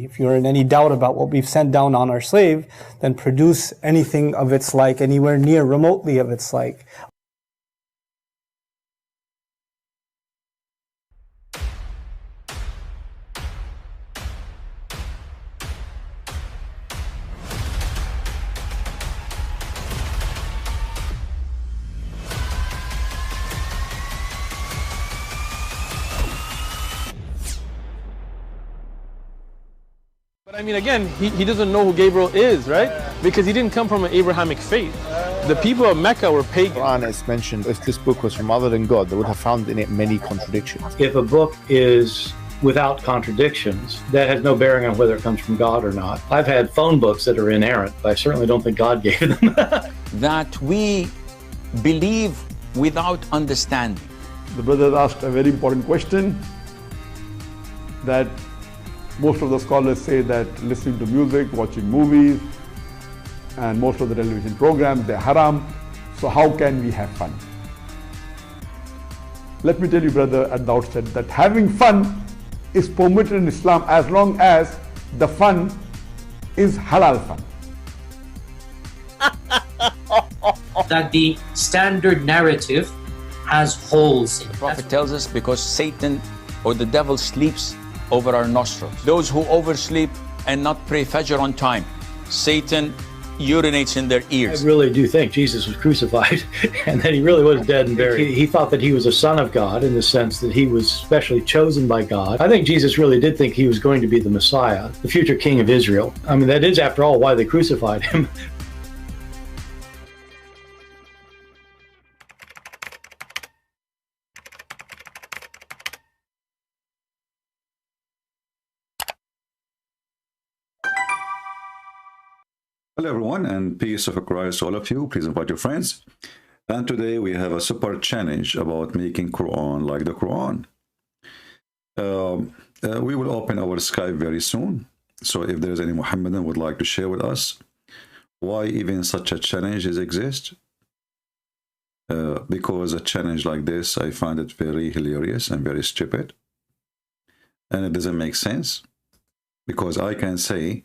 reality. If you're in any doubt about what we've sent down on our slave, then produce anything of its like, anywhere near remotely of its like. But I mean, again, he doesn't know who Gabriel is, right? Because he didn't come from an Abrahamic faith. The people of Mecca were pagan. The Quran is mentioned, if this book was from other than God, they would have found in it many contradictions. If a book is without contradictions, that has no bearing on whether it comes from God or not. I've had phone books that are inerrant, but I certainly don't think God gave them. That we believe without understanding. The brother asked a very important question, that most of the scholars say that listening to music, watching movies, and most of the television programs, they're haram. So how can we have fun? Let me tell you, brother, at the outset, that having fun is permitted in Islam as long as the fun is halal fun. That the standard narrative has holes in it. The Prophet tells us because Satan or the devil sleeps over our nostrils. Those who oversleep and not pray Fajr on time, Satan urinates in their ears. I really do think Jesus was crucified and that he really was dead and buried. He thought that he was a son of God in the sense that he was specially chosen by God. I think Jesus really did think he was going to be the Messiah, the future king of Israel. I mean, that is, after all, why they crucified him. Hello everyone, and peace of Christ to all of you. Please invite your friends. And today we have a super challenge about making Quran like the Quran. We will open our Skype very soon. So if there is any Muhammadan would like to share with us why even such a challenge exists, because a challenge like this, I find it very hilarious and very stupid. And it doesn't make sense, because I can say,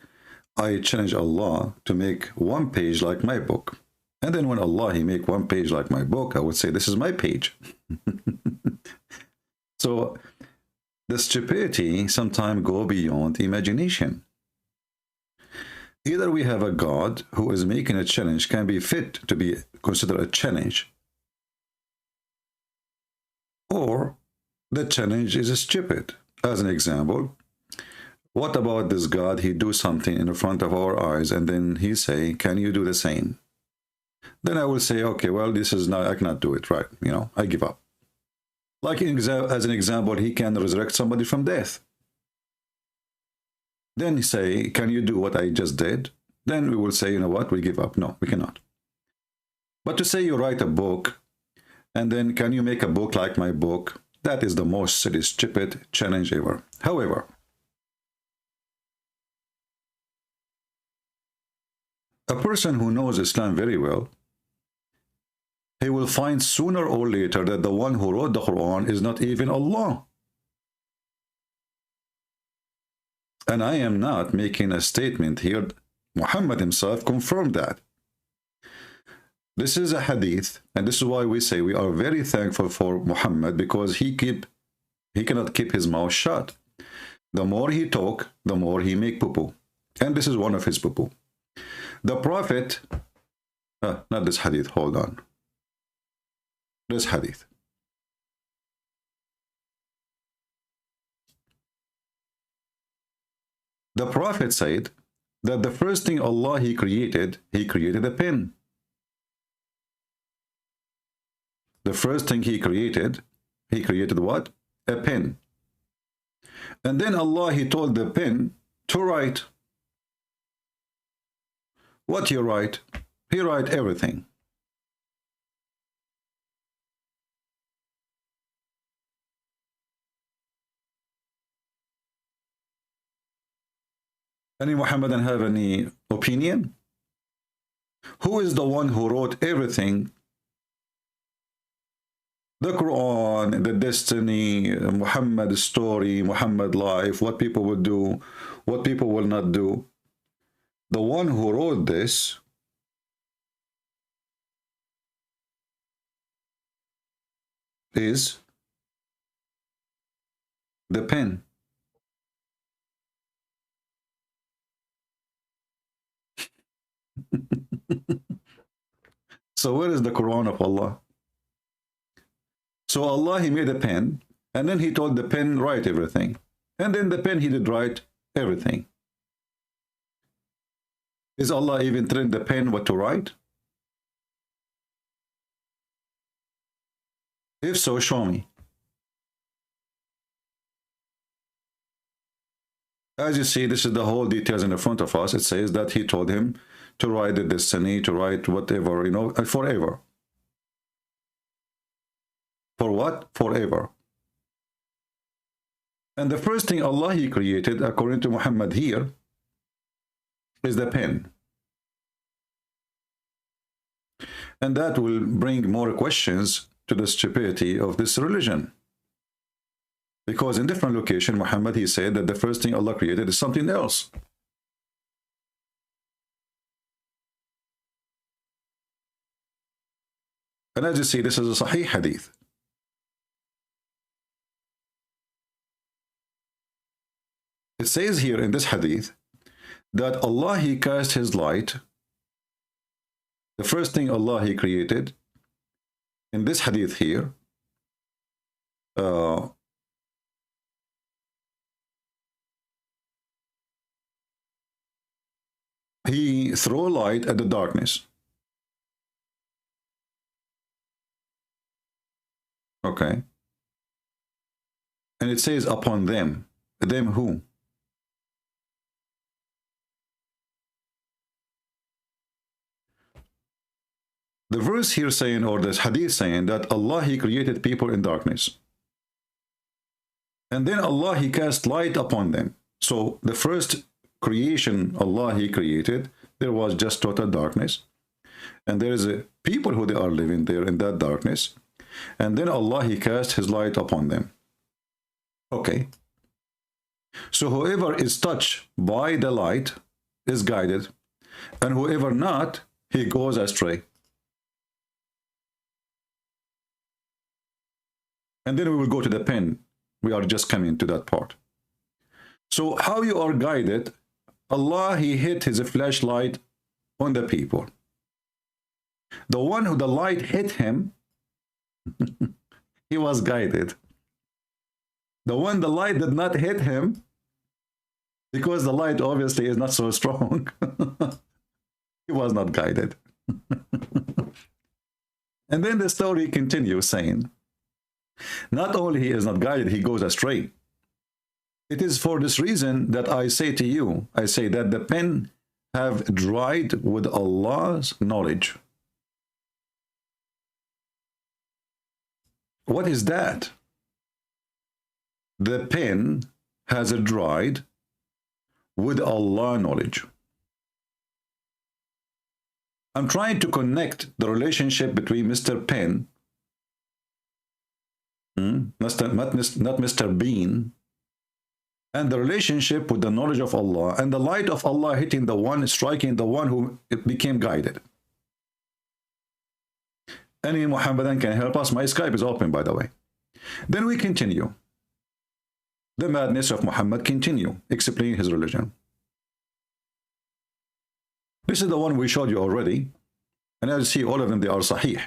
I challenge Allah to make one page like my book. And then when Allah, he make one page like my book, I would say, this is my page. So the stupidity sometimes go beyond imagination. Either we have a God who is making a challenge can be fit to be considered a challenge, or the challenge is stupid. As an example, what about this God? He do something in front of our eyes, and then he say, "Can you do the same?" Then I will say, "Okay, well, this is not. I cannot do it. Right? You know, I give up." Like as an example, he can resurrect somebody from death. Then he say, "Can you do what I just did?" Then we will say, "You know what? We give up. No, we cannot." But to say you write a book, and then can you make a book like my book? That is the most silly, stupid challenge ever. However, a person who knows Islam very well, he will find sooner or later that the one who wrote the Quran is not even Allah. And I am not making a statement here. Muhammad himself confirmed that. This is a hadith, and this is why we say we are very thankful for Muhammad, because he cannot keep his mouth shut. The more he talk, the more he make poo-poo. And this is one of his poo-poo. The Prophet, not this hadith, hold on. This hadith. The Prophet said that the first thing Allah he created a pen. The first thing he created what? A pen. And then Allah, he told the pen to write. What he write? He write everything. Any Muhammadan have any opinion? Who is the one who wrote everything? The Quran, the destiny, Muhammad's story, Muhammad life, what people would do. what people will not do. The one who wrote this is the pen. So where is the Quran of Allah? So Allah, he made a pen, and then he told the pen write everything, and then the pen, he did write everything. Is Allah even telling the pen what to write? If so, show me. As you see, this is the whole details in the front of us. It says that he told him to write the destiny, to write whatever, you know, forever. For what? Forever. And the first thing Allah, he created, according to Muhammad here, is the pen. And that will bring more questions to the stupidity of this religion. Because in different location, Muhammad, he said that the first thing Allah created is something else. And as you see, this is a Sahih hadith. It says here in this hadith that Allah, he cast his light. The first thing Allah, he created, in this hadith here, he threw light at the darkness. Okay. And it says upon them. Them who? The verse here saying, or this hadith saying, that Allah, he created people in darkness. And then Allah, he cast light upon them. So the first creation Allah, he created, there was just total darkness. And there is a people who they are living there in that darkness. And then Allah, he cast his light upon them. Okay. So whoever is touched by the light is guided. And whoever not, he goes astray. And then we will go to the pen. We are just coming to that part. So how you are guided, Allah, he hit his flashlight on the people. The one who the light hit him, he was guided. The one the light did not hit him, because the light obviously is not so strong, he was not guided. And then the story continues saying, not only he is not guided, he goes astray. It is for this reason that I say to you, I say that the pen have dried with Allah's knowledge. What is that? The pen has dried with Allah knowledge. I'm trying to connect the relationship between Mr. Pen, not Mr. Bean, and the relationship with the knowledge of Allah and the light of Allah hitting the one, striking the one who became guided. Any Muhammadan can help us. My Skype is open, by the way. Then we continue. The madness of Muhammad continue, explaining his religion. This is the one we showed you already. And as you see, all of them, they are sahih.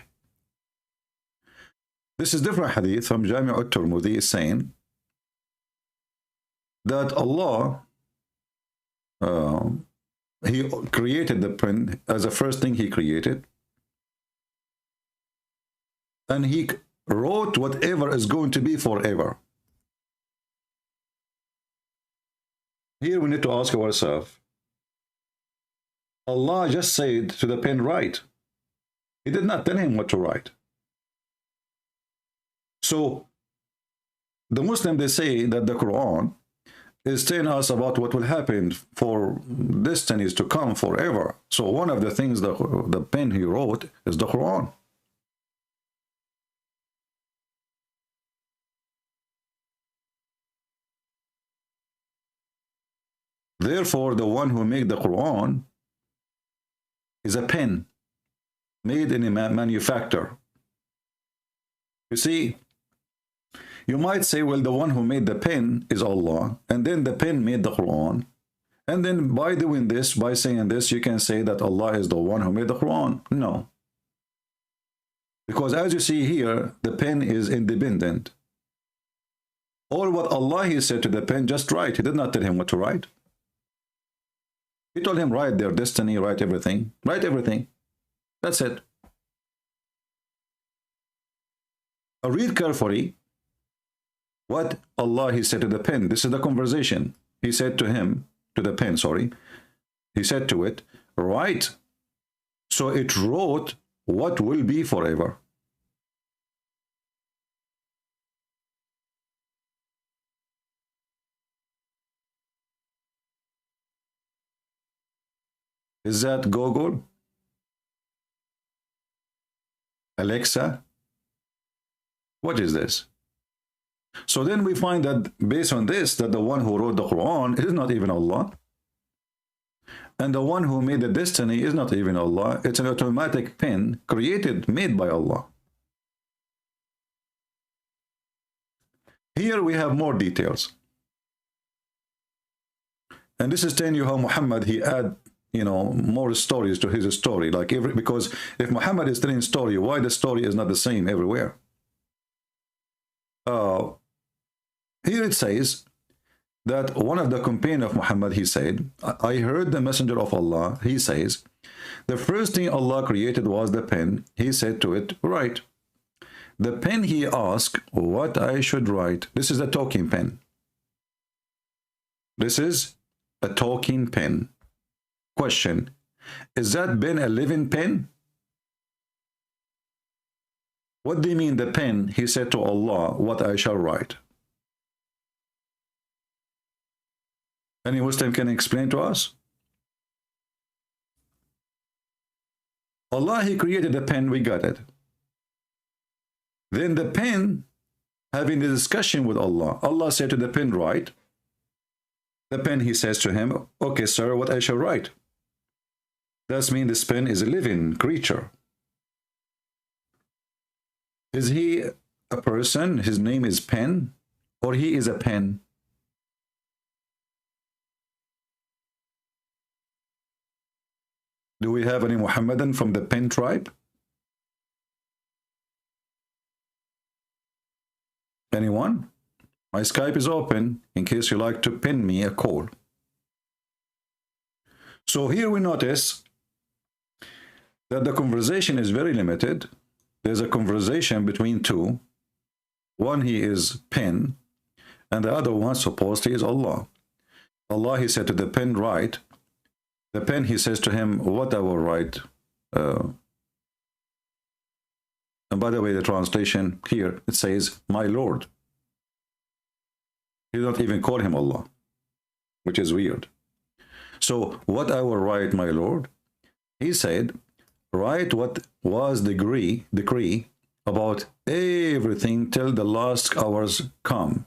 This is different hadith from Jami' al-Tirmidhi is saying that Allah, he created the pen as the first thing he created. And he wrote whatever is going to be forever. Here we need to ask ourselves, Allah just said to the pen, write. He did not tell him what to write. So the Muslim, they say that the Quran is telling us about what will happen for destinies to come forever. So one of the things that the pen he wrote is the Quran. Therefore, the one who made the Quran is a pen made in a manufacturer. You see, you might say, well, the one who made the pen is Allah, and then the pen made the Quran. And then by doing this, by saying this, you can say that Allah is the one who made the Quran. No. Because as you see here, the pen is independent. All what Allah he said to the pen, just write. He did not tell him what to write. He told him, write their destiny, write everything. Write everything. That's it. Read carefully what Allah he said to the pen. This is the conversation. He said to him, to the pen, sorry. He said to it, write. So it wrote what will be forever. Is that Google? Alexa? What is this? So then we find that based on this, that the one who wrote the Quran is not even Allah. And the one who made the destiny is not even Allah. It's an automatic pen created, made by Allah. Here we have more details. And this is telling you how Muhammad, he add, you know, more stories to his story. Like because if Muhammad is telling a story, why the story is not the same everywhere? Here it says that one of the companions of Muhammad, he said, I heard the messenger of Allah, he says, the first thing Allah created was the pen. He said to it, write. The pen he asked what I should write. This is a talking pen. This is a talking pen. Question, is that pen a living pen? What do you mean the pen? He said to Allah, what I shall write. Any Muslim can explain to us? Allah, he created the pen, we got it. Then the pen, having the discussion with Allah, Allah said to the pen, write. The pen, he says to him, okay, sir, what I shall write. That means this pen is a living creature. Is he a person? His name is Pen? Or he is a pen? Do we have any Muhammadan from the Pen tribe? Anyone? My Skype is open in case you like to pin me a call. So here we notice that the conversation is very limited. There's a conversation between two. One, he is pen, and the other one, supposedly, is Allah. Allah, he said to the pen, write. The pen, he says to him, what I will write. And by the way, the translation here, it says, my Lord. He don't even call him Allah, which is weird. So, what I will write, my Lord? He said, write what was the decree about everything till the last hours come.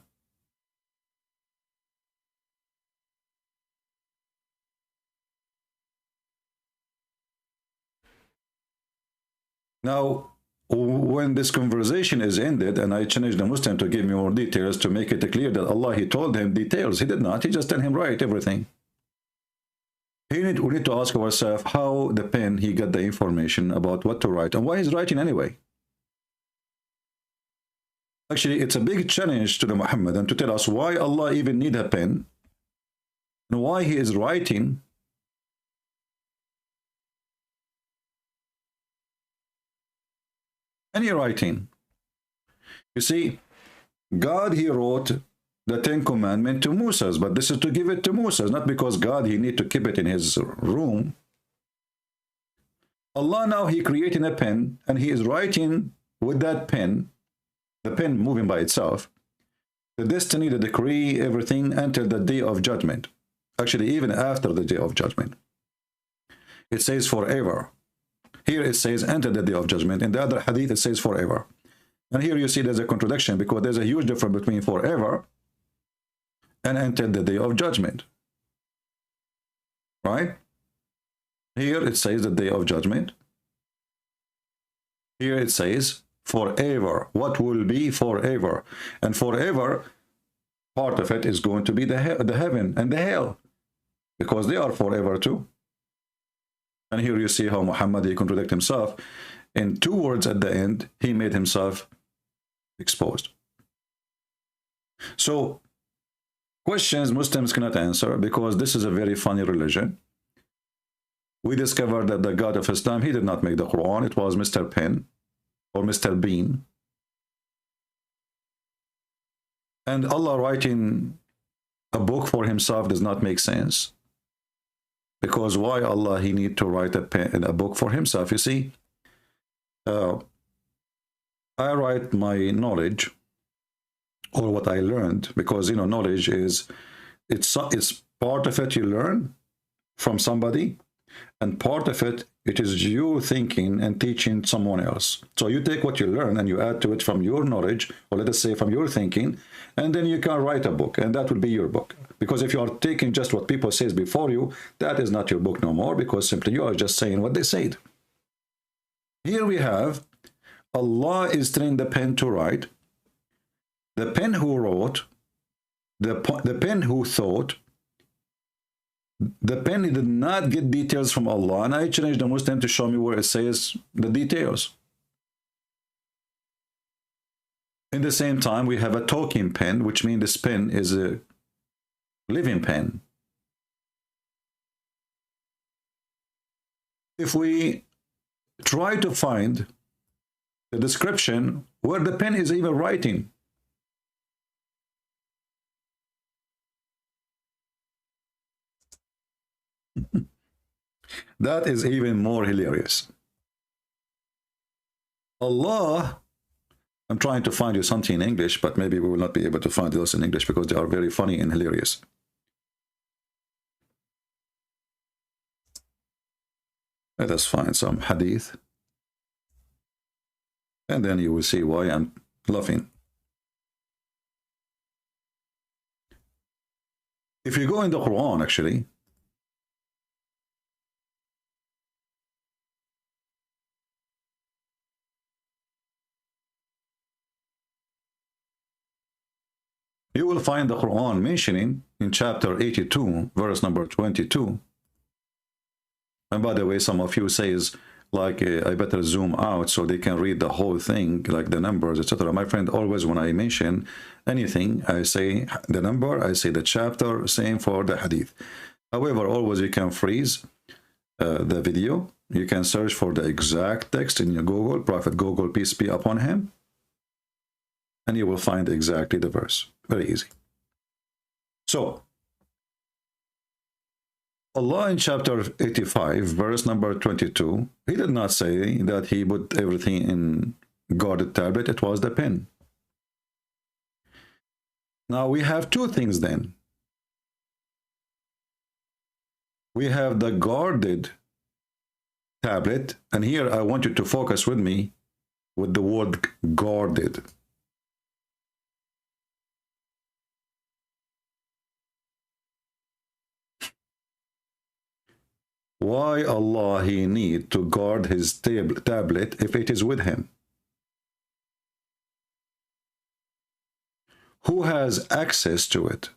Now, when this conversation is ended, and I challenged the Muslim to give me more details to make it clear that Allah, he told him details. He did not. He just told him, write everything. We need to ask ourselves how the pen, he got the information about what to write and why he's writing anyway. Actually, it's a big challenge to the Muhammadan to tell us why Allah even need a pen and why he is writing. Any writing. You see, God, he wrote the 10 Commandments to Moses, but this is to give it to Moses, not because God, he need to keep it in his room. Allah now, he creating a pen, and he is writing with that pen, the pen moving by itself, the destiny, the decree, everything until the day of judgment. Actually, even after the day of judgment. It says forever. Here it says enter the day of judgment. In the other hadith, it says forever. And here you see there's a contradiction because there's a huge difference between forever and until the day of judgment. right? Here it says the day of judgment. Here it says forever. What will be forever? And forever, part of it is going to be the heaven and the hell, because they are forever too. And here you see how Muhammad, he contradicted himself. In 2 words at the end, he made himself exposed. So, questions Muslims cannot answer, because this is a very funny religion. We discovered that the God of Islam, he did not make the Quran. It was Mr. Pen or Mr. Bean. And Allah writing a book for himself does not make sense. Because why Allah, he need to write a book for himself? You see, I write my knowledge, or what I learned, because, you know, knowledge is, it's part of it you learn from somebody, and part of it, it is you thinking and teaching someone else. So you take what you learn and you add to it from your knowledge, or let us say from your thinking, and then you can write a book, and that will be your book. Because if you are taking just what people says before you, that is not your book no more, because simply you are just saying what they said. Here we have, Allah is telling the pen to write. The pen who wrote, the pen who thought, the pen did not get details from Allah, and I challenge the Muslim to show me where it says the details. In the same time, we have a talking pen, which means this pen is a living pen. If we try to find the description where the pen is even writing, that is even more hilarious. Allah, I'm trying to find you something in English, but maybe we will not be able to find those in English because they are very funny and hilarious. Let us find some hadith, and then you will see why I'm laughing. If you go in the Quran, actually, you will find the Quran mentioning in chapter 82, verse number 22. And by the way, some of you says, like, I better zoom out so they can read the whole thing, like the numbers, etc. My friend, always when I mention anything, I say the number, I say the chapter, same for the hadith. However, always you can freeze the video. You can search for the exact text in your Google, Prophet Google, peace be upon him, and you will find exactly the verse. Very easy. So, Allah in chapter 85, verse number 22, he did not say that he put everything in guarded tablet. It was the pen. Now we have two things then. We have the guarded tablet, and here I want you to focus with me with the word guarded. Why Allah he need to guard his tablet if it is with him? Who has access to it?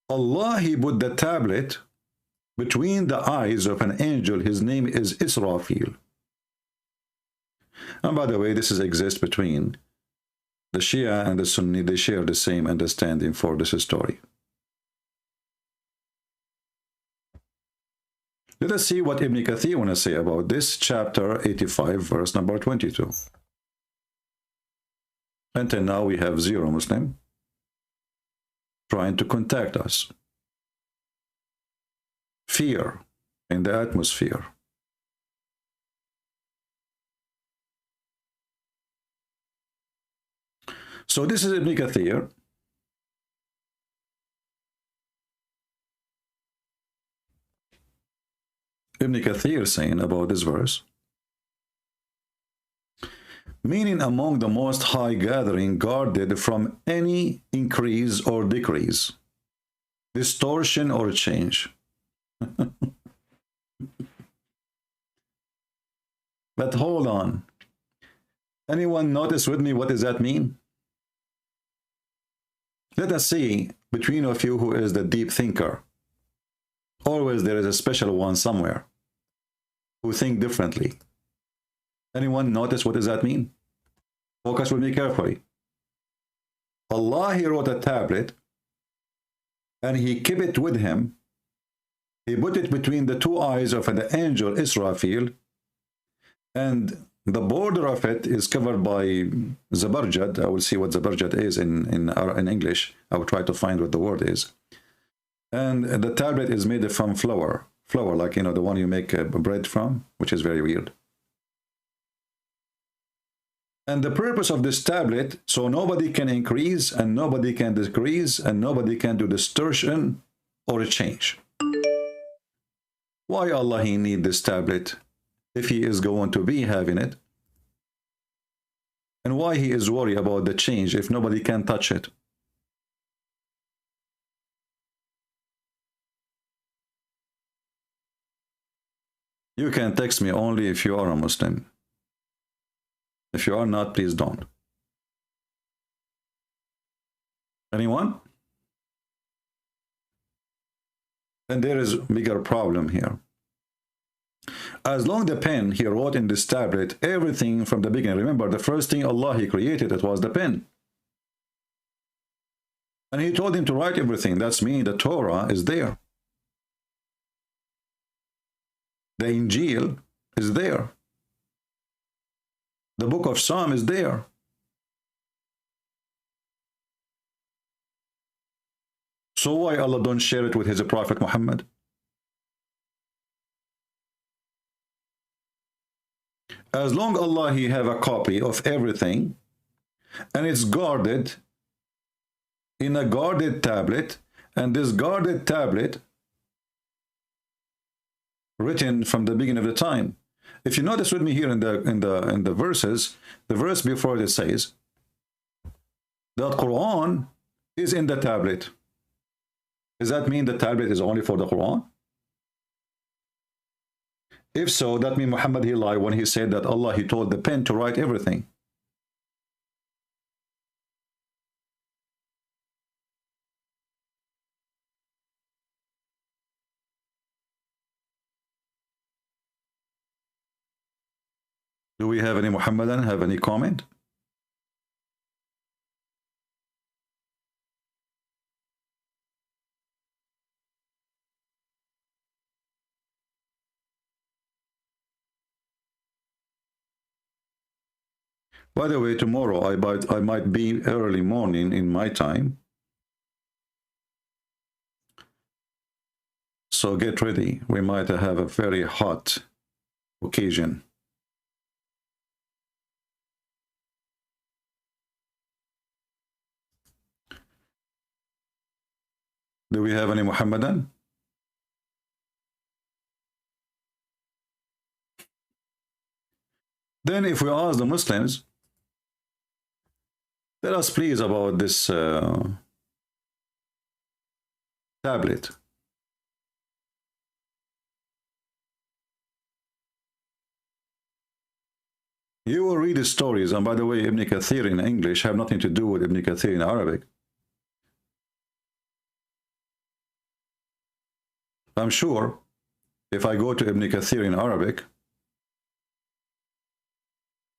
Allah he put the tablet between the eyes of an angel. His name is Israfil. And by the way, this exists between the Shia and the Sunni. They share the same understanding for this story. Let us see what Ibn Kathir want to say about this, chapter 85, verse number 22. Until now, we have zero Muslim trying to contact us. Fear in the atmosphere. So this is Ibn Kathir. Ibn Kathir saying about this verse, meaning among the most high gathering, guarded from any increase or decrease, distortion or change. But hold on. Anyone notice with me what does that mean? Let us see between of you who is the deep thinker. Always there is a special one somewhere who think differently. Anyone notice what does that mean? Focus with me carefully. Allah, he wrote a tablet and he kept it with him. He put it between the two eyes of the angel Israfil, and the border of it is covered by Zabarjad. I will see what Zabarjad is in English. I will try to find what the word is. And the tablet is made from flour, like, you know, the one you make bread from, which is very weird. And the purpose of this tablet, so nobody can increase and nobody can decrease and nobody can do distortion or a change. Why Allah he need this tablet if he is going to be having it? And why he is worried about the change if nobody can touch it? You can text me only if you are a Muslim. If you are not, please don't. Anyone? And there is a bigger problem here. As long the pen he wrote in this tablet, everything from the beginning. Remember, the first thing Allah he created, it was the pen. And he told him to write everything. That's mean the Torah is there. The Injil is there. The book of Psalm is there. So why Allah don't share it with his Prophet Muhammad? As long Allah he have a copy of everything and it's guarded in a guarded tablet, and this guarded tablet written from the beginning of the time. If you notice with me here in the verses, the verse before it says that Quran is in the tablet. Does that mean the tablet is only for the Quran? If so, that means Muhammad he lied when he said that Allah he told the pen to write everything. Do we have any Muhammadan have any comment? By the way, tomorrow I might be early morning in my time. So get ready. We might have a very hot occasion. Do we have any Muhammadan? Then if we ask the Muslims, tell us please about this tablet. You will read the stories, and by the way, Ibn Kathir in English have nothing to do with Ibn Kathir in Arabic. I'm sure if I go to Ibn Kathir in Arabic,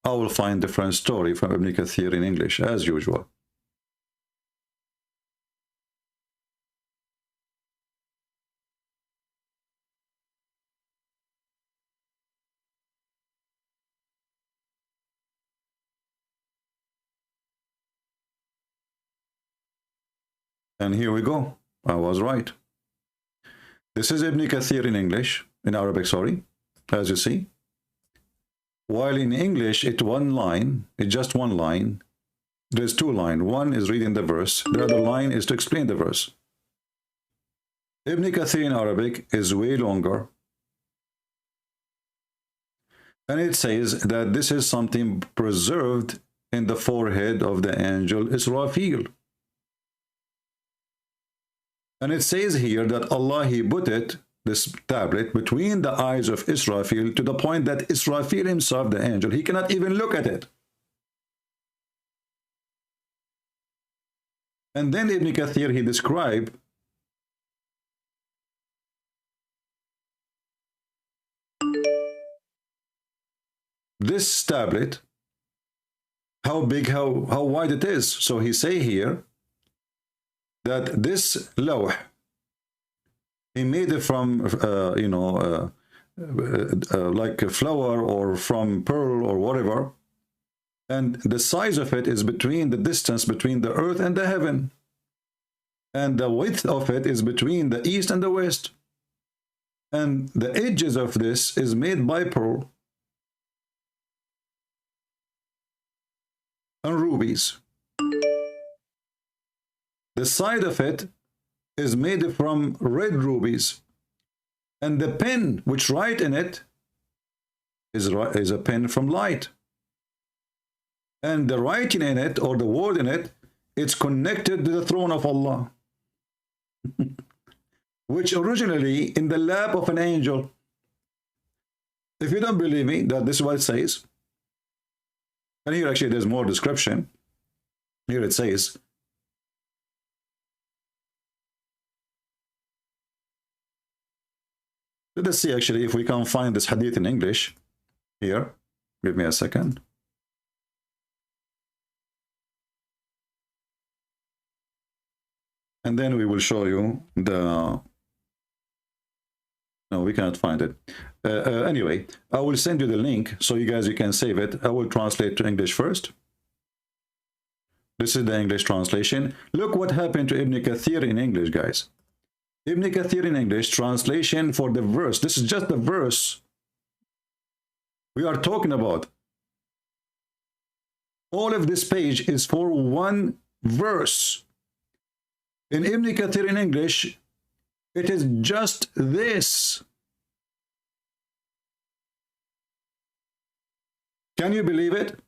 I will find different story from Ibn Kathir in English, as usual. And here we go. I was right. This is Ibn Kathir in English, in Arabic, sorry, as you see. While in English, it's one line, it's just one line. There's two lines. One is reading the verse. The other line is to explain the verse. Ibn Kathir in Arabic is way longer. And it says that this is something preserved in the forehead of the angel Israfil. And it says here that Allah, He put it, this tablet, between the eyes of Israfil, to the point that Israfil himself, the angel, he cannot even look at it. And then Ibn Kathir, he described this tablet, how big, how wide it is. So he say here that this lawh, he made it from, like a flower or from pearl or whatever. And the size of it is between the distance between the earth and the heaven. And the width of it is between the east and the west. And the edges of this is made by pearl and rubies. The side of it is made from red rubies. And the pen which write in it is a pen from light. And the writing in it, or the word in it, it's connected to the throne of Allah, which originally in the lap of an angel. If you don't believe me, that this is what it says. And here actually there's more description. Here it says, let us see actually if we can find this hadith in English. Here, give me a second. And then we will show you the... No, we cannot find it. Anyway, I will send you the link so you can save it. I will translate to English first. This is the English translation. Look what happened to Ibn Kathir in English, guys. Ibn Kathir in English, translation for the verse. This is just the verse we are talking about. All of this page is for one verse. In Ibn Kathir in English, it is just this. Can you believe it?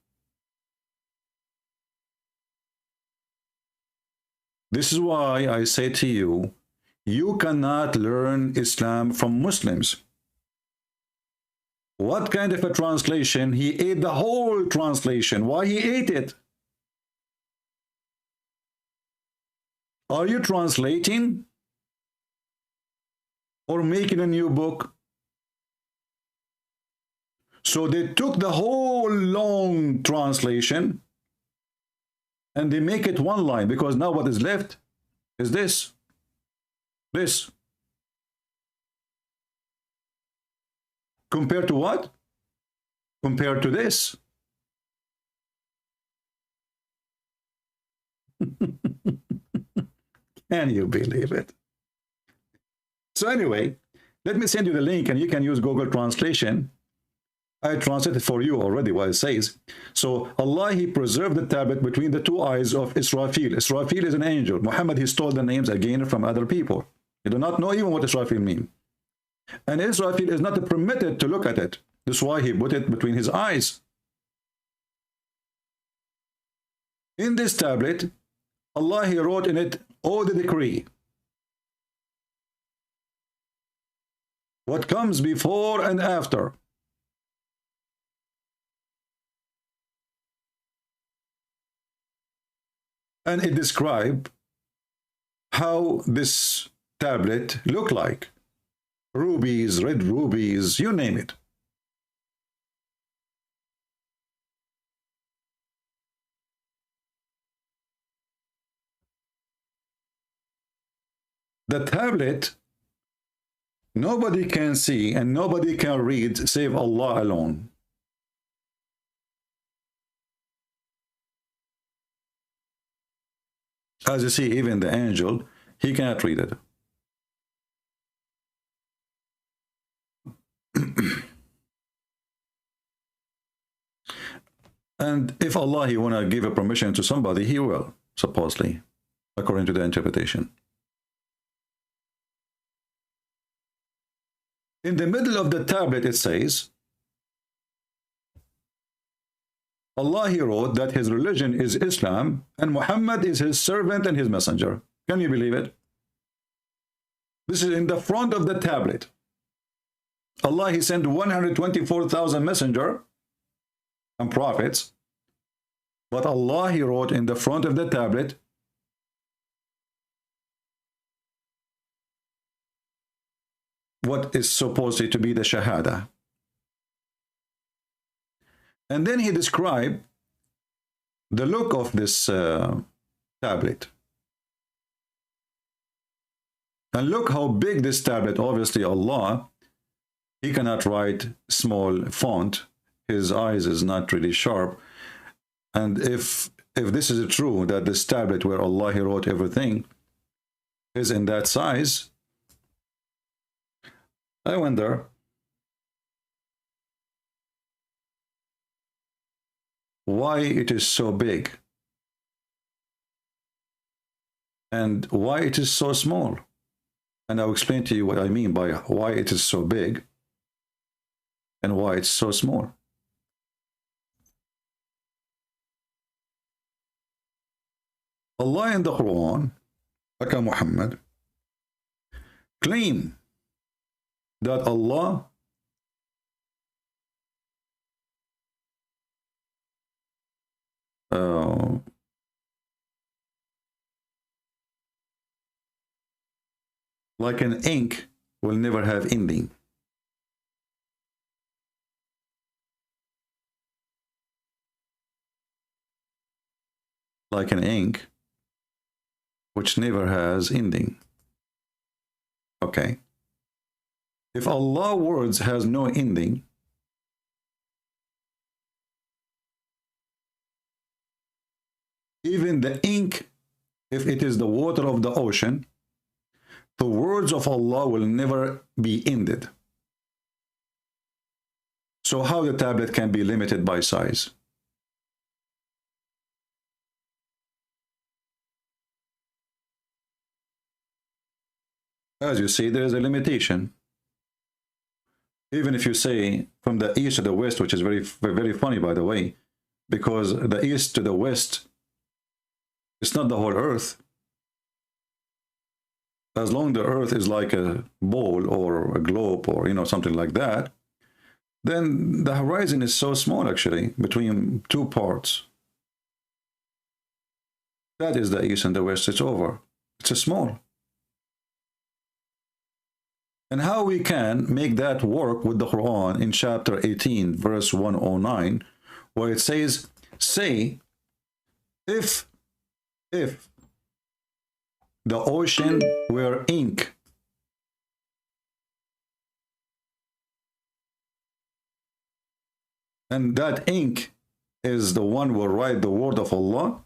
This is why I say to you, you cannot learn Islam from Muslims. What kind of a translation? He ate the whole translation. Why he ate it? Are you translating or making a new book? So they took the whole long translation and they make it one line, because now what is left is this. This. Compared to what? Compared to this. Can you believe it? So anyway, let me send you the link and you can use Google Translation. I translated for you already what it says. So Allah, He preserved the tablet between the two eyes of Israfil. Israfil is an angel. Muhammad, he stole the names again from other people. You do not know even what Israfil means. And Israfil is not permitted to look at it. That's why he put it between his eyes. In this tablet, Allah, He wrote in it all the decree. What comes before and after. And it describes how this tablet looked like. Rubies, red rubies, you name it. The tablet, nobody can see and nobody can read save Allah alone. As you see, even the angel, he cannot read it. And if Allah, He want to give a permission to somebody, He will, supposedly, according to the interpretation. In the middle of the tablet, it says, Allah, he wrote that his religion is Islam and Muhammad is his servant and his messenger. Can you believe it? This is in the front of the tablet. Allah, he sent 124,000 messenger and prophets, but Allah, he wrote in the front of the tablet, what is supposedly to be the Shahada. And then he described the look of this tablet. And look how big this tablet, obviously Allah, he cannot write small font. His eyes is not really sharp. And if this is true, that this tablet where Allah, he wrote everything, is in that size, I wonder why it is so big and why it is so small. And I'll explain to you what I mean by why it is so big and why it's so small. Allah in the Quran, like Muhammad, claim that Allah like an ink will never have ending. Like an ink which never has ending. Okay. If Allah's words has no ending, even the ink, if it is the water of the ocean, the words of Allah will never be ended. So how the tablet can be limited by size? As you see, there is a limitation. Even if you say from the east to the west, which is very, very funny, by the way, because the east to the west, it's not the whole earth. As long as the earth is like a bowl or a globe or, you know, something like that, then the horizon is so small, actually, between two parts. That is the east and the west. It's over. It's a small. And how we can make that work with the Quran in chapter 18, verse 109, where it says, say, if the ocean were ink, and that ink is the one who will write the word of Allah,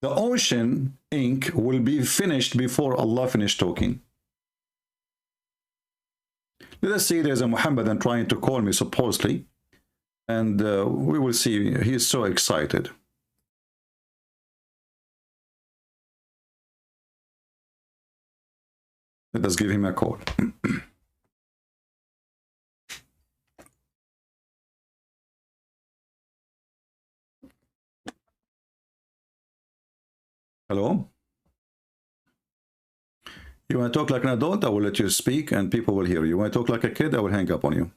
the ocean ink will be finished before Allah finished talking. Let us say there's a Muhammadan trying to call me, supposedly, and we will see. He is so excited. Let us give him a call. Hello? You want to talk like an adult? I will let you speak and people will hear you. You want to talk like a kid? I will hang up on you.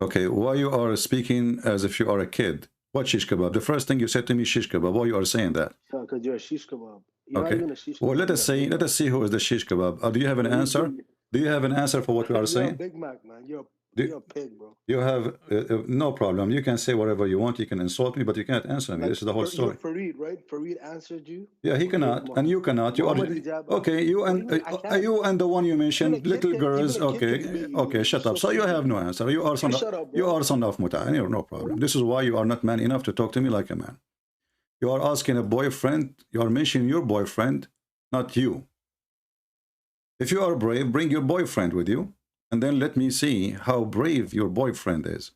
Okay, why you are speaking as if you are a kid? What shish kebab? The first thing you said to me, shish kebab. Why you are saying that? Because you're a shish kebab. You're Okay. not even a shish Well, kebab. let us see who is the shish kebab. Do you have an answer? Do you have an answer for what we are You're a saying? Big Mac, man. You're a pig, bro. You have no problem. You can say whatever you want. You can insult me, but you can't answer me. Like, This is the whole story. Fareed, right? Fareed answered you. Yeah, he cannot, and you cannot. You are okay. You and the one you mentioned, little girls. Okay, okay, shut up. So you have no answer. You are son. You are son of muta. No problem. This is why you are not man enough to talk to me like a man. You are asking a boyfriend. You are mentioning your boyfriend, not you. If you are brave, bring your boyfriend with you, and then let me see how brave your boyfriend is.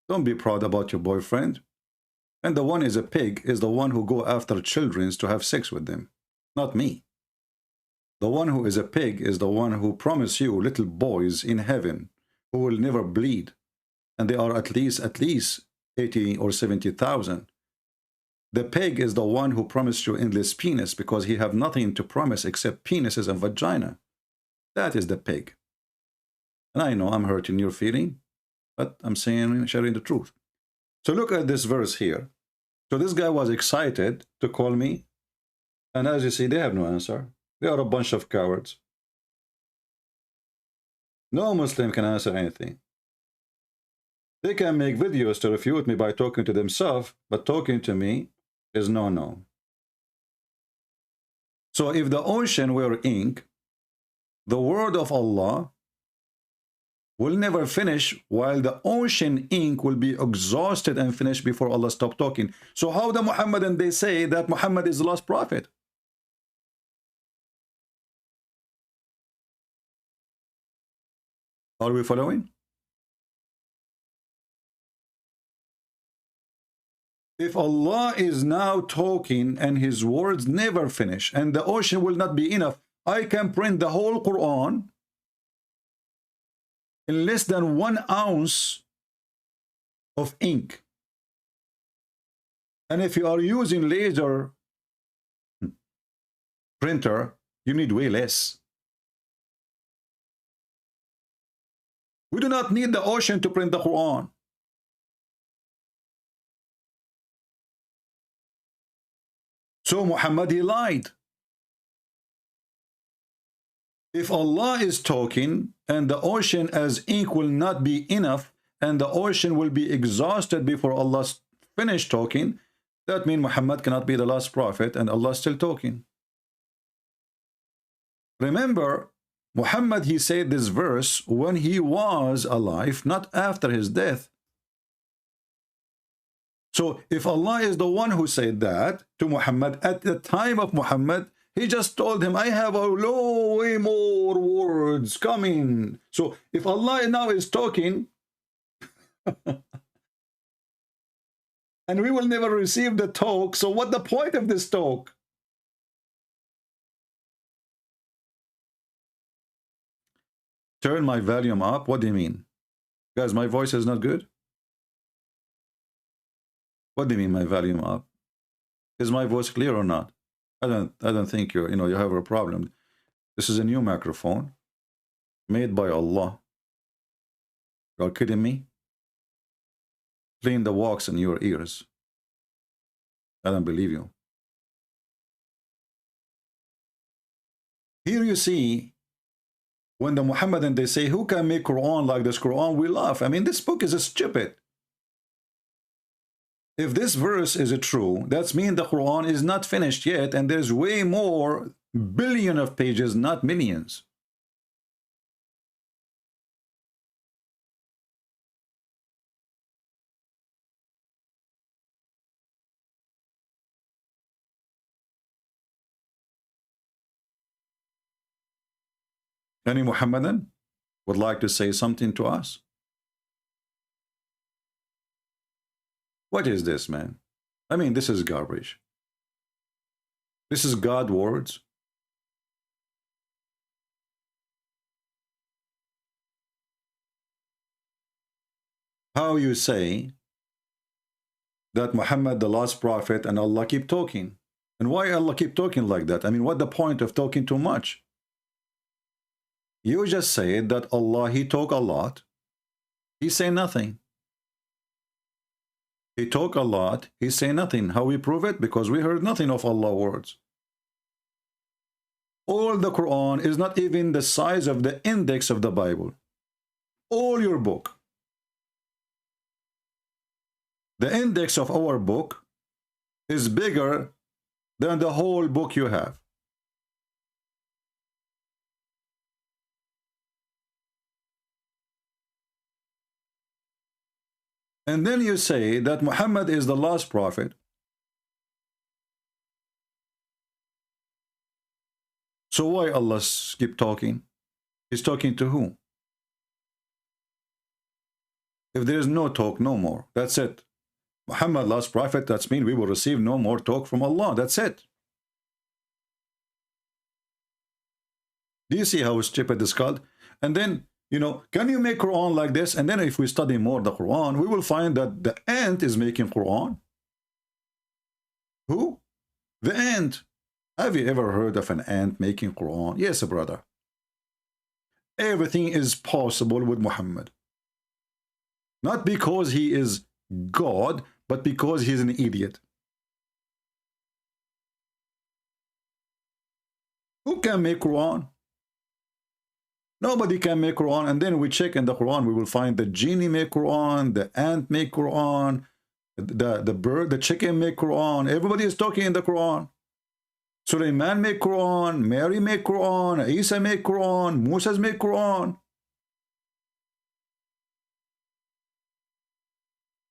Don't be proud about your boyfriend. And the one is a pig is the one who go after children to have sex with them, not me. The one who is a pig is the one who promised you little boys in heaven who will never bleed. And they are at least 80 or 70,000. The pig is the one who promised you endless penis because he have nothing to promise except penises and vagina. That is the pig. And I know I'm hurting your feeling, but I'm saying, sharing the truth. So look at this verse here. So this guy was excited to call me. And as you see, they have no answer. They are a bunch of cowards. No Muslim can answer anything. They can make videos to refute me by talking to themselves, but talking to me is no. So if the ocean were ink, the word of Allah will never finish, while the ocean ink will be exhausted and finished before Allah stop talking. So how the Muhammadan, they say that Muhammad is the last prophet? Are we following? If Allah is now talking and his words never finish and the ocean will not be enough, I can print the whole Quran in less than 1 ounce of ink. And if you are using laser printer, you need way less. We do not need the ocean to print the Quran. So Muhammad, he lied. If Allah is talking and the ocean as ink will not be enough and the ocean will be exhausted before Allah finish talking, that means Muhammad cannot be the last prophet and Allah is still talking. Remember, Muhammad, he said this verse when he was alive, not after his death. So if Allah is the one who said that to Muhammad at the time of Muhammad, he just told him, I have a way more words coming. So if Allah now is talking, and we will never receive the talk, so what the point of this talk? Turn my volume up. What do you mean? Guys, my voice is not good? What do you mean my volume up? Is my voice clear or not? I don't think you have a problem. This is a new microphone made by Allah. You're kidding me? Clean the wax in your ears. I don't believe you. Here you see, when the Muhammadan, they say, who can make Quran like this Quran? We laugh. I mean, this book is stupid. If this verse is true, that means the Quran is not finished yet, and there's way more billion of pages, not millions. Any Muhammadan would like to say something to us? What is this, man? I mean, this is garbage. This is God words. How you say that Muhammad the last prophet and Allah keep talking? And why Allah keep talking like that? I mean, what the point of talking too much? You just said that Allah, he talk a lot. He say nothing. He talk a lot, he say nothing. How we prove it? Because we heard nothing of Allah words. All the Quran is not even the size of the index of the Bible. All your book. The index of our book is bigger than the whole book you have. And then you say that Muhammad is the last prophet. So why Allah keep talking? He's talking to who? If there is no talk, no more. That's it. Muhammad, last prophet, that means we will receive no more talk from Allah. That's it. Do you see how stupid it's called? And then, you know, can you make Quran like this? And then if we study more the Quran, we will find that the ant is making Quran. Who? The ant. Have you ever heard of an ant making Quran? Yes, brother. Everything is possible with Muhammad. Not because he is God, but because he's an idiot. Who can make Quran? Nobody can make Quran. And then we check in the Quran, we will find the genie make Quran, the ant make Quran, the bird, the chicken make Quran. Everybody is talking in the Quran. Sulaiman make Quran, Mary make Quran, Isa make Quran, Moses make Quran.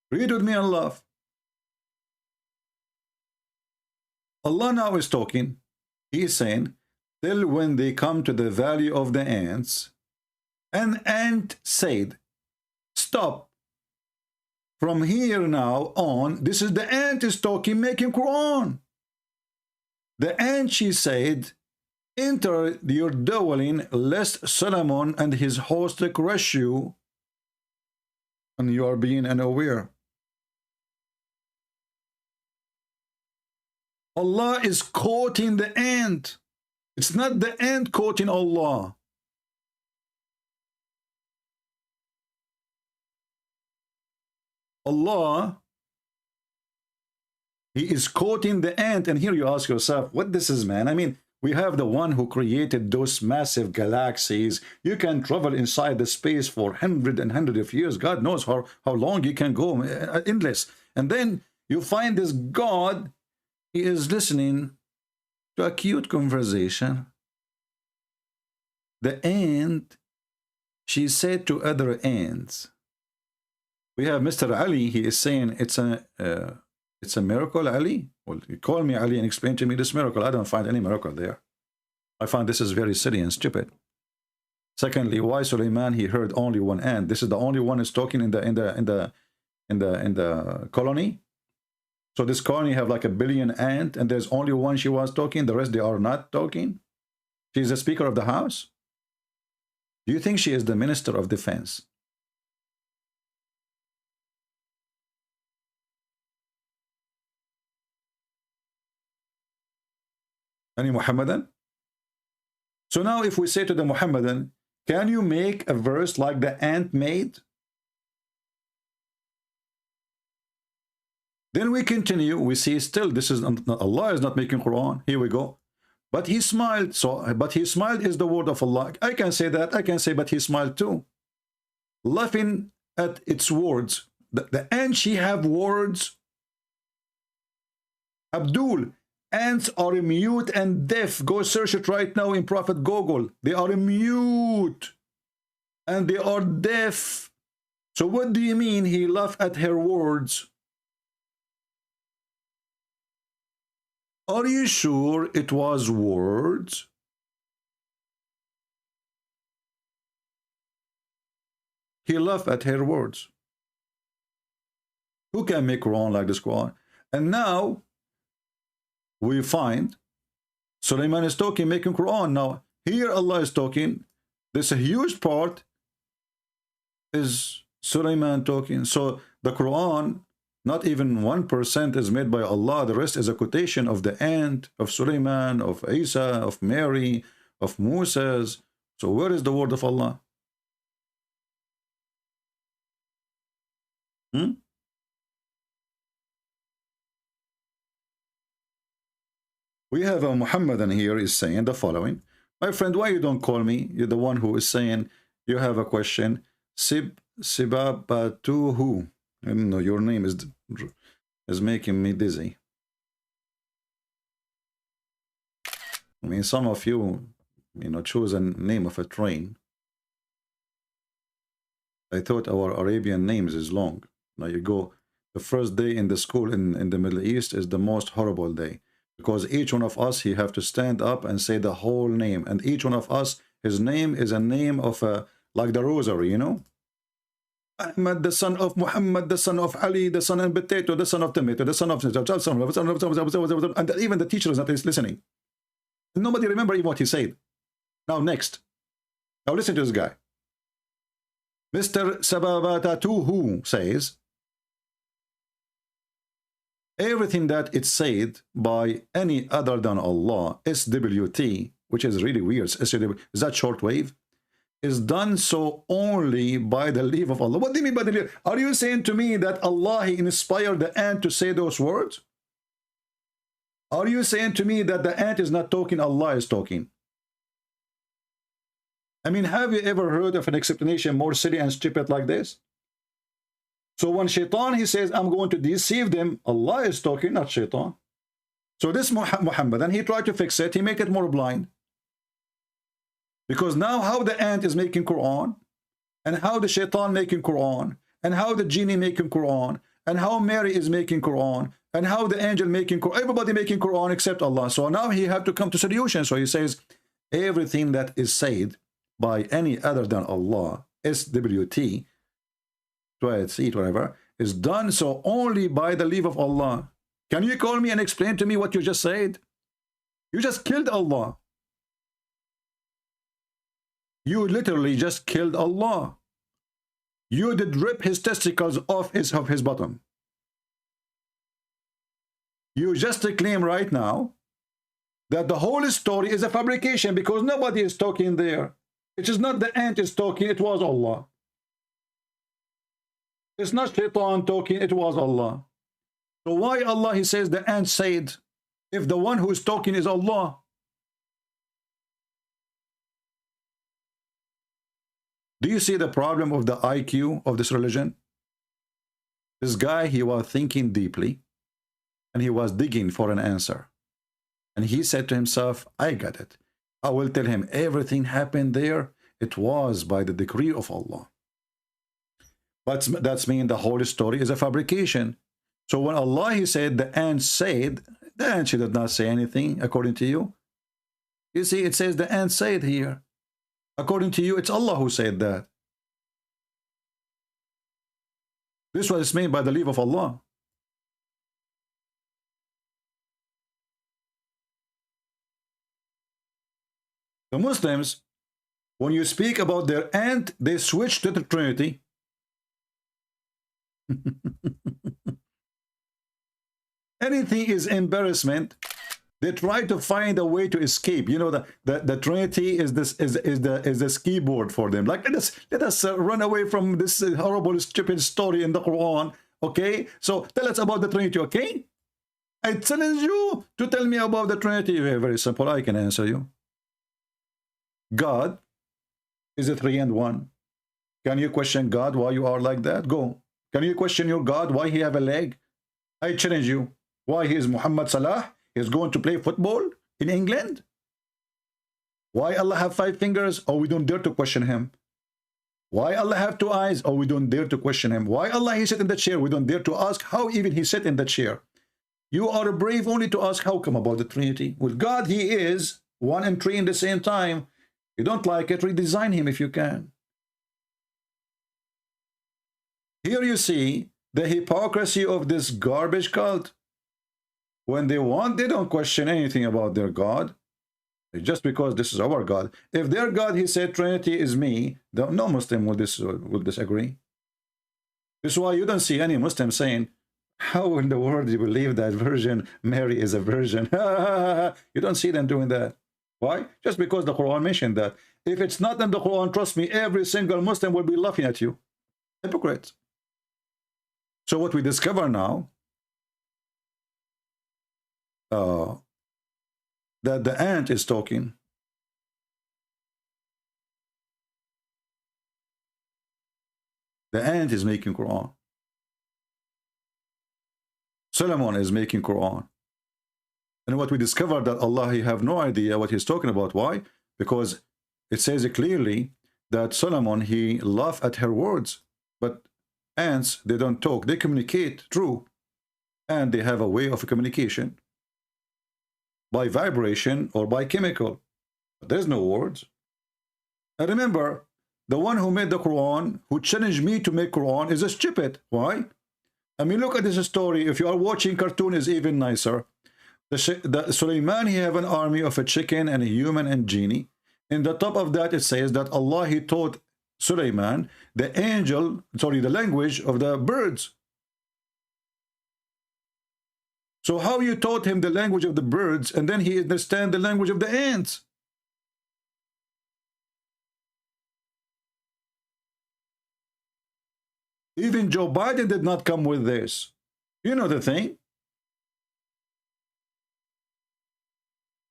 Read with me and laugh. Allah now is talking. He is saying, till when they come to the valley of the ants, an ant said, stop. From here now on, this is the ant is talking, making Quran. The ant, she said, enter your dwelling, lest Solomon and his host crush you, and you are being unaware. Allah is quoting the ant. It's not the ant quoting Allah. Allah, he is quoting the ant. And here you ask yourself, what this is, man? I mean, we have the one who created those massive galaxies. You can travel inside the space for hundreds of years. God knows how long you can go, endless. And then you find this God, he is listening to a cute conversation. The ant, she said to other ants. We have Mr. Ali, he is saying it's a miracle, Ali. Well, you call me Ali and explain to me this miracle. I don't find any miracle there. I find this is very silly and stupid. Secondly, why Sulaiman he heard only one ant? This is the only one is talking in the colony. So this colony have like 1 billion ants, and there's only one she was talking. The rest they are not talking. She's the Speaker of the House. Do you think she is the Minister of Defense? Any Muhammadan? So now if we say to the Muhammadan, can you make a verse like the ant made? Then we continue, we see still this is Allah is not making Quran. Here we go. But he smiled. So but he smiled is the word of Allah. I can say that. I can say but he smiled too. Laughing at its words. The ant she have words. Abdul, ants are mute and deaf. Go search it right now in Prophet Google. They are mute and they are deaf. So what do you mean he laughed at her words? Are you sure it was words? He laughed at her words. Who can make Quran like this Quran? And now we find Sulaiman is talking, making Quran. Now here Allah is talking. This huge part is Sulaiman talking. So the Quran, not even 1% is made by Allah. The rest is a quotation of the ant, of Sulaiman, of Isa, of Mary, of Moses. So where is the word of Allah? We have a Muhammadan here is saying the following. My friend, why you don't call me? You're the one who is saying you have a question. Sibabatuhu. I don't know, your name is making me dizzy. I mean, some of you, choose a name of a train. I thought our Arabian names is long. Now you go, the first day in the school in the Middle East is the most horrible day. Because each one of us, he have to stand up and say the whole name. And each one of us, his name is a name of like the rosary, you know? Ahmad, the son of Muhammad, the son of Ali, the son of potato, the son of tomato, the son of... And even the teacher is not listening. Nobody remember even what he said. Now next. Now listen to this guy. Mr. Sababatatuhu says, everything that it's said by any other than Allah, SWT, which is really weird, is that shortwave, is done so only by the leave of Allah. What do you mean by the leave? Are you saying to me that Allah he inspired the ant to say those words? Are you saying to me that the ant is not talking, Allah is talking? I mean, have you ever heard of an explanation more silly and stupid like this? So when Shaitan, he says, I'm going to deceive them, Allah is talking, not Shaitan. So this Muhammad, and he tried to fix it, he make it more blind. Because now how the ant is making Quran, and how the Shaitan making Quran, and how the genie making Quran, and how Mary is making Quran, and how the angel making Quran, everybody making Quran except Allah. So now he have to come to solution. So he says, everything that is said by any other than Allah, SWT, whatever, is done so only by the leave of Allah. Can you call me and explain to me what you just said? You just killed Allah. You literally just killed Allah. You did rip his testicles off his bottom. You just claim right now that the whole story is a fabrication because nobody is talking there. It is not the ant is talking, it was Allah. It's not Shaitan talking, it was Allah. So why Allah, he says the ant said, if the one who is talking is Allah? Do you see the problem of the IQ of this religion? This guy, he was thinking deeply, and he was digging for an answer. And he said to himself, I got it. I will tell him everything happened there. It was by the decree of Allah. But that's mean the whole story is a fabrication. So when Allah, he said, the ant said, the ant, she did not say anything according to you. You see, it says the ant said here. According to you, it's Allah who said that. This was made by the leave of Allah. The Muslims, when you speak about their ant, they switch to the Trinity. Anything is embarrassment. They try to find a way to escape. You know, the Trinity is the ski board for them. Like let us run away from this horrible, stupid story in the Quran. Okay, so tell us about the Trinity. Okay, I challenge you to tell me about the Trinity. Very simple. I can answer you. God is a 3 and 1. Can you question God why you are like that? Go. Can you question your God why he have a leg? I challenge you. Why he is Muhammad Salah? He is going to play football in England? Why Allah have 5 fingers? Oh, we don't dare to question him. Why Allah have 2 eyes? Oh, we don't dare to question him. Why Allah he sit in the chair? We don't dare to ask how even he sit in the chair. You are brave only to ask how come about the Trinity. With God, he is 1 and 3 in the same time. You don't like it, redesign him if you can. Here you see the hypocrisy of this garbage cult. When they want, they don't question anything about their God. Just because this is our God. If their God, he said, Trinity is me, no Muslim will disagree. This is why you don't see any Muslim saying, how in the world do you believe that Virgin Mary is a virgin? You don't see them doing that. Why? Just because the Quran mentioned that. If it's not in the Quran, trust me, every single Muslim will be laughing at you. Hypocrites. So what we discover now, that the ant is talking. The ant is making Quran. Solomon is making Quran. And what we discovered that Allah, he have no idea what he's talking about. Why? Because it says clearly that Solomon, he laughed at her words. But ants, they don't talk. They communicate, true. And they have a way of communication. By vibration or by chemical. But there's no words. And remember, the one who made the Quran, who challenged me to make Quran, is a stupid. Why? I mean, look at this story. If you are watching cartoon, is even nicer. The Suleiman, he have an army of a chicken and a human and genie. In the top of that, it says that Allah, he taught Sulaiman the the language of the birds. So how you taught him the language of the birds and then he understand the language of the ants? Even Joe Biden did not come with this. You know the thing.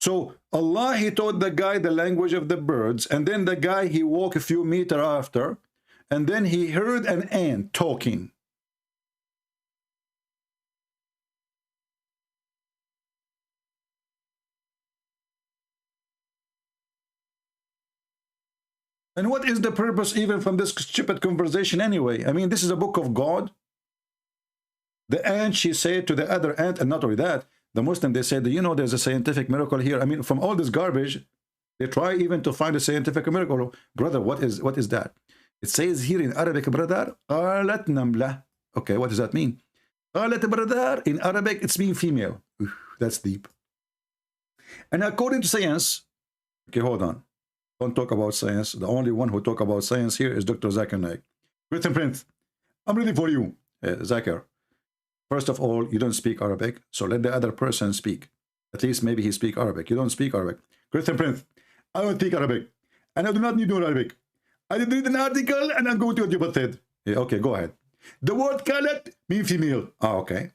So Allah, he taught the guy the language of the birds, and then the guy, he walked a few meters after, and then he heard an ant talking. And what is the purpose even from this stupid conversation anyway? I mean, this is a book of God. The ant, she said to the other ant, and not only that, the Muslim, they said, you know, there's a scientific miracle here. I mean, from all this garbage, they try even to find a scientific miracle. Brother, what is that? It says here in Arabic, brother, قالت نملة. Okay, what does that mean? قالت brother, in Arabic, it's mean female. That's deep. And according to science, okay, hold on. Don't talk about science. The only one who talk about science here is Dr. Zakir Naik. Written Prince, I'm ready for you. Zakir, first of all, you don't speak Arabic, so let the other person speak. At least maybe he speak Arabic. You don't speak Arabic. Christian Prince, I don't speak Arabic. And I do not need to know Arabic. I did read an article and I'm going to what you said. Yeah, okay, go ahead. The word kalat means female. Ah, okay.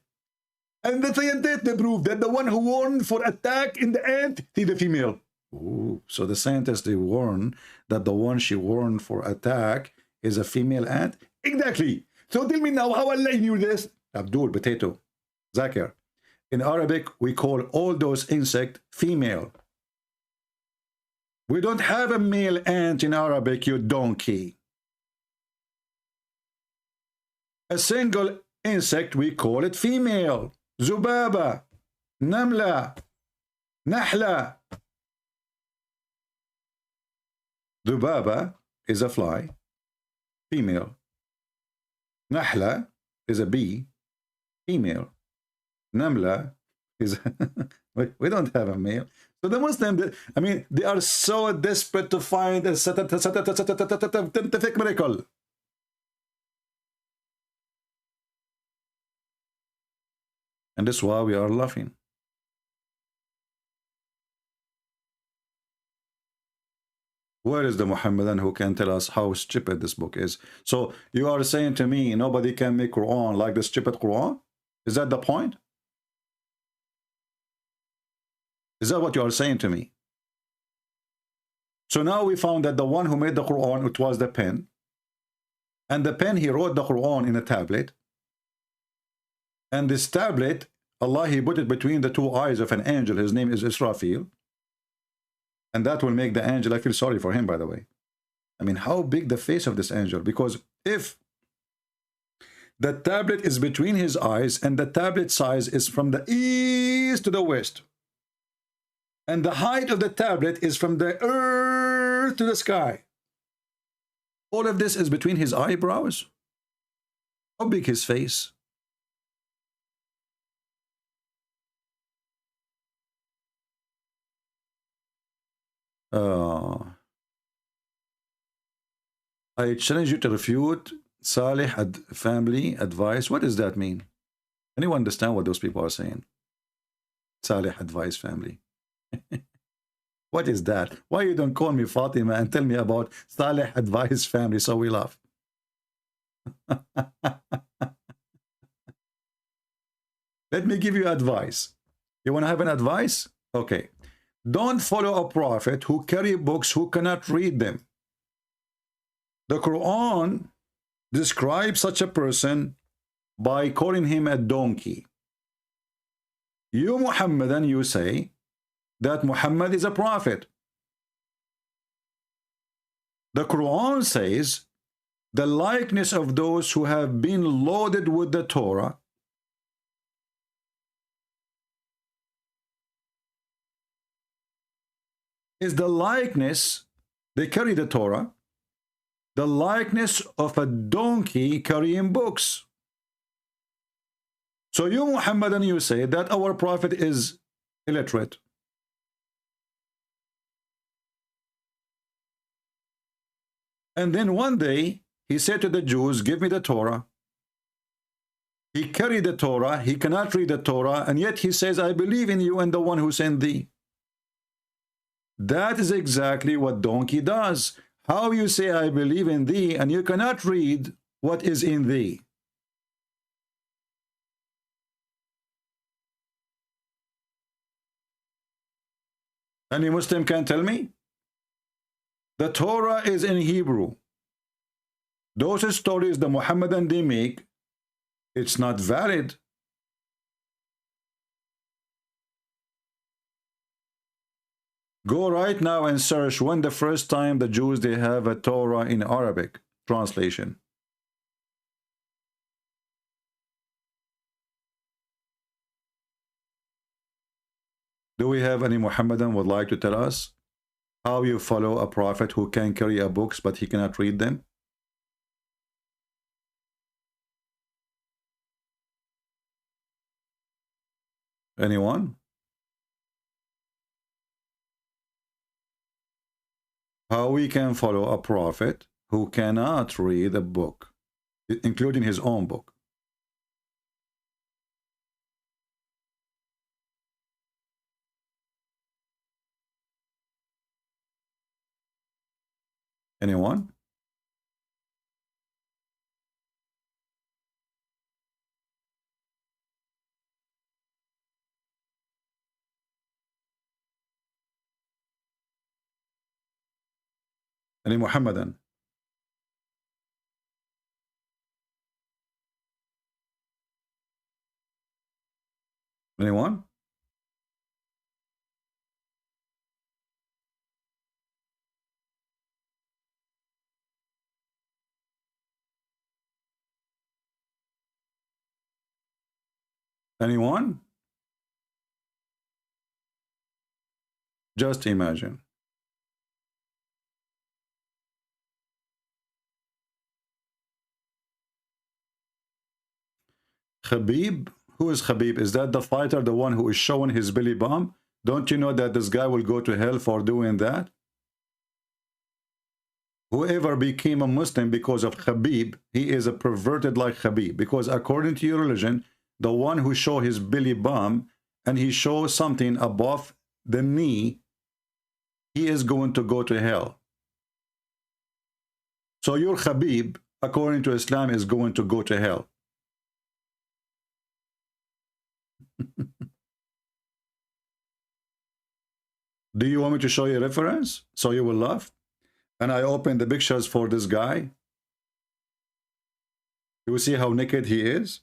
And the scientists, they prove that the one who warned for attack in the ant is the female. Ooh, so the scientists, they warn that the one she warned for attack is a female ant? Exactly. So tell me now how Allah knew this. Abdul, potato, Zakir. In Arabic, we call all those insects female. We don't have a male ant in Arabic, you donkey. A single insect, we call it female. Zubaba, Namla, Nahla. Zubaba is a fly, female. Nahla is a bee, female. Namla is we don't have a male. So the Muslim, I mean, they are so desperate to find a scientific miracle. And that's why we are laughing. Where is the Muhammadan who can tell us how stupid this book is? So you are saying to me, nobody can make Quran like the stupid Quran? Is that the point? Is that what you are saying to me? So now we found that the one who made the Quran, it was the pen. And the pen, he wrote the Quran in a tablet. And this tablet, Allah, he put it between the two eyes of an angel. His name is Israfil. And that will make the angel, I feel sorry for him, by the way. I mean, how big the face of this angel? Because if the tablet is between his eyes and the tablet size is from the east to the west, and the height of the tablet is from the earth to the sky, all of this is between his eyebrows. How big his face? I challenge you to refute Salih family advice. What does that mean? Anyone understand what those people are saying? Salih advice family. What is that? Why you don't call me Fatima and tell me about Salih advice family so we laugh? Let me give you advice. You want to have an advice? Okay. Don't follow a prophet who carry books who cannot read them. The Quran describes such a person by calling him a donkey. You Muhammadan, you say that Muhammad is a prophet. The Quran says the likeness of those who have been loaded with the Torah is the likeness, they carry the Torah, the likeness of a donkey carrying books. So you Muhammadan, you say that our prophet is illiterate. And then one day, he said to the Jews, give me the Torah. He carried the Torah, he cannot read the Torah, and yet he says, I believe in you and the one who sent thee. That is exactly what donkey does. How you say, I believe in thee, and you cannot read what is in thee. Any Muslim can tell me? The Torah is in Hebrew. Those stories the Muhammadan they make, it's not valid. Go right now and search when the first time the Jews they have a Torah in Arabic translation. Do we have any Muhammadan would like to tell us how you follow a prophet who can carry a books but he cannot read them? Anyone? How we can follow a prophet who cannot read a book, including his own book? Anyone? Any Muhammadan? Anyone? Anyone? Just imagine. Khabib? Who is Khabib? Is that the fighter, the one who is showing his belly bump? Don't you know that this guy will go to hell for doing that? Whoever became a Muslim because of Khabib, he is a perverted like Khabib. Because according to your religion, the one who show his belly bump and he shows something above the knee, he is going to go to hell. So your Khabib, according to Islam, is going to go to hell. Do you want me to show you a reference so you will laugh? And I open the pictures for this guy. You will see how naked he is.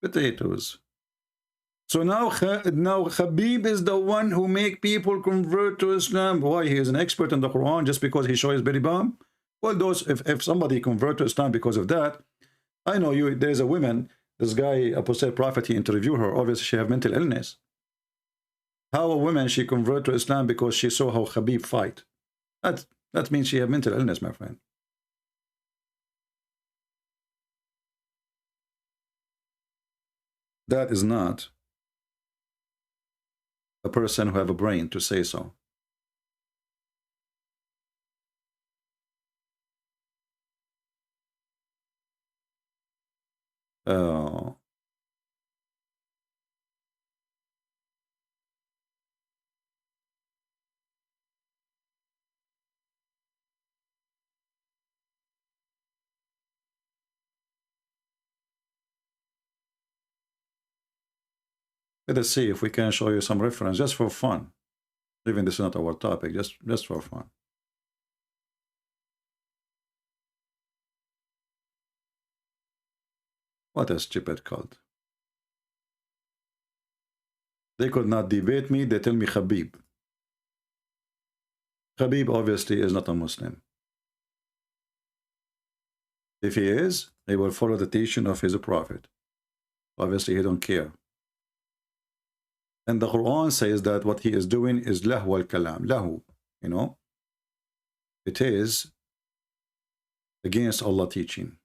Potatoes. So now Khabib is the one who make people convert to Islam. Why? He is an expert in the Quran just because he shows his belly bump? Well, those if somebody convert to Islam because of that, I know you. There's a woman. This guy, Apostle Prophet, he interviewed her. Obviously, she have mental illness. How a woman she convert to Islam because she saw how Khabib fight? That means she have mental illness, my friend. That is not a person who have a brain to say so. Let us see if we can show you some reference just for fun. Even this is not our topic, just for fun. What a stupid cult. They could not debate me, they tell me Khabib. Khabib obviously is not a Muslim. If he is, he will follow the teaching of his prophet. Obviously he don't care. And the Quran says that what he is doing is lahu al-kalam, lahu, you know. It is against Allah teaching.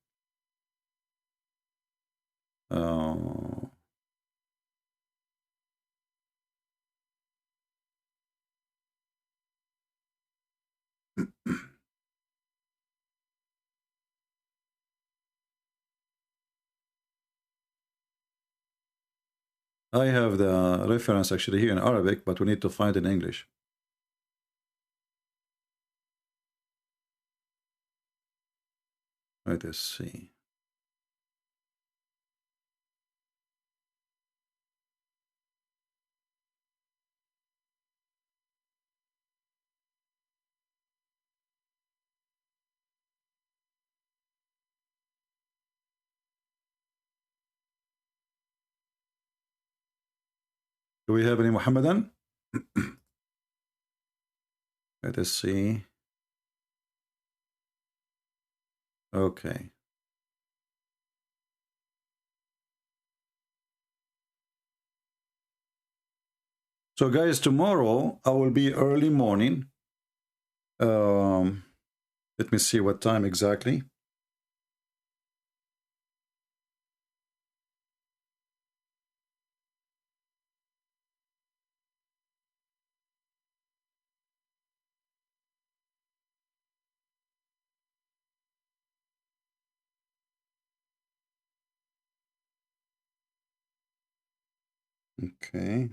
I have the reference actually here in Arabic, but we need to find it in English. Let us see. Do we have any Muhammadan? Let us see. Okay. So guys, tomorrow I will be early morning. Let me see what time exactly. Okay.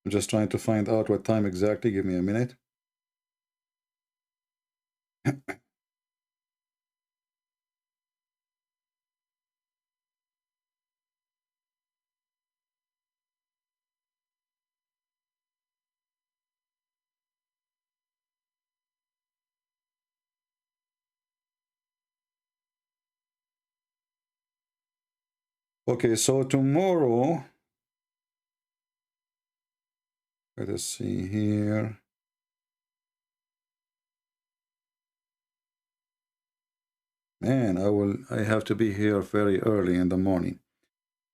I'm just trying to find out what time exactly. Give me a minute. Okay, so tomorrow, let us see here. Man, I have to be here very early in the morning.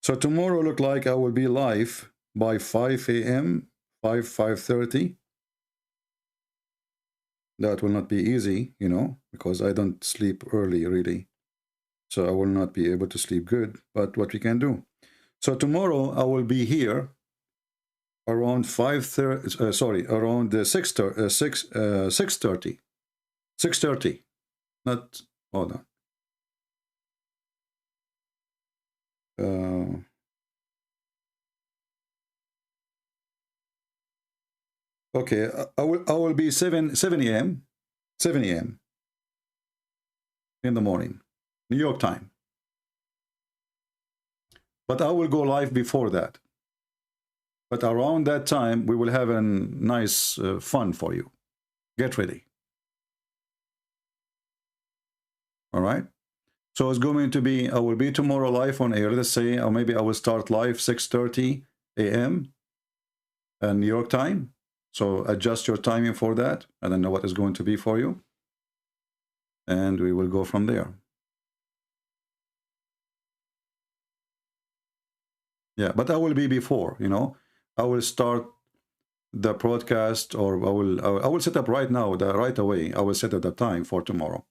So tomorrow look like I will be live by 5 a.m., 5:30. That will not be easy, you know, because I don't sleep early really. So I will not be able to sleep good, but what we can do. So tomorrow I will be here around 5:30, around 6:30. 6:30. Not, hold on. Okay, I will be 7 a.m. 7 a.m. in the morning, New York time. But I will go live before that. But around that time, we will have a nice fun for you. Get ready. All right. So it's going to be, I will be tomorrow live on air. Let's say, or maybe I will start live 6:30 a.m. New York time. So adjust your timing for that. I don't know what is going to be for you. And we will go from there. Yeah, but I will be before, you know. I will start the broadcast, or I will set up right now, right away. I will set up the time for tomorrow.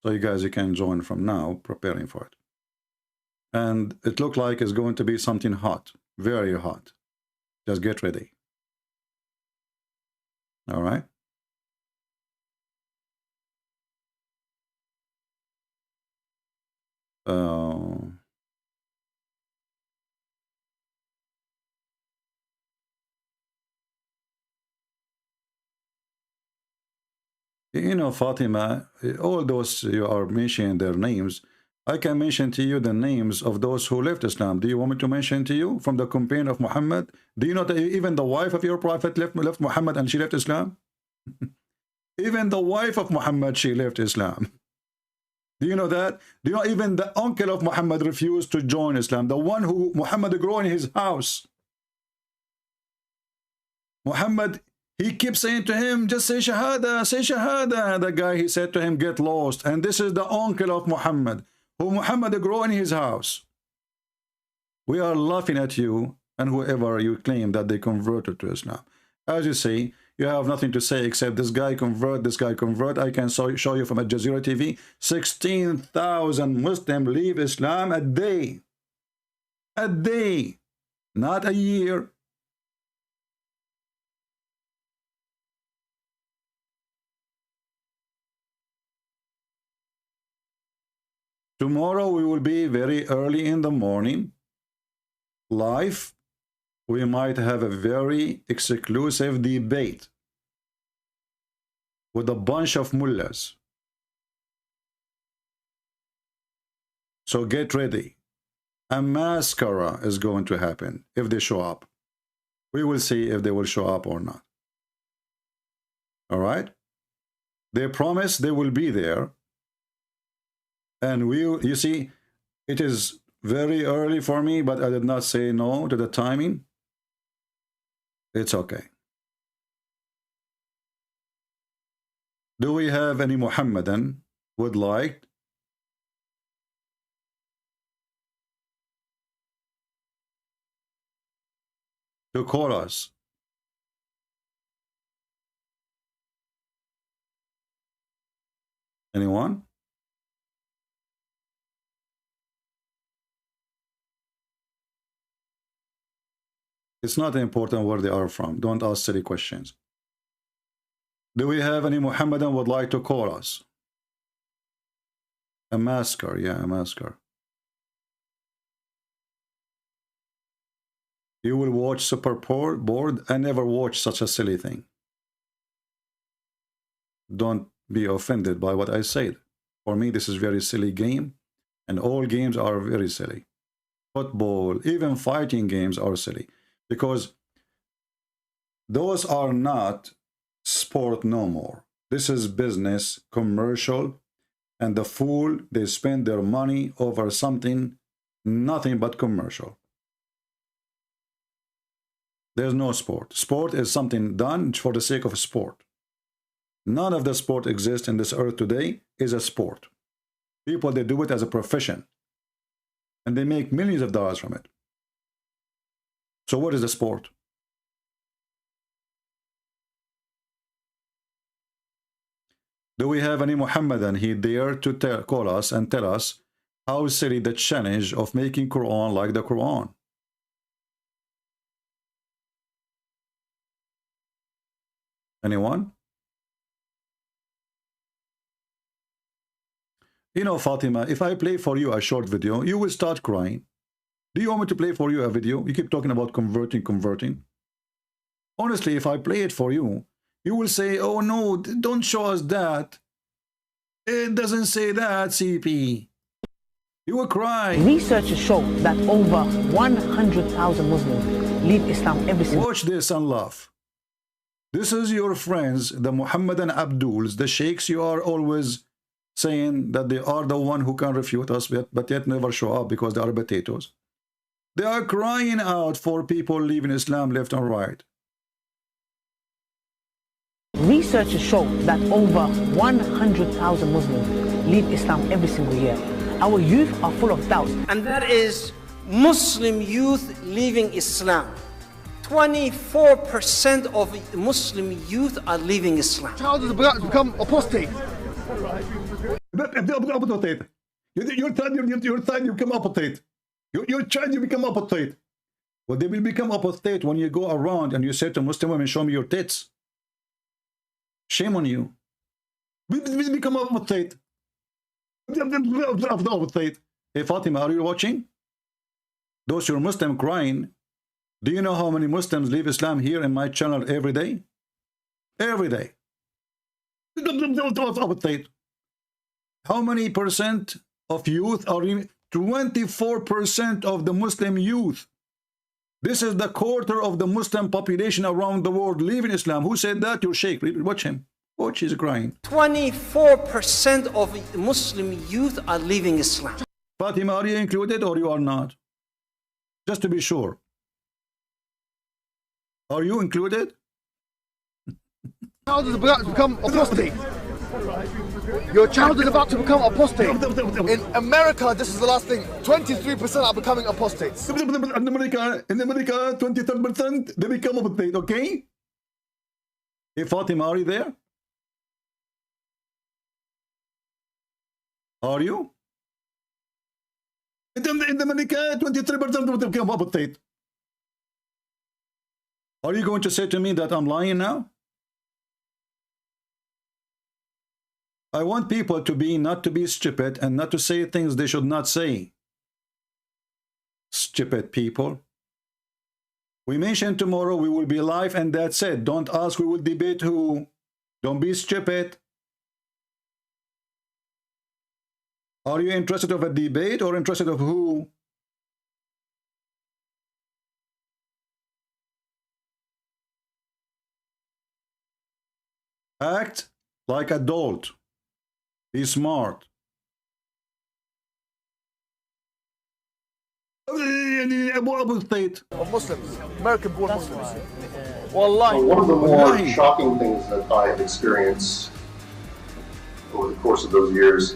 So you guys, you can join from now, preparing for it. And it looks like it's going to be something hot, very hot. Just get ready. All right. You know, Fatima, all those you are mentioning their names, I can mention to you the names of those who left Islam. Do you want me to mention to you from the companion of Muhammad? Do you know that even the wife of your prophet left Muhammad and she left Islam? Even the wife of Muhammad, she left Islam. Do you know that? Do you know even the uncle of Muhammad refused to join Islam? The one who Muhammad grew in his house. Muhammad, he keeps saying to him, just say Shahada, say Shahada. The guy, he said to him, get lost. And this is the uncle of Muhammad, who Muhammad grew in his house. We are laughing at you and whoever you claim that they converted to Islam. As you say, you have nothing to say except this guy convert, this guy convert. I can show you from Al Jazeera TV, 16,000 Muslims leave Islam a day. A day. not a year. Tomorrow we will be very early in the morning, live. We might have a very exclusive debate with a bunch of mullahs. So get ready. A mascara is going to happen if they show up. We will see if they will show up or not. All right? They promise they will be there. And you see, it is very early for me, but I did not say no to the timing. It's okay. Do we have any Muhammadan would like to call us? Anyone? It's not important where they are from. Don't ask silly questions. Do we have any Muhammadan would like to call us? A masker, yeah, a masker. You will watch Super Board. I never watched such a silly thing. Don't be offended by what I said. For me, this is a very silly game, and all games are very silly. Football, even fighting games are silly, because those are not sport no more. This is business, commercial, and the fool, they spend their money over something, nothing but commercial. There's no sport. Sport is something done for the sake of sport. None of the sport exists in this earth today is a sport. People, they do it as a profession, and they make millions of dollars from it. So what is the sport? Do we have any Muhammadan he dare to call us and tell us how silly the challenge of making Quran like the Quran? Anyone? You know, Fatima, if I play for you a short video, you will start crying. Do you want me to play for you a video? You keep talking about converting. Honestly, if I play it for you, you will say, oh no, don't show us that. It doesn't say that, CP. You will cry. Researchers show that over 100,000 Muslims leave Islam every single day. Watch this and laugh. This is your friends, the Muhammadan Abduls, the sheikhs you are always saying that they are the one who can refute us, but yet never show up because they are potatoes. They are crying out for people leaving Islam left and right. Researchers show that over 100,000 Muslims leave Islam every single year. Our youth are full of doubts. And that is Muslim youth leaving Islam. 24% of Muslim youth are leaving Islam. Child is about to become apostate. Your child, you become apostate. Your child, you become apostate. Well, they will become apostate when you go around and you say to Muslim women, show me your tits. Shame on you. We become apostate. Hey, Fatima, are you watching? Those who are Muslim crying, do you know how many Muslims leave Islam here in my channel every day? Every day. How many percent of youth are in? 24% of the Muslim youth. This is the quarter of the Muslim population around the world leaving Islam. Who said that? Your sheikh. Watch him. Watch, he's crying. 24% of Muslim youth are leaving Islam. Fatima, are you included or you are not? Just to be sure. Are you included? Child is about to become apostate. Your child is about to become apostate. In America, this is the last thing. 23% are becoming apostates. In America, 23% they become apostate, okay? Hey, Fatima, are you there? Are you? In America, 23% will become apostate. Are you going to say to me that I'm lying now? I want people to be, not to be stupid and not to say things they should not say. Stupid people. We mentioned tomorrow we will be live and that's it. Don't ask we will debate who. Don't be stupid. Are you interested of a debate or interested of who? Act like adult. Be smart. Of Muslims, American-born Muslims. Wallahi. One of the more shocking things that I have experienced over the course of those years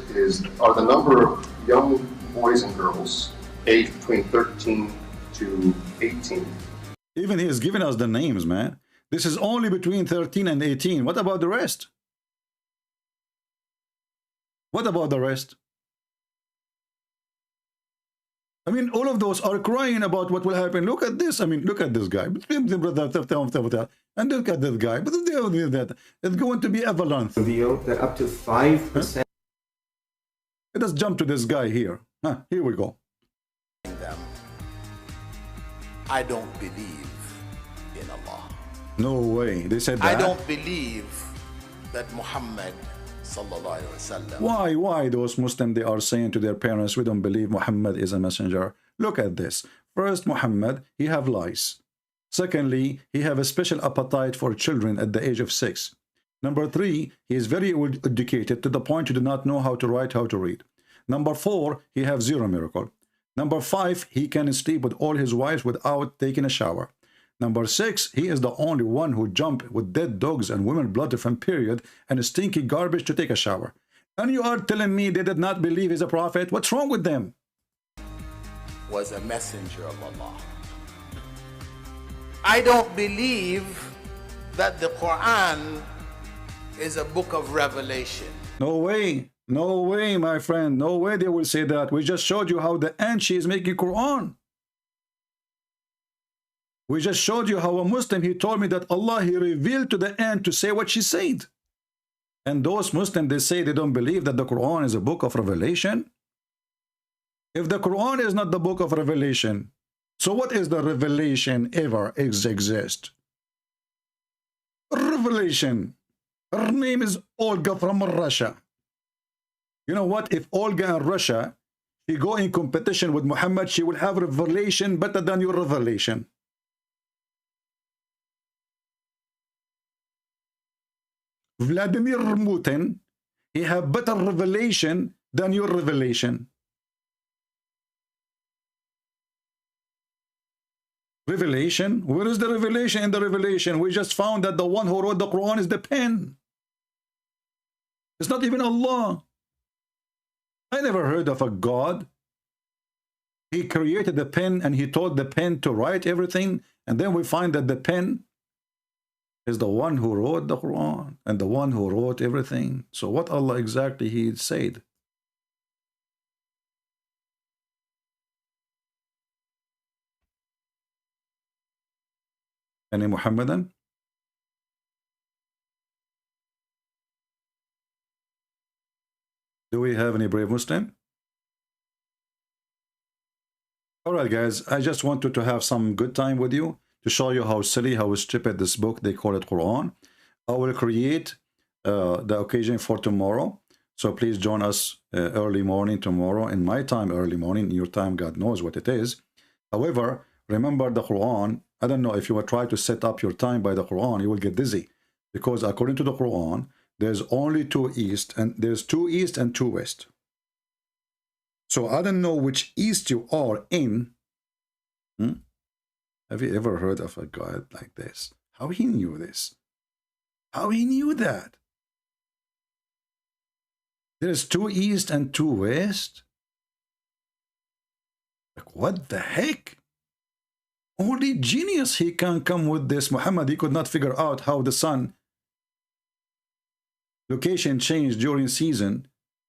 are the number of young boys and girls aged between 13 to 18. Even he is giving us the names, man. This is only between 13 and 18. What about the rest? What about the rest? I mean, all of those are crying about what will happen. Look at this. I mean, look at this guy. And look at this guy. It's going to be avalanche. Reveal that up to 5%. Huh? Let us jump to this guy here. Here we go. I don't believe in Allah. No way. They said that. I don't believe that Muhammad sallallahu alaihi wasallam. Why those Muslims, they are saying to their parents, we don't believe Muhammad is a messenger. Look at this. First, Muhammad, he have lice. Secondly, he have a special appetite for children at the age of 6. Number 3, he is very educated to the point he do not know how to write, how to read. Number 4, he have 0 miracle. Number 5, he can sleep with all his wives without taking a shower. Number 6, he is the only one who jumped with dead dogs and women blood from period and stinky garbage to take a shower. And you are telling me they did not believe he's a prophet? What's wrong with them? Was a messenger of Allah. I don't believe that the Quran is a book of revelation. No way. No way, my friend. No way they will say that. We just showed you how the Anshi is making Quran. We just showed you how a Muslim, he told me that Allah, he revealed to the ant to say what she said. And those Muslims, they say they don't believe that the Quran is a book of revelation. If the Quran is not the book of revelation, so what is the revelation ever exist? Revelation. Her name is Olga from Russia. You know what? If Olga in Russia, she go in competition with Muhammad, she will have revelation better than your revelation. Vladimir Putin, he have better revelation than your revelation. Revelation? Where is the revelation in the revelation? We just found that the one who wrote the Quran is the pen. It's not even Allah. I never heard of a God. He created the pen and he told the pen to write everything, and then we find that the pen is the one who wrote the Quran and the one who wrote everything. So what Allah exactly he said? Any Muhammadan? Do we have any brave Muslim? All right, guys, I just wanted to have some good time with you to show you how silly, how stupid this book, they call it Quran. I will create the occasion for tomorrow. So please join us early morning tomorrow. In my time, early morning. In your time, God knows what it is. However, remember the Quran. I don't know if you will try to set up your time by the Quran, you will get dizzy. Because according to the Quran, there's only 2 east, and there's 2 east and 2 west. So I don't know which east you are in. Have you ever heard of a God like this? How he knew this? How he knew that? There's 2 east and 2 west? Like, what the heck? Only genius he can come with this. Muhammad, he could not figure out how the sun location changed during season.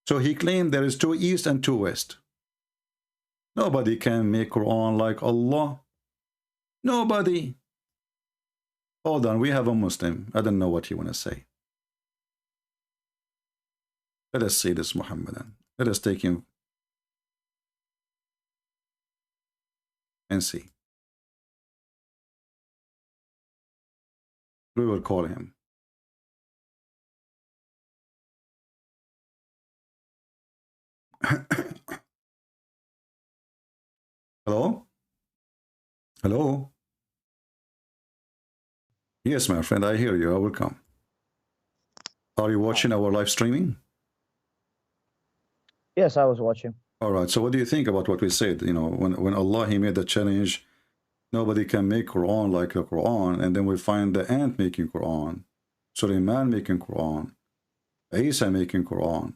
So he claimed there is 2 east and 2 west. Nobody can make Quran like Allah. Nobody. Hold on, we have a Muslim. I don't know what you want to say. Let us see this Muhammadan. Let us take him and see. We will call him. Hello? Hello? Yes, my friend, I hear you. I will come. Are you watching our live streaming? Yes, I was watching. All right. So what do you think about what we said? You know, when Allah, he made the challenge, nobody can make Quran like the Quran, and then we find the ant making Quran, Sulaiman making Quran, Isa making Quran.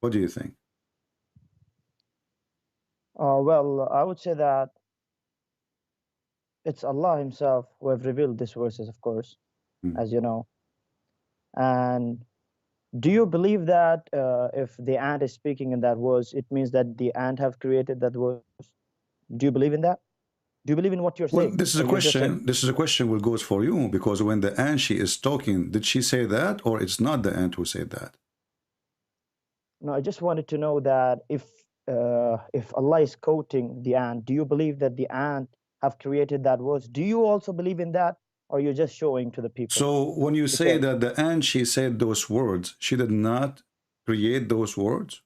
What do you think? Well, I would say that it's Allah Himself who have revealed these verses, of course, as you know. And do you believe that if the ant is speaking in that verse, it means that the ant have created that verse? Do you believe in that? Do you believe in what you're saying? Well, this is a question. This is a question will goes for you, because when the ant she is talking, did she say that, or it's not the ant who said that? No, I just wanted to know that if Allah is quoting the ant, do you believe that the ant have created that verse? Do you also believe in that, or you're just showing to the people? So when you say that the ant she said those words, she did not create those words?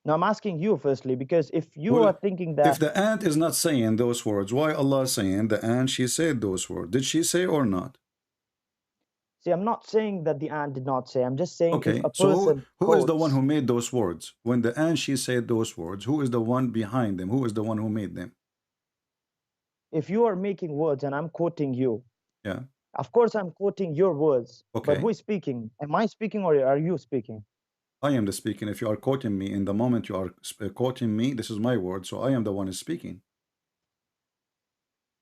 Now I'm asking you firstly, because if you are thinking that if the ant is not saying those words, why Allah saying the ant she said those words? Did she say or not? See, I'm not saying that the ant did not say. I'm just saying okay, if a so person who is the one who made those words? When the ant she said those words, who is the one behind them? Who is the one who made them? If you are making words and I'm quoting you, yeah, of course I'm quoting your words. Okay. But who is speaking? Am I speaking or are you speaking? I am the speaking. If you are quoting me, in the moment you are quoting me, this is my word, so I am the one who is speaking.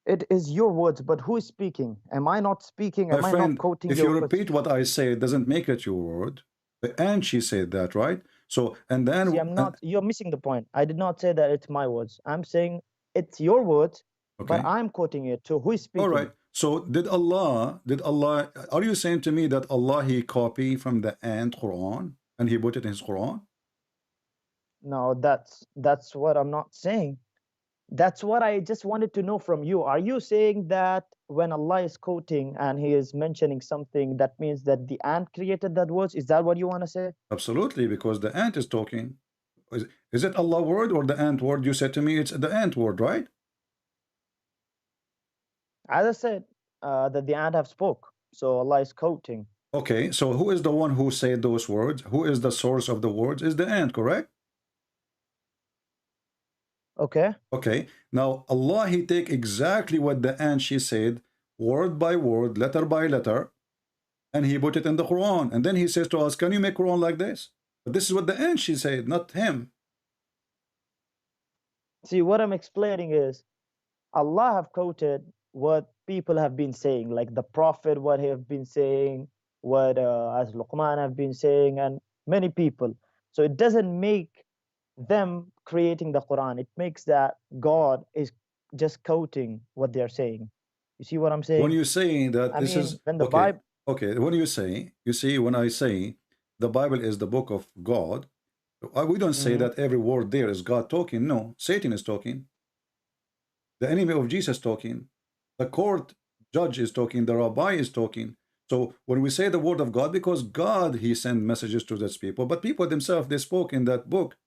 It is your words, but who is speaking? Am I not speaking? Am My I friend, not quoting if your you words? repeat what I say, it doesn't make it your word. And she said that, right? So, and then... See, I'm not, you're missing the point. I did not say that it's my words. I'm saying it's your words, but I'm quoting it. So who is speaking? All right. So did Allah, are you saying to me that Allah, he copied from the ant Quran and he put it in his Quran? No, that's what I'm not saying. That's what I just wanted to know from you. Are you saying that when Allah is quoting and he is mentioning something, that means that the ant created that words? Is that what you want to say? Absolutely, because the ant is talking. Is it Allah word or the ant word? You said to me it's the ant word, right? As I said, that the ant have spoke. So Allah is quoting. Okay, so who is the one who said those words? Who is the source of the words? Is the ant, correct? Okay. Okay. Now Allah, he take exactly what the ant she said, word by word, letter by letter, and he put it in the Quran. And then he says to us, can you make Quran like this? But this is what the ant she said, not him. See, what I'm explaining is Allah have quoted what people have been saying, like the Prophet, what he have been saying, what as Luqman have been saying, and many people. So it doesn't make them creating the Quran. It makes that God is just quoting what they're saying. You see what I'm saying? When you say that I this mean, is when the okay, Bible, okay. When you say, when I say the Bible is the book of God, we don't say that every word there is God talking. No, Satan is talking. The enemy of Jesus talking. The court judge is talking. The rabbi is talking. So when we say the word of God, because God, he sent messages to those people, but people themselves, they spoke in that book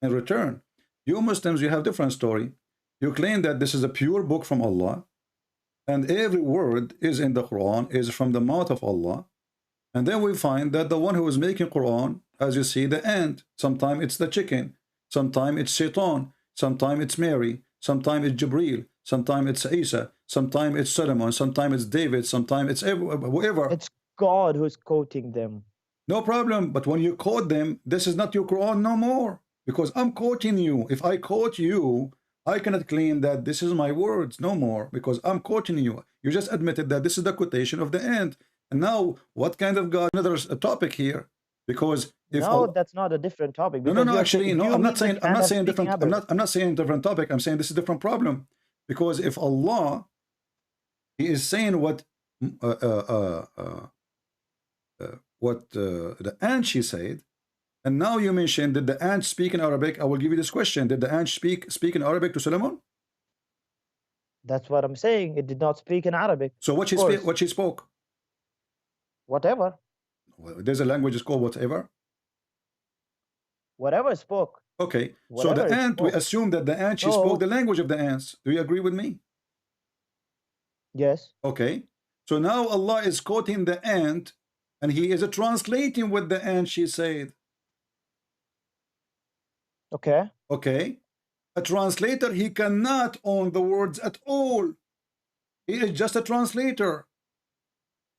in return. You Muslims, you have different story. You claim that this is a pure book from Allah, and every word is in the Quran, is from the mouth of Allah. And then we find that the one who is making Quran, as you see, the ant, sometimes it's the chicken, sometimes it's Shaitan, sometimes it's Mary, sometimes it's Jibril, sometimes it's Isa, sometimes it's Solomon, sometimes it's David, sometimes it's whoever. it's God who's quoting them. No problem. But when you quote them, this is not your Quran no more. Because I'm quoting you. If I quote you, I cannot claim that this is my words no more. Because I'm quoting you. You just admitted that this is the quotation of the ant. And now, what kind of God? Another topic here. Because if no, that's not a different topic. No. Actually, no. I'm not saying different. I'm not saying different topic. I'm saying this is a different problem. Because if Allah, He is saying what the ant she said. And now you mentioned, did the ant speak in Arabic? I will give you this question. Did the ant speak in Arabic to Solomon? That's what I'm saying. It did not speak in Arabic. So what she spoke? Whatever. Well, there's a language called whatever. Whatever spoke. Okay. Whatever so the ant, spoke. we assume that the ant, she spoke the language of the ants. Do you agree with me? Yes. Okay. So now Allah is quoting the ant, and He is translating what the ant she said. Okay. Okay. A translator, he cannot own the words at all. He is just a translator.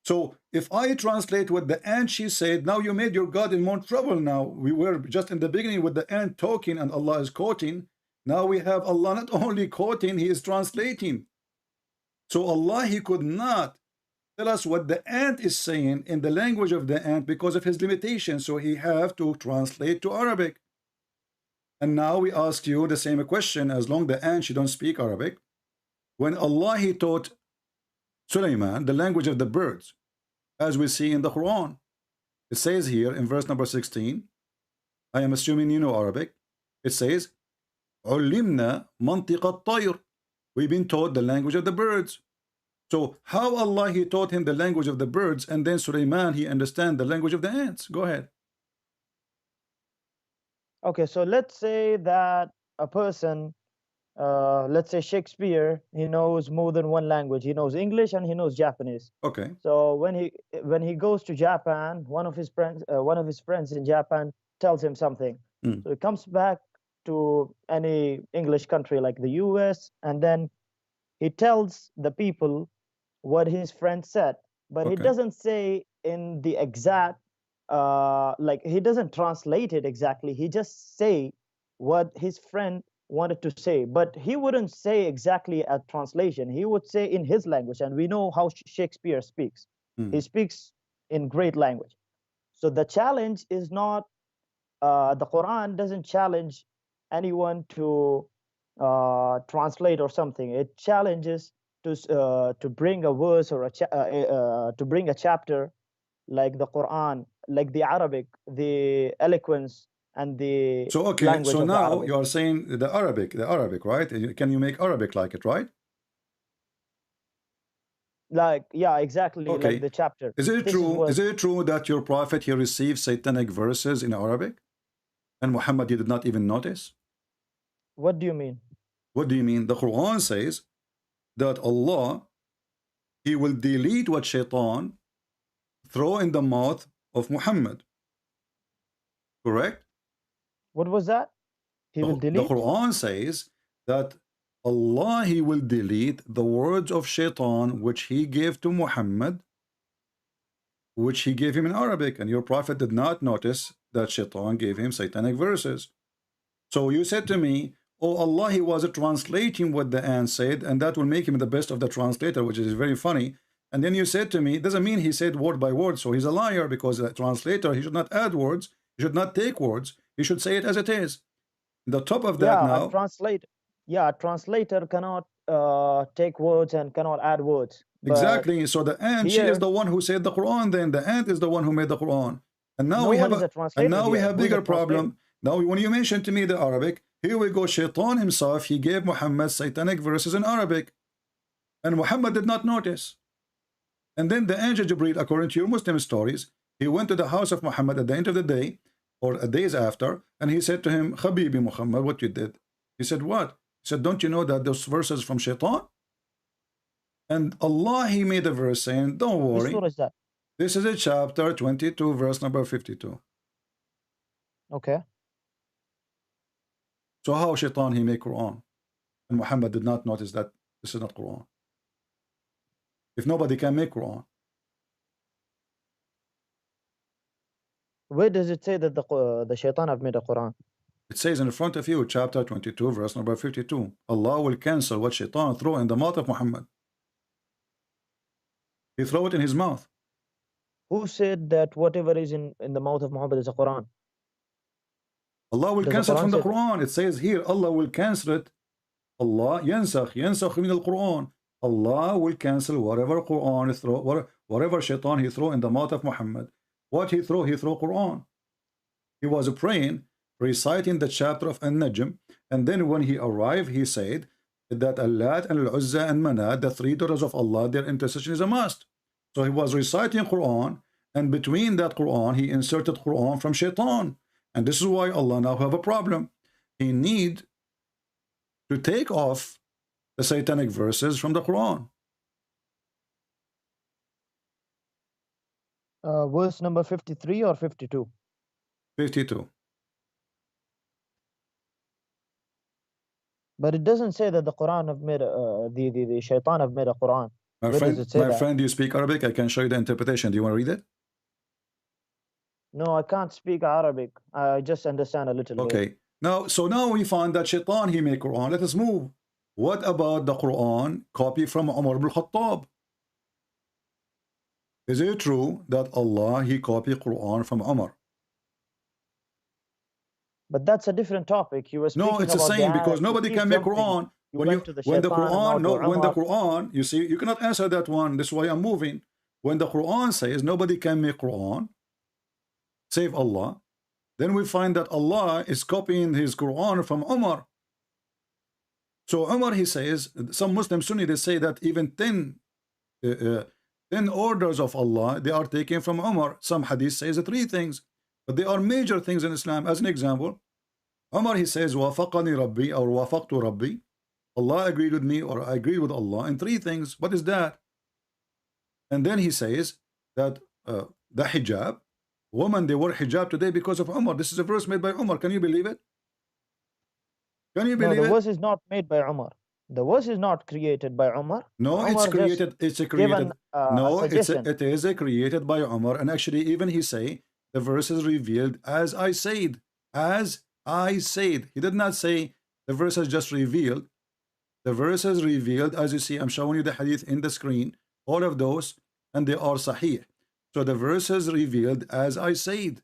So if I translate what the ant she said, now you made your God in more trouble now. We were just in the beginning with the ant talking and Allah is quoting. Now we have Allah not only quoting, He is translating. So Allah, He could not tell us what the ant is saying in the language of the ant because of His limitations. So He have to translate to Arabic. And now we ask you the same question, as long the ant, she don't speak Arabic. When Allah, He taught Sulaiman the language of the birds, as we see in the Quran. It says here in verse number 16, I am assuming you know Arabic. It says, عُلِّمْنَا مَنْطِقَ الطَّيْرِ. We've been taught the language of the birds. So how Allah, He taught him the language of the birds, and then Sulaiman, he understand the language of the ants? Go ahead. Okay, so let's say that a person, let's say Shakespeare, he knows more than one language. He knows English and he knows Japanese. Okay. So when he goes to Japan, one of his friends in Japan tells him something. So he comes back to any English country like the US, and then he tells the people what his friend said, but he doesn't say in the exact like he doesn't translate it exactly. He just say what his friend wanted to say, but he wouldn't say exactly a translation. He would say in his language, and we know how Shakespeare speaks. He speaks in great language. So the challenge is not the Quran doesn't challenge anyone to translate or something. It challenges to bring a verse or to bring a chapter like the Quran, like the Arabic, the eloquence and the language so of now Arabic. you are saying the Arabic, right? Can you make Arabic like it, right? Like, yeah, exactly. Okay. Like the chapter. Is it true? Is it true that your prophet, he received satanic verses in Arabic, and Muhammad, he did not even notice? What do you mean? What do you mean? The Quran says that Allah, He will delete what Shaitan throw in the mouth of Muhammad. Correct? What was that? He will delete? The Quran says that Allah, He will delete the words of Shaitan which He gave to Muhammad, which He gave him in Arabic, and your prophet did not notice that Shaitan gave him satanic verses. So you said to me, oh, Allah, He was translating what the ant said, and that will make him the best of the translator, which is very funny. And then you said to me, it doesn't mean he said word by word, so he's a liar, because the translator, he should not add words, he should not take words, he should say it as it is. The top of that now. A translator cannot take words and cannot add words. Exactly. So the ant, she is the one who said the Quran. Then the ant is the one who made the Quran. And now we have bigger problem. Now when you mention to me the Arabic, here we go. Shaitan himself, he gave Muhammad satanic verses in Arabic, and Muhammad did not notice. And then the angel Jibreel, according to your Muslim stories, he went to the house of Muhammad at the end of the day, or days after, and he said to him, Habibi Muhammad, what you did? He said, what? He said, don't you know that those verses from Shaitan? And Allah, He made a verse saying, don't worry. Which surah is that? This is a chapter 22, verse number 52. Okay. So how Shaitan, he made Quran? And Muhammad did not notice that this is not Quran. If nobody can make Quran. Where does it say that the Shaitan have made a Quran? It says in front of you, chapter 22, verse number 52. Allah will cancel what Shaitan throw in the mouth of Muhammad. He throw it in his mouth. Who said that whatever is in the mouth of Muhammad is a Quran? Allah will cancel it from the Quran. It says here, Allah will cancel it. Allah yansakh min al-Quran. Allah will cancel whatever Quran is throw, whatever shaitan he throw in the mouth of Muhammad. What he throw Quran. He was praying, reciting the chapter of An-Najm, and then when he arrived, he said that Allat and Al-Uzza and Manat, the three daughters of Allah, their intercession is a must. So he was reciting Quran, and between that Quran, he inserted Quran from shaitan. And this is why Allah now have a problem. He need to take off the satanic verses from the Quran. Verse number 53 or 52? 52. But it doesn't say that the Quran have made the shaitan have made a Quran. My Where friend, does it say that? do you speak Arabic? I can show you the interpretation. Do you want to read it? No, I can't speak Arabic. I just understand a little bit. Okay. So now we find that shaitan, he made Quran. Let us move. What about the Quran copy from Umar ibn Khattab? Is it true that Allah, he copied Quran from Umar? But that's a different topic. You were speaking No, it's the about same because nobody can make Quran. When the Quran, you see, you cannot answer that one. This is why I'm moving. When the Quran says nobody can make Quran, save Allah, then we find that Allah is copying his Quran from Umar. So Umar, he says, some Muslim Sunni, they say that even 10 orders of Allah, they are taken from Umar. Some hadith says 3 things, but they are major things in Islam. As an example, Umar, he says, wafaqani Rabbi, or wafaqtu Rabbi. Allah agreed with me, or I agreed with Allah in 3 things. What is that? And then he says that the hijab, women, they wear hijab today because of Umar. This is a verse made by Umar. Can you believe it? Can you believe it? No, the verse is not made by Umar. The verse is not created by Umar. No, Umar it's created. It's a created. No, it is created by Umar. And actually, even he say the verse is revealed as I said. As I said. He did not say the verse is just revealed. The verse is revealed as you see. I'm showing you the hadith in the screen. All of those, and they are sahih. So the verse is revealed as I said.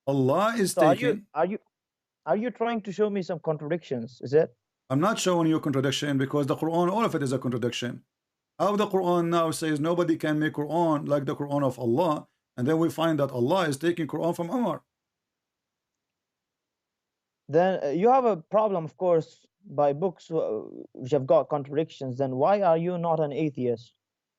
Allah is taking. Are you trying to show me some contradictions? Is it? I'm not showing you a contradiction because the Quran, all of it is a contradiction. How the Quran now says nobody can make Quran like the Quran of Allah, and then we find that Allah is taking Quran from Umar. Then you have a problem, of course, by books which have got contradictions. Then why are you not an atheist?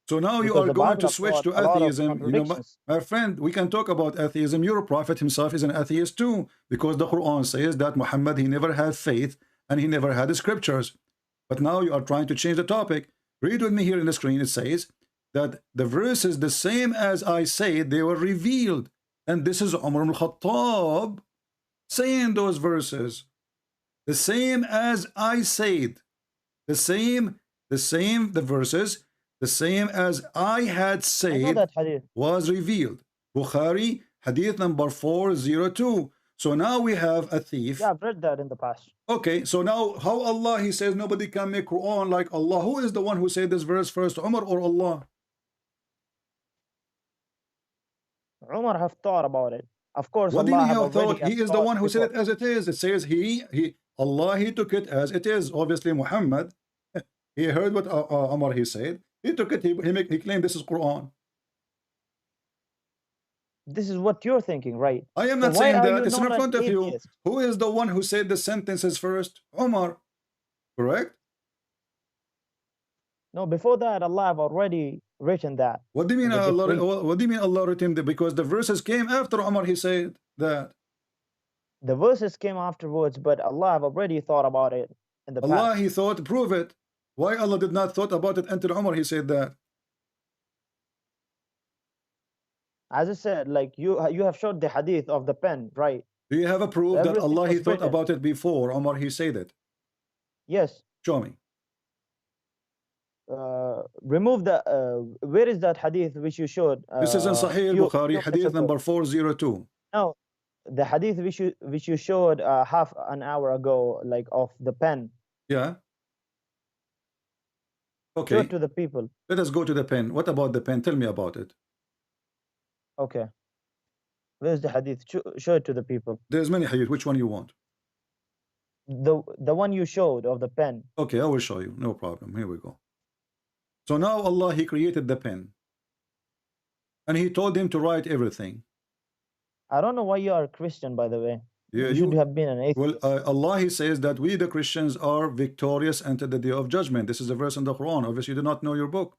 So now you are going to switch to atheism. You know, my friend, we can talk about atheism. Your prophet himself is an atheist too, because the Quran says that Muhammad, he never had faith and he never had the scriptures. But now you are trying to change the topic. Read with me here in the screen. It says that the verse is the same as I said, they were revealed. And this is Umar ibn Khattab saying those verses. The same as I said. The verses, the same as I had said was revealed. Bukhari, hadith number 402. So now we have a thief. Yeah, I've read that in the past. Okay, so now how Allah, he says nobody can make Quran like Allah. Who is the one who said this verse first, Umar or Allah? Umar have thought about it. Of course, what Allah do you have thought? He is the one who said it as it is. It says Allah, he took it as it is. Obviously, Muhammad, he heard what Umar, he said. He took it, he claimed this is Quran. This is what you're thinking, right? I am not saying that. It's in front of you. Who is the one who said the sentences first? Umar. Correct? No, before that, Allah have already written that. What do you mean Allah? What do you mean Allah written that? Because the verses came after Umar, he said that. The verses came afterwards, but Allah have already thought about it in the past. Allah, he thought, prove it. Why Allah did not thought about it until Umar, he said that? As I said, like you have showed the hadith of the pen, right? Do you have a proof that Allah, he thought about it before Umar, he said it? Yes. Show me. Remove the where is that hadith which you showed? This is in Sahih Bukhari, hadith number 402. No, the hadith which you showed half an hour ago, like of the pen. Yeah. Okay. Show it to the people. Let us go to the pen. What about the pen? Tell me about it. Okay. Where's the hadith? Show it to the people. There's many hadith. Which one you want? The one you showed of the pen. Okay, I will show you. No problem. Here we go. So now Allah, he created the pen. And he told him to write everything. I don't know why you are a Christian, by the way. Yeah, You should have been an atheist. Well, Allah, he says that we, the Christians, are victorious until the day of judgment. This is a verse in the Quran. Obviously, you do not know your book.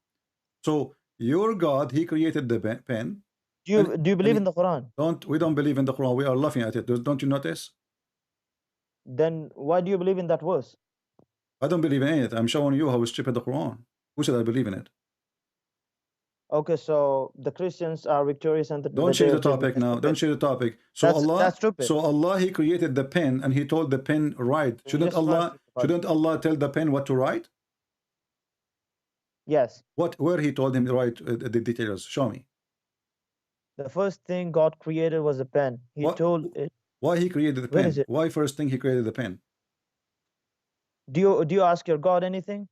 So your God, he created the pen. Do you believe in the Quran? We don't believe in the Quran. We are laughing at it. Don't you notice? Then why do you believe in that verse? I don't believe in it. I'm showing you how stupid the Quran. Who said I believe in it? Okay, so the Christians are victorious and don't change the topic now. Don't change the topic. So that's stupid. So Allah, he created the pen and he told the pen write. Shouldn't Allah tell the pen what to write? Yes. Where he told him to write the details? Show me. The first thing God created was a pen. He told it. Why he created the pen? Why first thing he created the pen? Do you ask your God anything?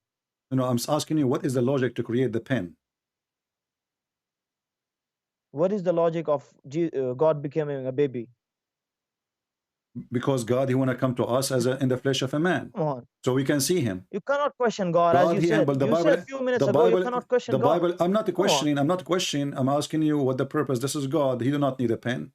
No, I'm asking you, what is the logic to create the pen? What is the logic of God becoming a baby? Because God, he want to come to us as in the flesh of a man. Come on. So we can see him. You cannot question God, as you said. You said a few minutes ago, you cannot question God. The Bible, I'm not questioning. I'm asking you what the purpose. This is God. He do not need a pen.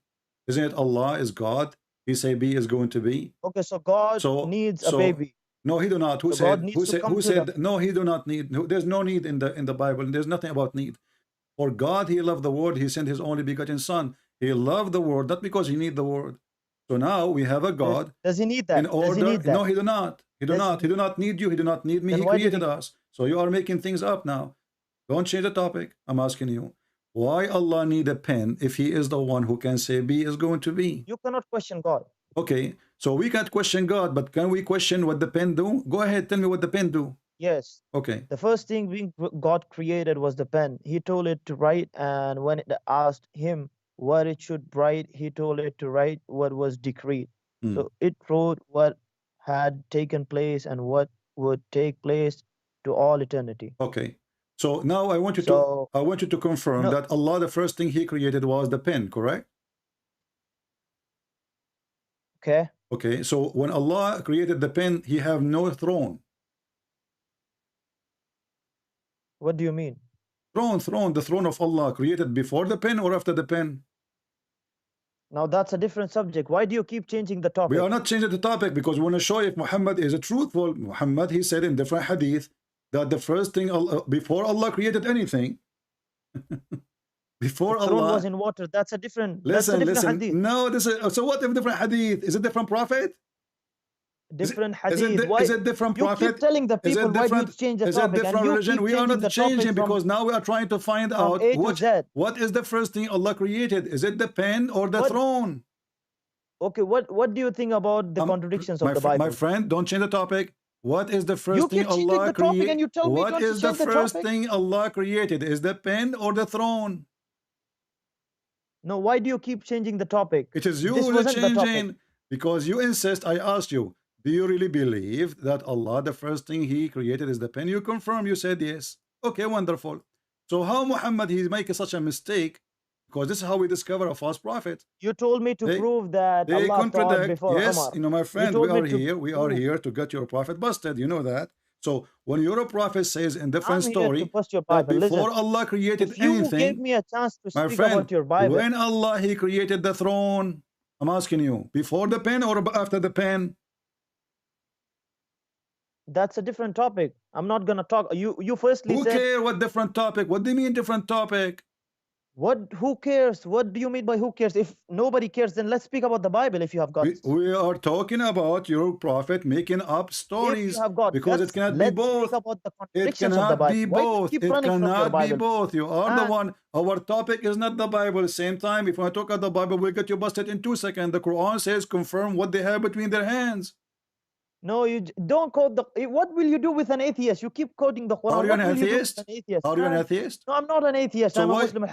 Isn't it Allah is God? He say be is going to be. Okay, so God needs a baby. No, he do not. Who said? Who said? No, he do not need. There's no need in the Bible. There's nothing about need. For God, he loved the world. He sent his only begotten Son. He loved the world, not because he need the world. So now we have a God. Does he need that? In order, Does he need that? No, he do not. He do not. He do not need you. He do not need me. He created us. So you are making things up now. Don't change the topic. I'm asking you. Why Allah need a pen if he is the one who can say be is going to be? You cannot question God. Okay. So we can't question God, but can we question what the pen do? Go ahead. Tell me what the pen do. Yes. Okay. The first thing God created was the pen. He told it to write, and when it asked him what it should write, he told it to write what was decreed. So it wrote what had taken place and what would take place to all eternity. Okay. So now I want you to confirm that Allah, the first thing he created was the pen, correct? Okay. Okay. So when Allah created the pen, he have no throne. What do you mean? Throne, the throne of Allah created before the pen or after the pen? Now that's a different subject. Why do you keep changing the topic? We are not changing the topic because we want to show if Muhammad is a truthful. Muhammad, he said in different hadith that the first thing before Allah created anything, before the throne Allah was in water. That's a different. Listen. Hadith. No, this is so. What if different hadith? Is it different prophet? Different hadith. Is it different prophet? You keep telling the people why do you change the is topic? Is it different religion? We are not changing because now we are trying to find out what is the first thing Allah created. Is it the pen or the throne? Okay, what do you think about the contradictions of the Bible? My friend, don't change the topic. What is the first thing Allah created? What is the first thing Allah created? Is the pen or the throne? No, why do you keep changing the topic? It is you who are changing because you insist. I asked you, do you really believe that Allah, the first thing he created is the pen? You confirm, you said yes. Okay, wonderful. So how Muhammad, he's making such a mistake? Because this is how we discover a false prophet. You told me to prove that they Allah taught before Yes, Umar. you know, my friend, we are here to get your prophet busted. You know that. So when your prophet says in different story that before Allah created anything, you gave me a chance to my speak friend, about your Bible. When Allah, he created the throne, I'm asking you, before the pen or after the pen? That's a different topic. I'm not gonna talk. You firstly Who said. Who cares what different topic? What do you mean different topic? Who cares? What do you mean by who cares? If nobody cares, then let's speak about the Bible if you have got we are talking about your prophet making up stories because it cannot be both. It cannot be both. It cannot be both. You are the one. Our topic is not the Bible. Same time, if I talk about the Bible, we'll get you busted in 2 seconds. The Quran says confirm what they have between their hands. No, you don't quote the. What will you do with an atheist? You keep quoting the Quran. Are you an atheist? Are you an atheist? No, I'm not an atheist. I'm a Muslim.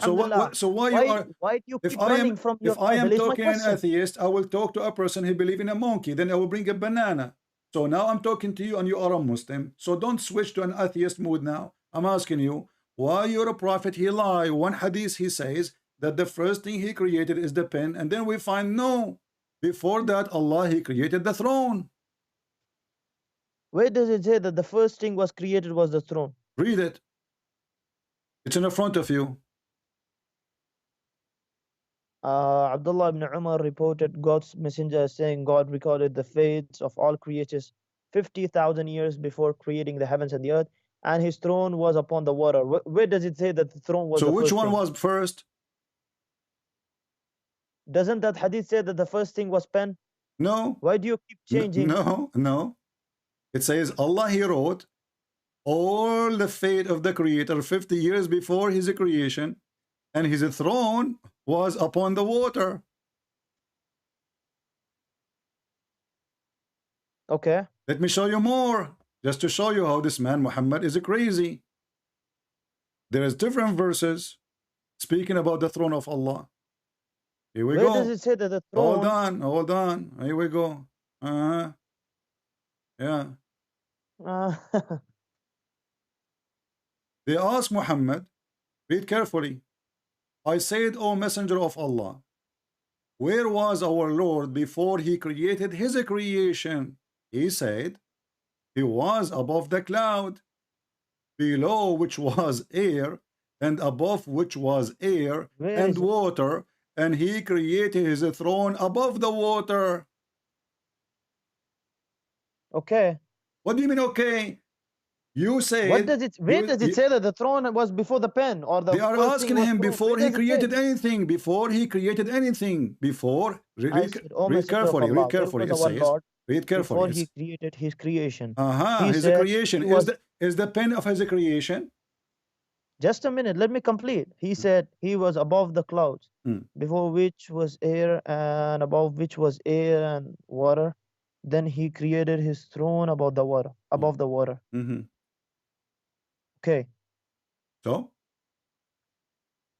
Why do you keep running from your Bible? If I am talking an atheist, I will talk to a person who believes in a monkey. Then I will bring a banana. So now I'm talking to you and you are a Muslim. So don't switch to an atheist mood now. I'm asking you, why you're a prophet, he lie. One hadith, he says that the first thing he created is the pen. And then we find no. Before that, Allah, he created the throne. Where does it say that the first thing was created was the throne? Read it. It's in the front of you. Abdullah ibn Umar reported God's messenger saying God recorded the fates of all creatures 50,000 years before creating the heavens and the earth, and his throne was upon the water. Where does it say that the throne was So the which first one thing? was first? Doesn't that hadith say that the first thing was pen? No. Why do you keep changing? No. It says Allah, He wrote all the fate of the Creator 50 years before His creation, and His throne was upon the water. Okay. Let me show you more, just to show you how this man Muhammad is crazy. There is different verses speaking about the throne of Allah. Here we Where go. does it say that the throne? Hold on. Here we go. Yeah. They asked Muhammad, read carefully. I said, O Messenger of Allah, where was our Lord before He created His creation? He said, He was above the cloud, below which was air, and above which was air and water, and He created His throne above the water. Okay. What do you mean, okay? You say. What does it? Where does it say that the throne was before the pen or the? They are asking him before he created anything. Before he created anything. Before. Read carefully. Read carefully. It says. Read carefully. Before he created his creation. His creation is the pen of his creation. Just a minute. Let me complete. He said he was above the clouds, before which was air, and above which was air and water. Then he created his throne above the water. Above the water. Okay. So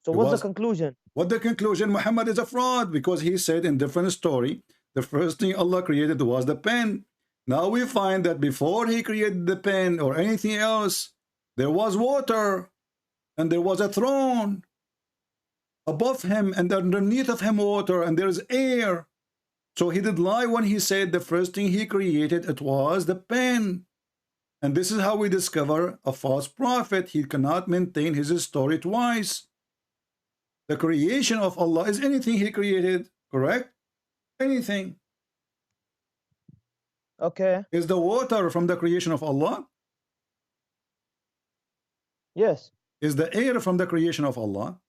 what's the conclusion? What the conclusion? Muhammad is a fraud because he said in different story, the first thing Allah created was the pen. Now we find that before he created the pen or anything else, there was water and there was a throne above him and underneath of him water and there is air. So he did lie when he said the first thing he created, it was the pen. And this is how we discover a false prophet. He cannot maintain his story twice. The creation of Allah is anything he created, correct? Anything. Okay. Is the water from the creation of Allah? Yes. Is the air from the creation of Allah?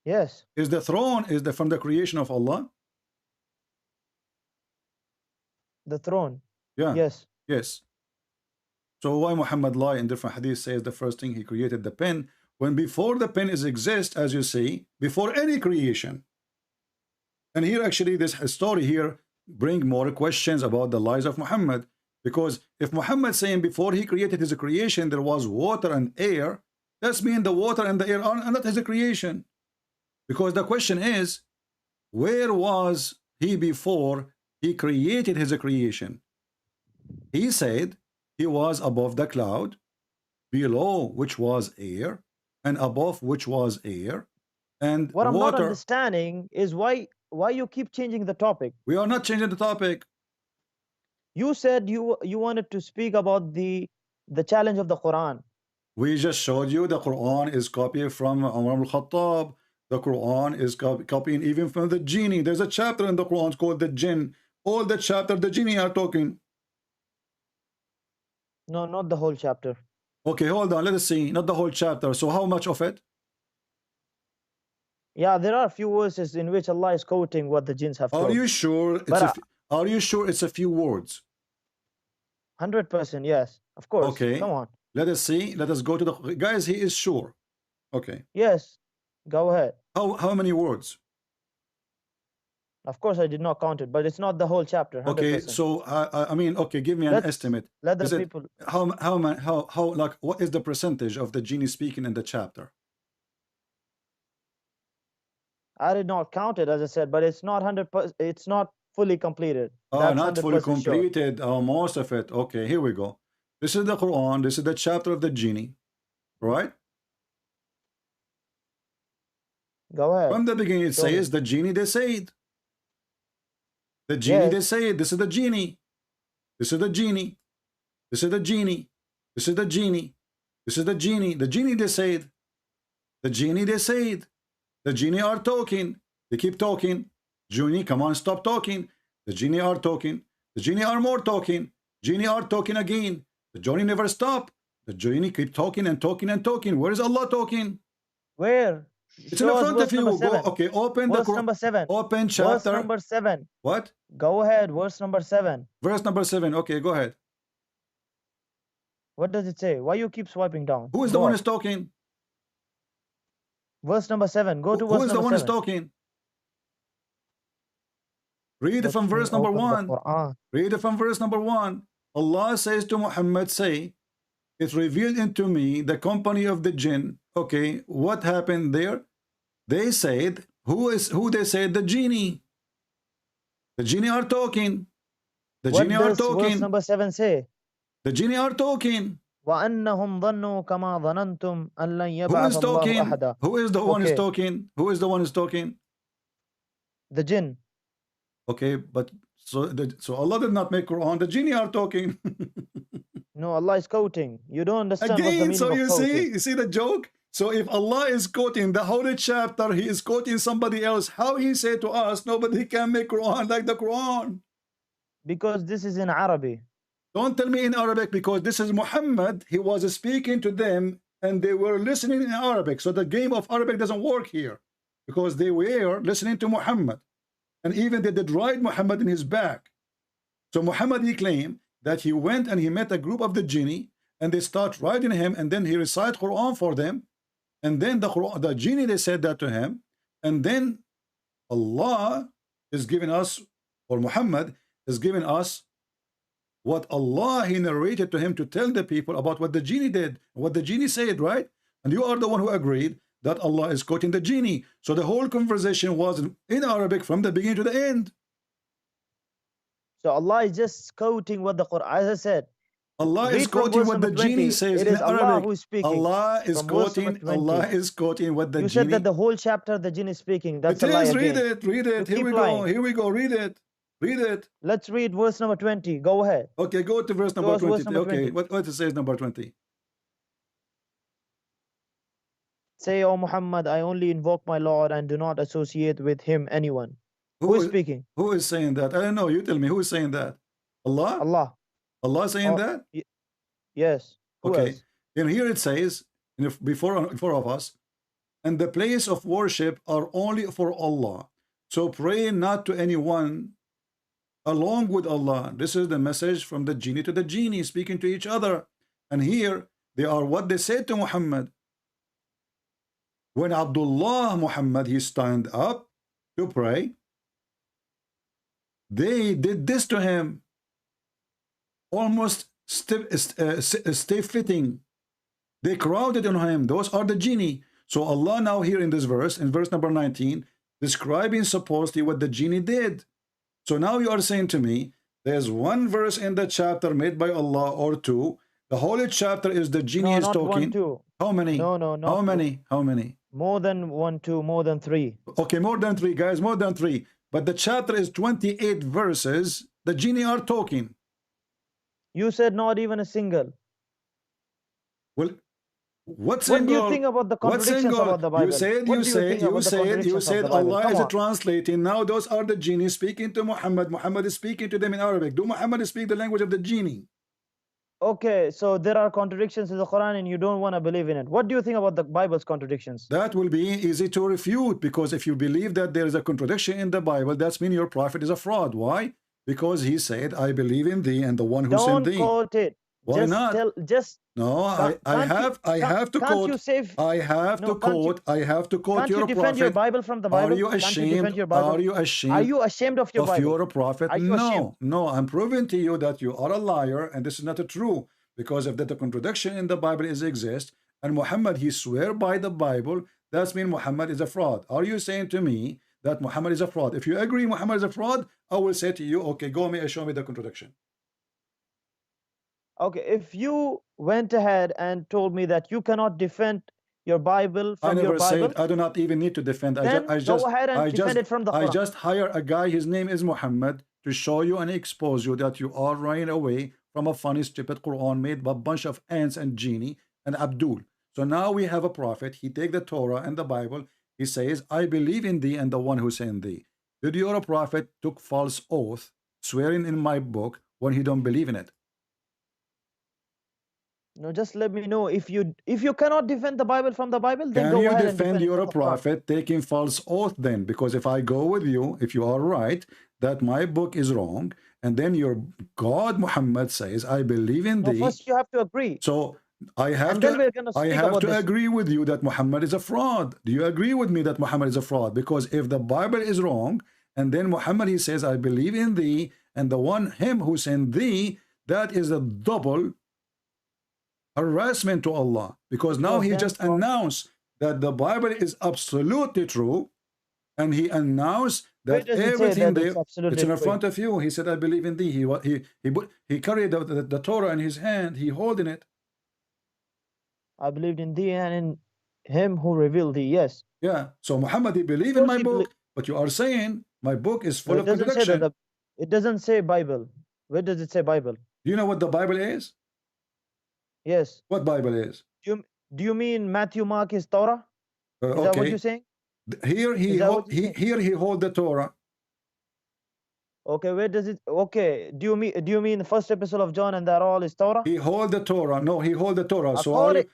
Yes. Is the throne from the creation of Allah? The throne. Yeah. Yes. Yes. So why Muhammad lie in different hadith says the first thing he created the pen, when before the pen is exist, as you see, before any creation. And here actually this story here bring more questions about the lies of Muhammad, because if Muhammad saying before he created his creation there was water and air, that's mean the water and the air are not his creation. Because the question is, where was he before he created his creation? He said he was above the cloud, below which was air, and above which was air, and what I'm water. not understanding is why you keep changing the topic. We are not changing the topic. You said you wanted to speak about the challenge of the Quran. We just showed you the Quran is copied from Umar al-Khattab. The Quran is copying even from the genie. There's a chapter in the Quran called the jinn. All the chapter the genie are talking. No, not the whole chapter. Okay, hold on. Let us see. Not the whole chapter. So how much of it? Yeah, there are a few verses in which Allah is quoting what the jinns have told. Are you sure? Are you sure it's a few words? 100%, yes. Of course. Okay. Come on. Let us see. Let us go to the guys. He is sure. Okay. Yes. Go ahead. How many words? Of course, I did not count it, but it's not the whole chapter. 100%. Okay, so I mean, okay, give me an estimate. Let the people. How like what is the percentage of the genie speaking in the chapter? I did not count it, as I said, but it's not 100%. It's not fully completed. Oh, not fully completed. Sure. Oh, most of it. Okay, here we go. This is the Quran. This is the chapter of the genie, right? Go ahead. From the beginning, it says the genie they said. The genie they said. This is the genie. This is the genie. This is the genie. This is the genie. This is the genie. The genie, they said. The genie, they said. The genie are talking. They keep talking. Genie, come on, stop talking. The genie are talking. The genie are more talking. Genie are talking again. The genie never stop. The genie keep talking and talking and talking. Where is Allah talking? Where? It's in front of you. Go, okay, open verse the number 7. Open chapter. Verse number 7. What? Go ahead. Verse number 7. Verse number 7. Okay, go ahead. What does it say? Why you keep swiping down? Who is the one who's talking? Verse number 7. Go to verse number 7. Who is the one who's talking? Read it from verse number 1. Read it from verse number 1. Allah says to Muhammad, say, it revealed into me the company of the jinn. Okay, what happened there? They said, who they said? The genie. The genie are talking. The genie are talking. What does verse number 7 say? The genie are talking. وَأَنَّهُمْ ظَنُّوا كَمَا ظَنَنْتُمْ أَنْ لَنْ Who يَبْعَثَ is اللَّهُ talking? أَحَدًا. Who is the one who's talking? Who is the one who's talking? The jinn. Okay, but so Allah did not make Quran. The genie are talking. No, Allah is quoting. You don't understand Again, what the meaning so of you see the joke? So if Allah is quoting the holy chapter, he is quoting somebody else. How he say to us, nobody can make Quran like the Quran? Because this is in Arabic. Don't tell me in Arabic, because this is Muhammad. He was speaking to them and they were listening in Arabic. So the game of Arabic doesn't work here, because they were listening to Muhammad. And even they did ride Muhammad in his back. So Muhammad, he claimed that he went and he met a group of the genie and they start riding him, and then he recite Quran for them. And then the genie, they said that to him. And then Allah is giving us, or Muhammad is giving us what Allah, he narrated to him to tell the people about what the genie did, what the genie said, right? And you are the one who agreed that Allah is quoting the genie. So the whole conversation was in Arabic from the beginning to the end. So Allah is just quoting what the Quran, as I said. Allah is quoting what the genie says in Arabic. Allah who is speaking. Allah is quoting what the genie. You said that the whole chapter the genie is speaking. That's a lie again. Read it, read it. Here we go. Here we go. Read it. Read it. Let's read verse number 20. Go ahead. Okay, go to verse number 20. Okay, what it says number 20? Say, O Muhammad, I only invoke my Lord and do not associate with him anyone. Who is speaking? Who is saying that? I don't know. You tell me. Who is saying that? Allah? Allah. Allah saying that? Yes. Who okay. else? And here it says, before of us, and the place of worship are only for Allah. So pray not to anyone along with Allah. This is the message from the genie to the genie, speaking to each other. And here they are what they said to Muhammad. When Abdullah Muhammad, he stand up to pray, they did this to him, almost stiff-fitting. They crowded on him. Those are the genie. So Allah now here in this verse, in verse number 19, describing supposedly what the genie did. So now you are saying to me, there's one verse in the chapter made by Allah or two. The whole chapter is the genie is talking. 1, 2. How many? No, How many? How many? More than 1, 2, more than 3. Okay, more than 3, guys, more than 3. But the chapter is 28 verses. The genie are talking. You said not even a single. Well, what single? What do you think about the contradictions about the Bible? You said Allah is translating. Now those are the genie speaking to Muhammad. Muhammad is speaking to them in Arabic. Do Muhammad speak the language of the genie? Okay, so there are contradictions in the Quran and you don't want to believe in it. What do you think about the Bible's contradictions? That will be easy to refute, because if you believe that there is a contradiction in the Bible, that means your prophet is a fraud. Why? Because he said, I believe in thee and the one who sent thee. Don't quote it. Why not? No, I have to quote. I have to quote can't your you defend prophet. your Bible from the Bible? Are you ashamed? Are you ashamed of your Bible? Your prophet? No, I'm proving to you that you are a liar and this is not true, because if the contradiction in the Bible exists and Muhammad he swear by the Bible, that means Muhammad is a fraud. Are you saying to me that Muhammad is a fraud? If you agree Muhammad is a fraud, I will say to you, okay, go and show me the contradiction. Okay, if you went ahead and told me that you cannot defend your Bible from your Bible, I never said I do not even need to defend. Then go ahead and defend it from the Quran. I just hire a guy, his name is Muhammad, to show you and expose you that you are running away from a funny, stupid Quran made by a bunch of ants and genie, and Abdul. So now we have a prophet. He take the Torah and the Bible. He says, I believe in thee and the one who sent thee. Did your prophet took false oath, swearing in my book when he don't believe in it? No, just let me know if you cannot defend the Bible from the Bible, then Can go you ahead defend and your defend prophet taking false oath then? Because if I go with you, if you are right, that my book is wrong, and then your God Muhammad says, I believe in No, thee. first you have to agree. So I have And then we're gonna I speak have about to this. agree with you that Muhammad is a fraud. Do you agree with me that Muhammad is a fraud? Because if the Bible is wrong, and then Muhammad, he says, I believe in thee, and the one, him who sent thee, that is a double harassment to Allah, because now he just announced that the Bible is absolutely true, and he announced that everything there, it's in front of you. He said, I believe in thee. He carried the Torah in his hand, he holding it. I believed in thee and in him who revealed thee. Yes. Yeah. So Muhammad, he believed in my book, but you are saying my book is full of contradiction. It doesn't say Bible. Where does it say Bible? Do you know what the Bible is? Yes. What Bible is? Do you mean Matthew, Mark is Torah? Is that what you're saying? Here he hold the Torah. Okay, where does it? Okay, do you mean the first epistle of John and that all is Torah? He hold the Torah. No, he hold the Torah.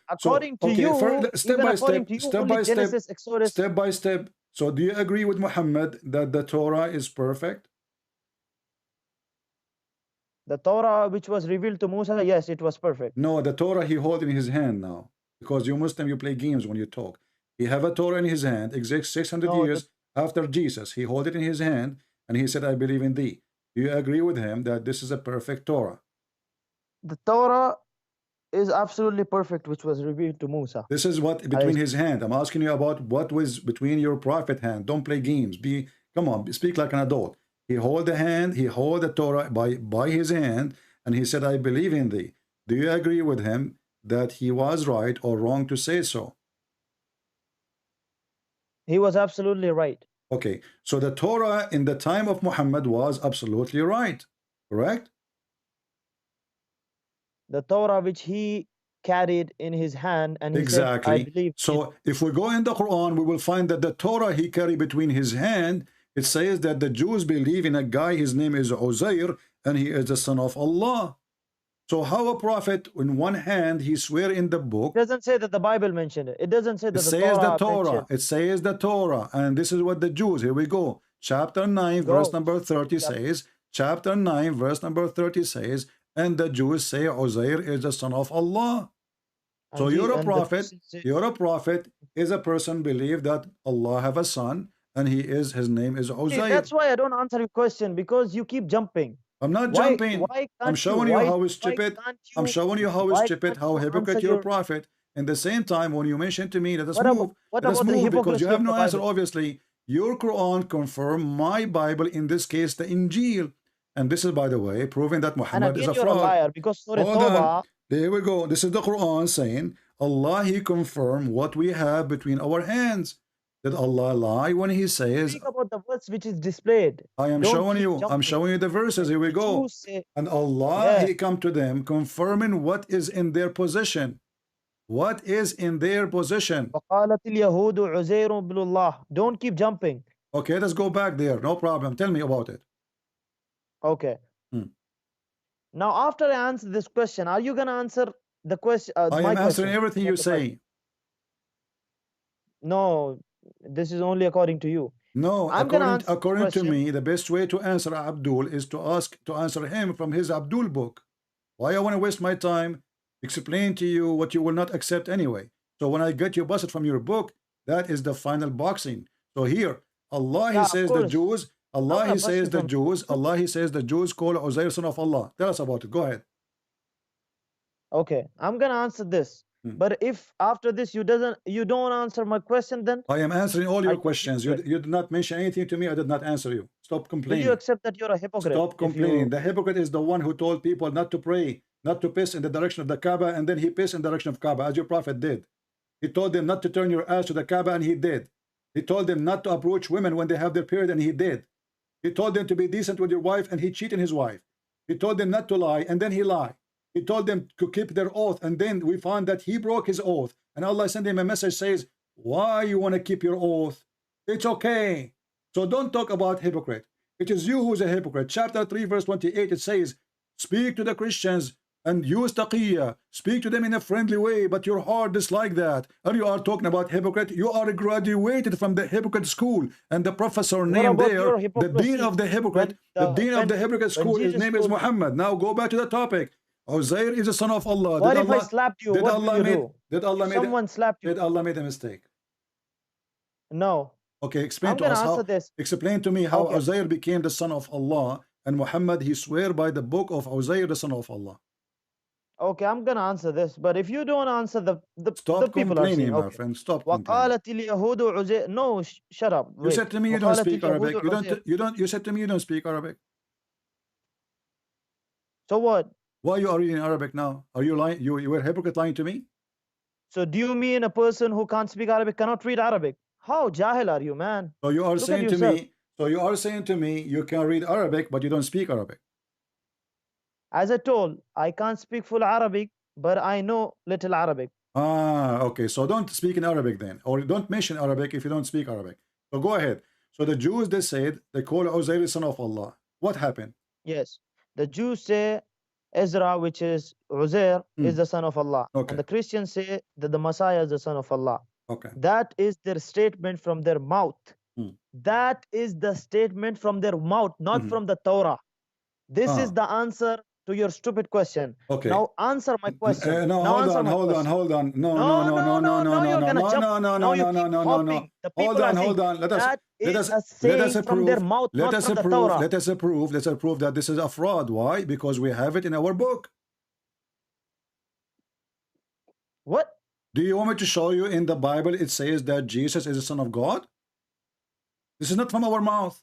According to you, step by step. So do you agree with Muhammad that the Torah is perfect? The Torah which was revealed to Musa, yes, it was perfect. No, the Torah he hold in his hand now. Because you Muslim, you play games when you talk. He have a Torah in his hand, exact 600 years after Jesus. He hold it in his hand, and he said, I believe in thee. Do you agree with him that this is a perfect Torah? The Torah is absolutely perfect, which was revealed to Musa. This is what between his hand. I'm asking you about what was between your prophet hand. Don't play games. Come on, speak like an adult. He hold the hand, he hold the Torah by his hand, and he said, I believe in thee. Do you agree with him that he was right or wrong to say so? He was absolutely right. Okay, so the Torah in the time of Muhammad was absolutely right, correct? The Torah which he carried in his hand, and he exactly. said, I believe. So if we go in the Quran, we will find that the Torah he carried between his hand, it says that the Jews believe in a guy, his name is Uzair, and he is the son of Allah. So how a prophet, in one hand, he swear in the book. It doesn't say that the Bible mentioned it. It doesn't say that it says the Torah. It says the Torah. And this is what the Jews, here we go. Chapter 9, verse number 30 says, chapter 9, verse number 30 says, and the Jews say Uzair is the son of Allah. So you're a prophet is a person believe that Allah have a son, and his name is Uzair. See, that's why I don't answer your question, because you keep jumping. I'm not jumping. I'm showing you how stupid. I'm showing you how stupid, how hypocrite your prophet. In the same time, when you mention to me, let us move. Let us move, because you have no answer. Obviously, your Quran confirm my Bible, in this case, the Injil, and this is, by the way, proving that Muhammad is a fraud. A liar, because hold on. There we go. This is the Quran saying Allah he confirm what we have between our hands. Did Allah lie when he says? Speak about the verse which is displayed. I am showing you. I'm showing you the verses. Here we go. And Allah, he come to them confirming what is in their possession. What is in their possession? Don't keep jumping. Okay, let's go back there. No problem. Tell me about it. Okay. Now, after I answer this question, are you gonna answer the question? I am answering everything you say. No. This is only according to you. No, according to me, the best way to answer Abdul is to answer him from his Abdul book. Why I want to waste my time explain to you what you will not accept anyway? So when I get you busted from your book, that is the final boxing. So here, Allah he says the Jews, Allah he says the Jews call Uzair son of Allah. Tell us about it. Go ahead. Okay, I'm gonna answer this. But if after this you don't answer my question, then I am answering all your questions. You did not mention anything to me. I did not answer you. Stop complaining. Will you accept that you're a hypocrite? Stop complaining. The hypocrite is the one who told people not to pray, not to piss in the direction of the Kaaba, and then he pissed in the direction of Kaaba, as your prophet did. He told them not to turn your ass to the Kaaba, and he did. He told them not to approach women when they have their period, and he did. He told them to be decent with your wife, and he cheated his wife. He told them not to lie, and then he lied. He told them to keep their oath, and then we found that he broke his oath. And Allah sent him a message, says, why you want to keep your oath? It's okay. So don't talk about hypocrite. It is you who's a hypocrite. Chapter 3, verse 28, it says, speak to the Christians and use taqiyya. Speak to them in a friendly way, but your heart dislike that. And you are talking about hypocrite. You are graduated from the hypocrite school. And the professor named there, the dean of the hypocrite, the dean of the hypocrite school, his name is Muhammad. Now go back to the topic. Uzair is the son of Allah. What if I slapped you? What will you do? Did Allah make someone slapped you? Did Allah make a mistake? No. Okay, explain to us how. Explain to me how Uzair became the son of Allah, and Muhammad he swear by the book of Uzair, the son of Allah. Okay, I'm gonna answer this, but if you don't answer the stop the people complaining, are saying, my friend. Stop complaining. No, shut up. You said to me you don't speak Arabic. You said to me you don't speak Arabic. So what? Why you are reading Arabic now? Are you lying? You were a hypocrite lying to me? So do you mean a person who can't speak Arabic cannot read Arabic? How jahil are you, man? So you are saying to me, you can read Arabic, but you don't speak Arabic. As I told, I can't speak full Arabic, but I know little Arabic. Ah, okay. So don't speak in Arabic then, or don't mention Arabic if you don't speak Arabic. So go ahead. So the Jews, they said, they call Uzair son of Allah. What happened? Yes. The Jews say Ezra, which is Uzair, is the son of Allah. Okay. And the Christians say that the Messiah is the son of Allah. Okay. That is their statement from their mouth. That is the statement from their mouth, not from the Torah. This is the answer to your stupid question. Okay. Now answer my question. No, now hold on. No. Hold on. Let us approve that this is a fraud. Why? Because we have it in our book. What? Do you want me to show you in the Bible it says that Jesus is the Son of God? This is not from our mouth.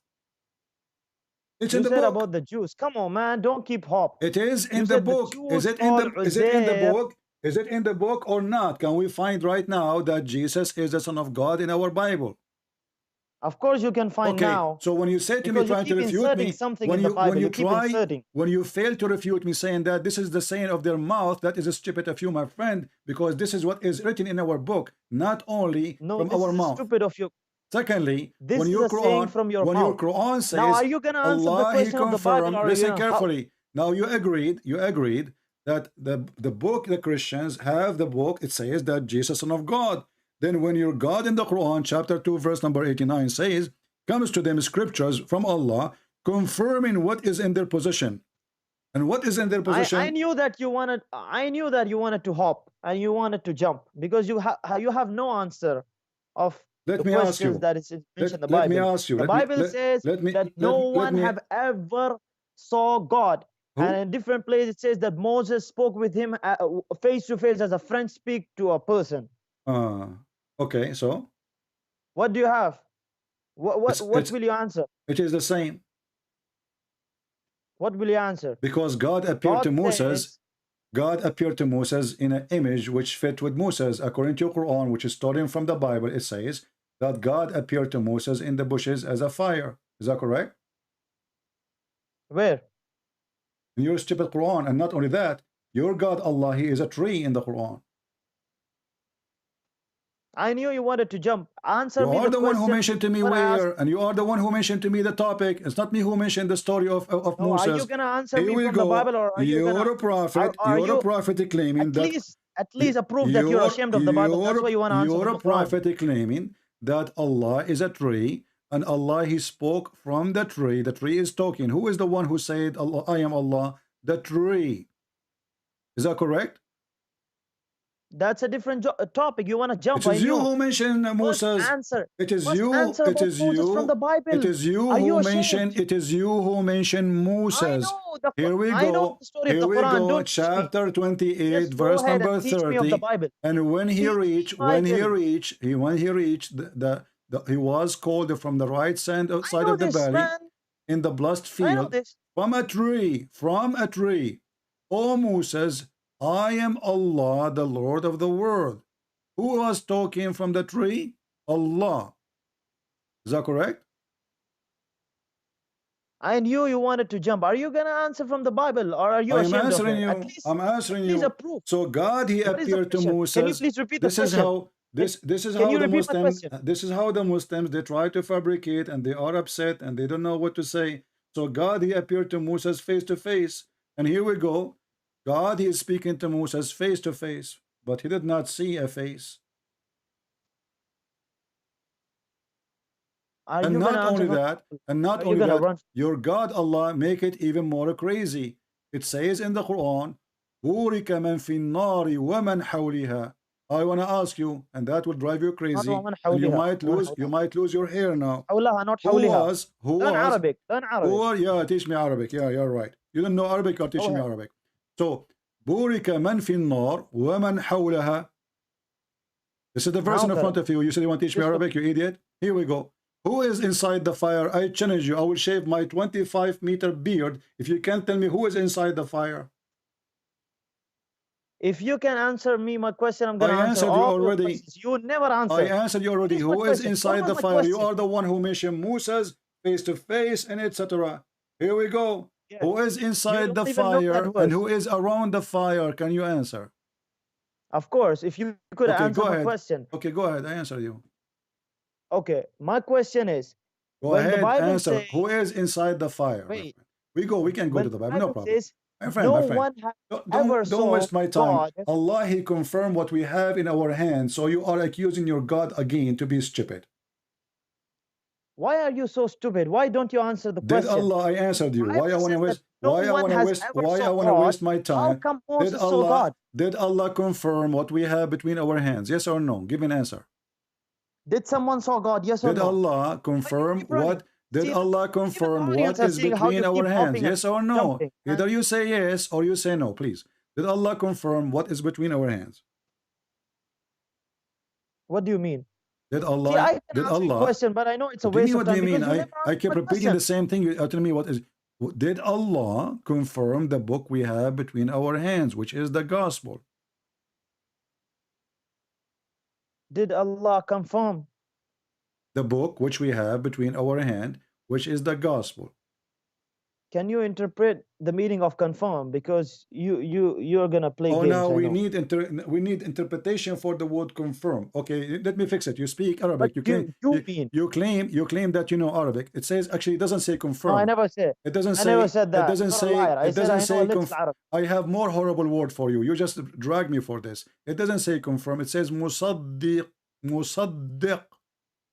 It's in the book. About the Jews. Come on, man. Don't keep hope. It is in the book. Is it in the book? Is it in the book or not? Can we find right now that Jesus is the Son of God in our Bible? Of course you can find now. So when you say to me, trying to refute me, when you fail to refute me saying that this is the saying of their mouth, that is stupid of you, my friend, because this is what is written in our book, not only from our mouth. Stupid of you. Secondly, this when your Quran says, now are you gonna answer Allah, the question of the Bible? Listen carefully. Now you agreed that the book, the Christians have the book, it says that Jesus Son of God. Then when your God in the Quran, chapter 2, verse number 89 says, comes to them scriptures from Allah, confirming what is in their possession. And what is in their possession? I knew that you wanted to hop and you wanted to jump because you have no answer of the questions that is mentioned in the Bible. Let me ask you. The Bible says that no one have ever saw God. Who? And in different places it says that Moses spoke with him face to face as a friend speak to a person. Okay, so? What do you have? What will you answer? It is the same. What will you answer? Because God appeared to Moses. God appeared to Moses in an image which fit with Moses. According to your Quran, which is stolen from the Bible, it says that God appeared to Moses in the bushes as a fire. Is that correct? Where? In your stupid Quran. And not only that, your God, Allah, He is a tree in the Quran. I knew you wanted to jump. Answer me. You are the one who mentioned to me where, and you are the one who mentioned to me the topic. It's not me who mentioned the story of Moses. Are you gonna answer me from the Bible, or are you a prophet? You're a prophet claiming that. At least approve that you're ashamed of the Bible. That's why you want to answer. You're a prophet claiming that Allah is a tree, and Allah He spoke from the tree. The tree is talking. Who is the one who said, Allah, I am Allah? The tree. Is that correct? That's a different topic. You want to jump? It is you who mentioned Moses. It is you. It is you. From the Bible. It is you who mentioned. It is you who mentioned Moses. Here we go. Here we go. Chapter 28, verse number 30. And when he reached, he was called from the right side of the valley in the blessed field from a tree. O Moses, I am Allah, the Lord of the world. Who was talking from the tree? Allah. Is that correct? And you wanted to jump. Are you going to answer from the Bible, or are you I am ashamed answering of it? you. I'm answering you. Approve. So God, He What is the appeared to question? Moses. Can you please repeat the This is question? how this is Can how you the repeat my Muslims question? this is how the Muslims they try to fabricate, and they are upset and they don't know what to say. So God, He appeared to Moses face to face, and here we go. God, He is speaking to Moses face to face, but he did not see a face. Are And you not gonna only answer? that, and not Are you only gonna that, run? your God Allah make it even more crazy. It says in the Quran, بُورِكَ مَنْ فِي النَّارِ وَمَنْ حَوْلِهَا. I want to ask you, and that will drive you crazy, and you might lose your hair now. حولها, not Who حولها. was Learn Arabic. Learn Arabic. yeah, teach me Arabic. Yeah, you're right. You don't know Arabic, or teaching me Arabic. So بُورِكَ مَنْ فِي النَّارِ وَمَنْ حَوْلَهَا. This is the verse in front of you. You said you want to teach me Arabic, you idiot. Here we go. Who is inside the fire? I challenge you. I will shave my 25-meter beard if you can't tell me who is inside the fire. If you can answer me my question, I'm gonna I answer answered you all already. Your questions. You never answer. I answered you already. Who is inside the fire? You are the one who mentioned Moses face to face and etc. Here we go. Yes. Who is inside the fire and who is around the fire? Can you answer? Of course. If you could answer my question. Okay, go ahead. I answer you. Okay, my question is, go ahead, answer. Who is inside the fire? Wait, we can go to the Bible, no problem. My friend, no my friend. one has ever Don't waste my time. God. Allah, He confirmed what we have in our hands, so you are accusing your God again to be stupid. Why are you so stupid? Why don't you answer the question? Did Allah, I answered you. Why I want to waste? Why I want to waste my time? How come Moses saw God? Did Allah confirm what we have between our hands? Yes or no? Give me an answer. Did someone saw God? Yes or no? Did Allah confirm what? Did Allah confirm what is between our hands? Yes or no? Either you say yes or you say no, please. Did Allah confirm what is between our hands? What do you mean? Did Allah? See, I can answer your question, but I know it's a waste of time. What do you mean? I keep repeating the same thing. You tell me what is. Did Allah confirm the book we have between our hands, which is the gospel? Did Allah confirm the book which we have between our hand, which is the gospel? Can you interpret the meaning of confirm? Because you're gonna play games. Now we need interpretation for the word confirm. Okay, let me fix it. You speak Arabic. You claim that you know Arabic. It says actually it doesn't say confirm. No, I never said. It doesn't say. I never said that. It doesn't say. It doesn't say. I have more horrible word for you. You just drag me for this. It doesn't say confirm. It says musaddiq. Musaddiq.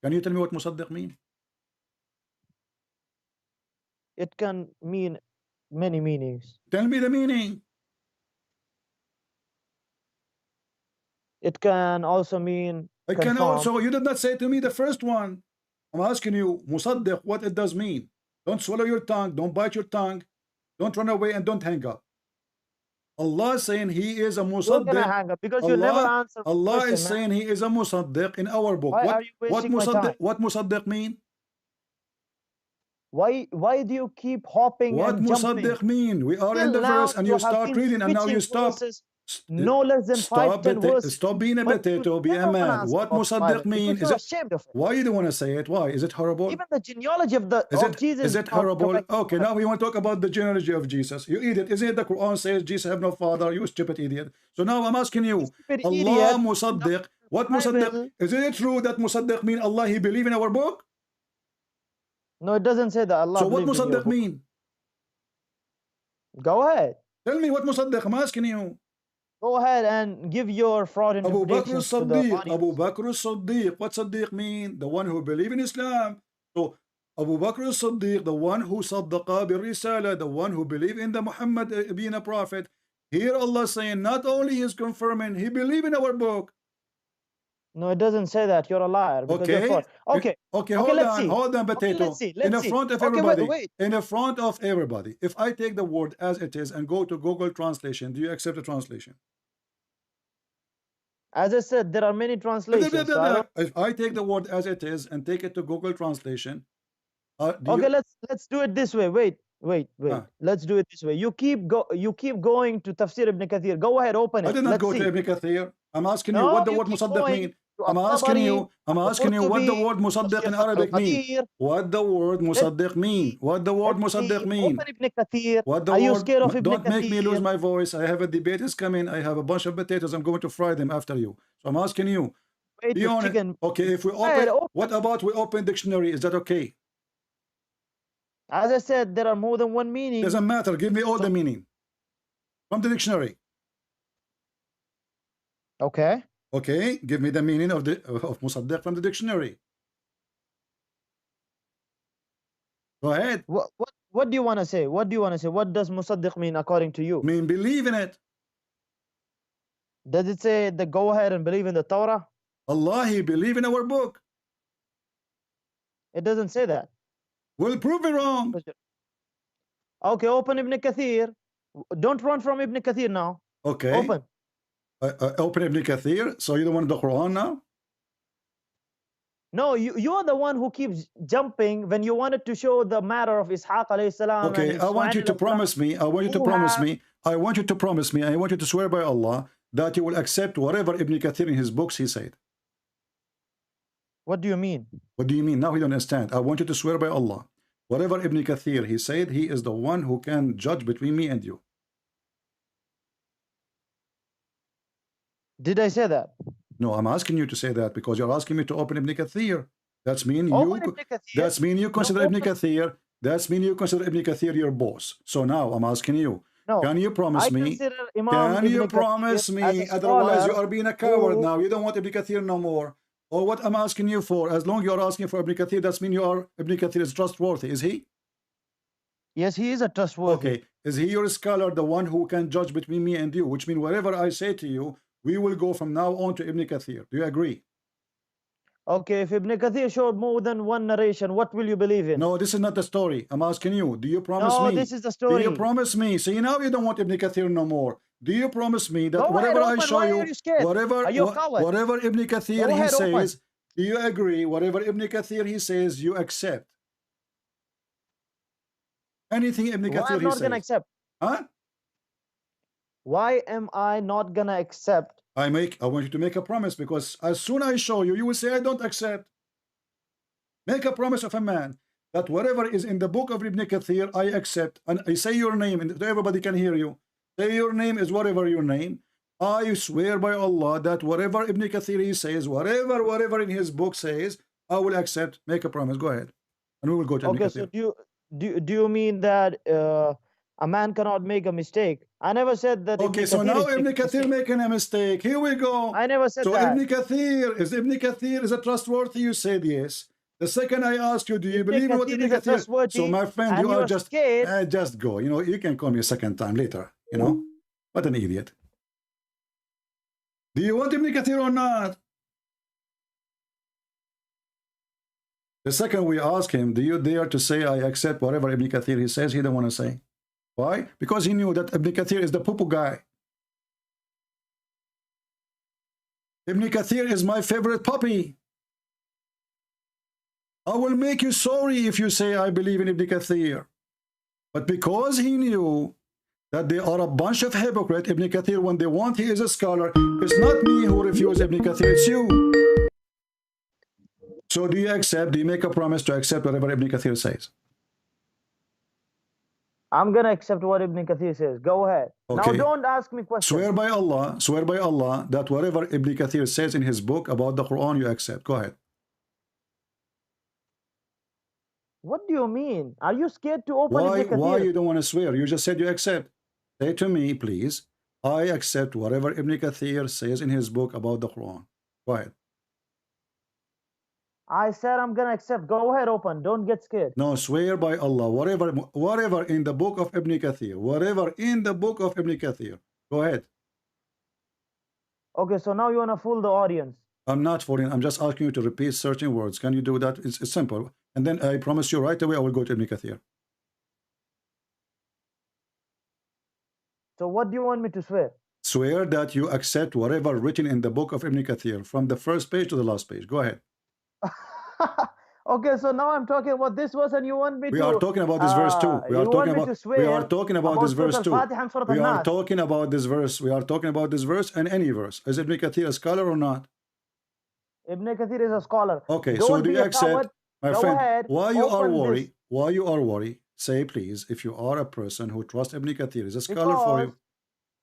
Can you tell me what musaddiq mean? It can mean many meanings. Tell me the meaning. It can also mean. It can also. You did not say to me the first one. I'm asking you, musaddiq, what it does mean. Don't swallow your tongue. Don't bite your tongue. Don't run away and don't hang up. Allah is saying He is a musaddiq. You're gonna hang up because you never answer. Allah is saying He is a musaddiq in our book. What musaddiq mean? Why do you keep hopping what and jumping? What musaddiq mean? We are in the verse and you start reading and now you stop. No less than 5-10 verses. Stop being a potato, be a man. What musaddiq mean? Is it? Why you don't want to say it? Why? Is it horrible? Even the genealogy of Jesus. Is it horrible? Okay, now we want to talk about the genealogy of Jesus. You idiot. Isn't it the Quran says Jesus have no father? You stupid idiot. So now I'm asking you, Allah musaddiq. What musaddiq? Isn't it true that musaddiq mean Allah He believe in our book? No, it doesn't say that Allah. So what musaddiq mean? Go ahead. Tell me what musaddiq. I'm asking you. Go ahead and give your fraud interpretations to the audience. Abu Bakr as-Siddiq. What Siddiq mean? The one who believe in Islam. So Abu Bakr as-Siddiq, the one who saddaqa bil-risala, the one who believe in the Muhammad being a prophet. Here Allah saying not only He is confirming, He believe in our book. No, it doesn't say that. You're a liar. Okay. Hold on, potato. In the front of everybody. Wait. In the front of everybody. If I take the word as it is and go to Google Translation, do you accept the translation? As I said, there are many translations. If I take the word as it is and take it to Google Translation, okay, let's do it this way. Wait. Let's do it this way. You keep going to Tafsir Ibn Kathir. Go ahead, open it. I did not go to Ibn Kathir. I'm asking you what the word musaddiq mean. I'm asking you what the word musaddiq in Arabic mean. What the word musaddiq mean? What the word musaddiq mean? What the Are you word? scared of Ibn Don't make me lose Kathir? my voice. I have a debate is coming. I have a bunch of potatoes. I'm going to fry them after you. So I'm asking you. Be honest. Okay, if we open, what about we open dictionary? Is that okay? As I said, there are more than one meaning. Doesn't matter. Give me all the meaning from the dictionary. Okay. Okay, give me the meaning of musaddiq from the dictionary. Go ahead. What do you want to say? What do you want to say? What does musaddiq mean according to you? Mean believe in it. Does it say the go ahead and believe in the Torah? Allah, he believe in our book. It doesn't say that. We'll prove it wrong. Okay, open Ibn Kathir. Don't run from Ibn Kathir now. Okay. Open. Open Ibn Kathir. So you don't want the Quran now? No, you are the one who keeps jumping when you wanted to show the matter of Ishaq alayhi salam. Okay, I want you to promise me. I want you to promise me. I want you to promise me. I want you to swear by Allah that you will accept whatever Ibn Kathir in his books he said. What do you mean? What do you mean? Now he don't understand. I want you to swear by Allah. Whatever Ibn Kathir he said, he is the one who can judge between me and you. Did I say that? No, I'm asking you to say that because you're asking me to open Ibn Kathir. That's mean you consider Ibn Kathir. That's mean you consider Ibn Kathir your boss. So now I'm asking you. No, can you promise me? Can you promise me? Otherwise, you are being a coward now. You don't want Ibn Kathir no more. Or what I'm asking you for? As long as you're asking for Ibn Kathir, that's mean Ibn Kathir is trustworthy. Is he? Yes, he is a trustworthy. Okay. Is he your scholar, the one who can judge between me and you? Which means whatever I say to you, we will go from now on to Ibn Kathir. Do you agree? Okay, if Ibn Kathir showed more than one narration, what will you believe in? No, this is not the story. I'm asking you. Do you promise me? No, this is the story. Do you promise me? See, now you don't want Ibn Kathir no more. Do you promise me that whatever I show you, whatever Ibn Kathir he says, do you agree? Whatever Ibn Kathir he says, you accept. Anything Ibn Kathir he says. Why am I not gonna accept? Huh? Why am I not gonna accept? I want you to make a promise, because as soon as I show you, you will say I don't accept. Make a promise of a man that whatever is in the book of Ibn Kathir, I accept. And I say your name, and everybody can hear you. Say your name is whatever your name. I swear by Allah that whatever Ibn Kathir he says, whatever in his book says, I will accept. Make a promise. Go ahead, and we will go to Ibn Kathir. So do you mean that a man cannot make a mistake? I never said that. Okay, so now Ibn Kathir making a mistake. Here we go. I never said that. So Ibn Kathir is a trustworthy? You said yes. The second I ask you, do you believe in what Ibn Kathir? So my friend, you are just scared. Just go. You know, you can call me a second time later. You know, what an idiot. Do you want Ibn Kathir or not? The second we ask him, do you dare to say I accept whatever Ibn Kathir he says? He don't want to say. Why? Because he knew that Ibn Kathir is the poo-poo guy. Ibn Kathir is my favorite puppy. I will make you sorry if you say I believe in Ibn Kathir. But because he knew that they are a bunch of hypocrites, Ibn Kathir, when they want, he is a scholar. It's not me who refuses Ibn Kathir, it's you. So do you accept, do you make a promise to accept whatever Ibn Kathir says? I'm going to accept what Ibn Kathir says. Go ahead. Okay. Now don't ask me questions. Swear by Allah that whatever Ibn Kathir says in his book about the Quran, you accept. Go ahead. What do you mean? Are you scared to open Ibn Kathir? Why you don't want to swear? You just said you accept. Say to me, please, I accept whatever Ibn Kathir says in his book about the Quran. Go ahead. I said I'm going to accept. Go ahead, open. Don't get scared. No, swear by Allah. Whatever in the book of Ibn Kathir. Whatever in the book of Ibn Kathir. Go ahead. Okay, so now you want to fool the audience. I'm not fooling. I'm just asking you to repeat certain words. Can you do that? It's simple. And then I promise you right away I will go to Ibn Kathir. So what do you want me to swear? Swear that you accept whatever written in the book of Ibn Kathir from the first page to the last page. Go ahead. Okay, so now I'm talking about this verse and you want me to... We are talking about this verse too. We are talking about this verse too. We are talking about this verse. We are talking about this verse and any verse. Is Ibn Kathir a scholar or not? Ibn Kathir is a scholar. Okay, Don't so do be you a accept, coward. my Go friend, ahead, why you are open worried? this. Why you are worried? Say please, if you are a person who trusts Ibn Kathir, is a scholar for Because you.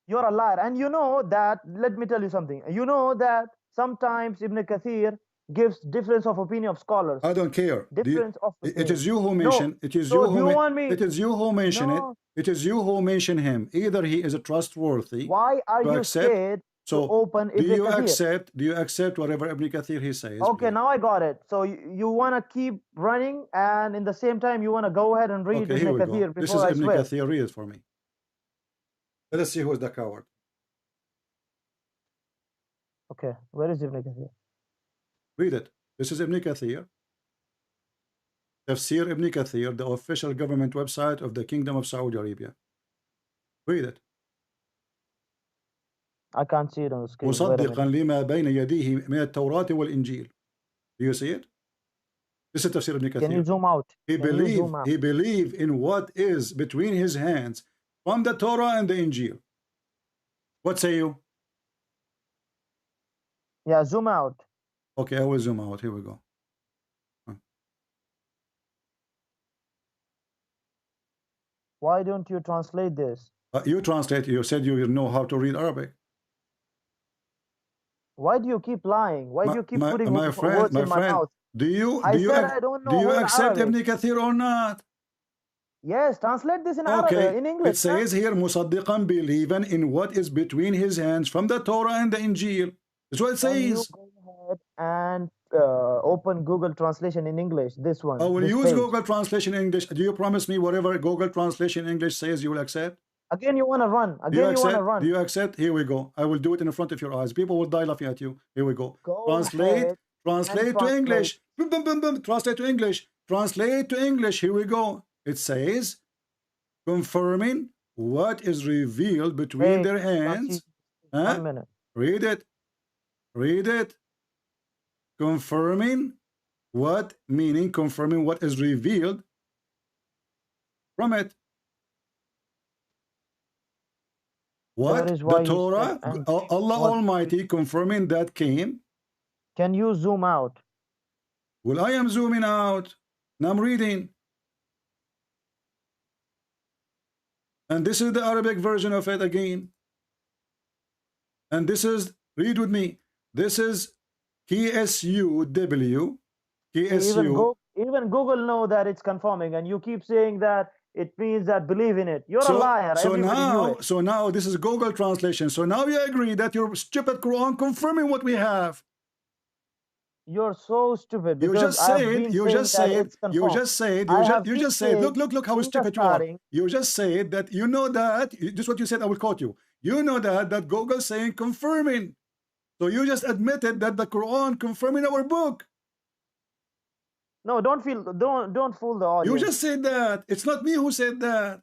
you're a liar. And you know that, let me tell you something. You know that sometimes Ibn Kathir gives difference of opinion of scholars. I don't care. Difference of It opinion. is you who mention. It is So you do who. you want me? It is you who mention it. No. It is you who mention him. Either he is a trustworthy. Why are to you accept. scared So to open do Ibn you Kathir? accept? Do you accept whatever Ibn Kathir he says? Okay, please? now I got it. So you want to keep running, and in the same time, you want to go ahead and read Okay, here Ibn we Kathir go. This before is I Ibn swear. Kathir. Read it for me. Let us see who is the coward. Okay, where is Ibn Kathir? Read it. This is Ibn Kathir. Tafsir Ibn Kathir, the official government website of the Kingdom of Saudi Arabia. Read it. I can't see it on the screen. Wait a مصدقا minute. لما بين يديه من التوراة والإنجيل. Do you see it? This is Tafsir Ibn Kathir. Can you zoom out? He believed in what is between his hands from the Torah and the Injil. What say you? Yeah, zoom out. Okay, I will zoom out. Here we go. Why don't you translate this? You translate. You said you know how to read Arabic. Why do you keep lying? Why do you keep putting my words friend, in my mouth? Do you I don't know do you whole accept Arabic. Ibn Kathir or not? Yes, translate this in Okay, Arabic, in English. it says here, Musaddiqan, believing in what is between his hands from the Torah and the Injil. That's what it Can you says. go ahead and open Google Translation in English? This one. I will this use page. Google Translation in English. Do you promise me whatever Google Translation in English says you will accept? Again, you want to run. Do you Again, you want to accept? run. Do you accept? Here we go. I will do it in front of your eyes. People will die laughing at you. Here we go. Go Translate. ahead Translate and to translate. English. Boom, boom, boom, boom. Translate to English. Translate to English. Here we go. It says, confirming what is revealed between their hands. Huh? 1 minute. Read it. Read it. Confirming what, meaning confirming what is revealed from it. What? The Torah, Allah Almighty confirming that came. Can you zoom out? Well, I am zooming out. Now I'm reading. And this is the Arabic version of it again. And this is, read with me. This is KSUW. KSU. Even Google know that it's confirming, and you keep saying that it means that believe in it. You're a liar. Everybody knew it. So now this is Google translation. So now you agree that your stupid Quran confirming what we have. You're so stupid. You just said. You just said. You just said. You just said. Look how stupid you are. You just said that you know that. This is what you said. I will quote you. You know that Google saying confirming. So you just admitted that the Quran confirming our book. No, don't fool the audience. You just said that. It's not me who said that.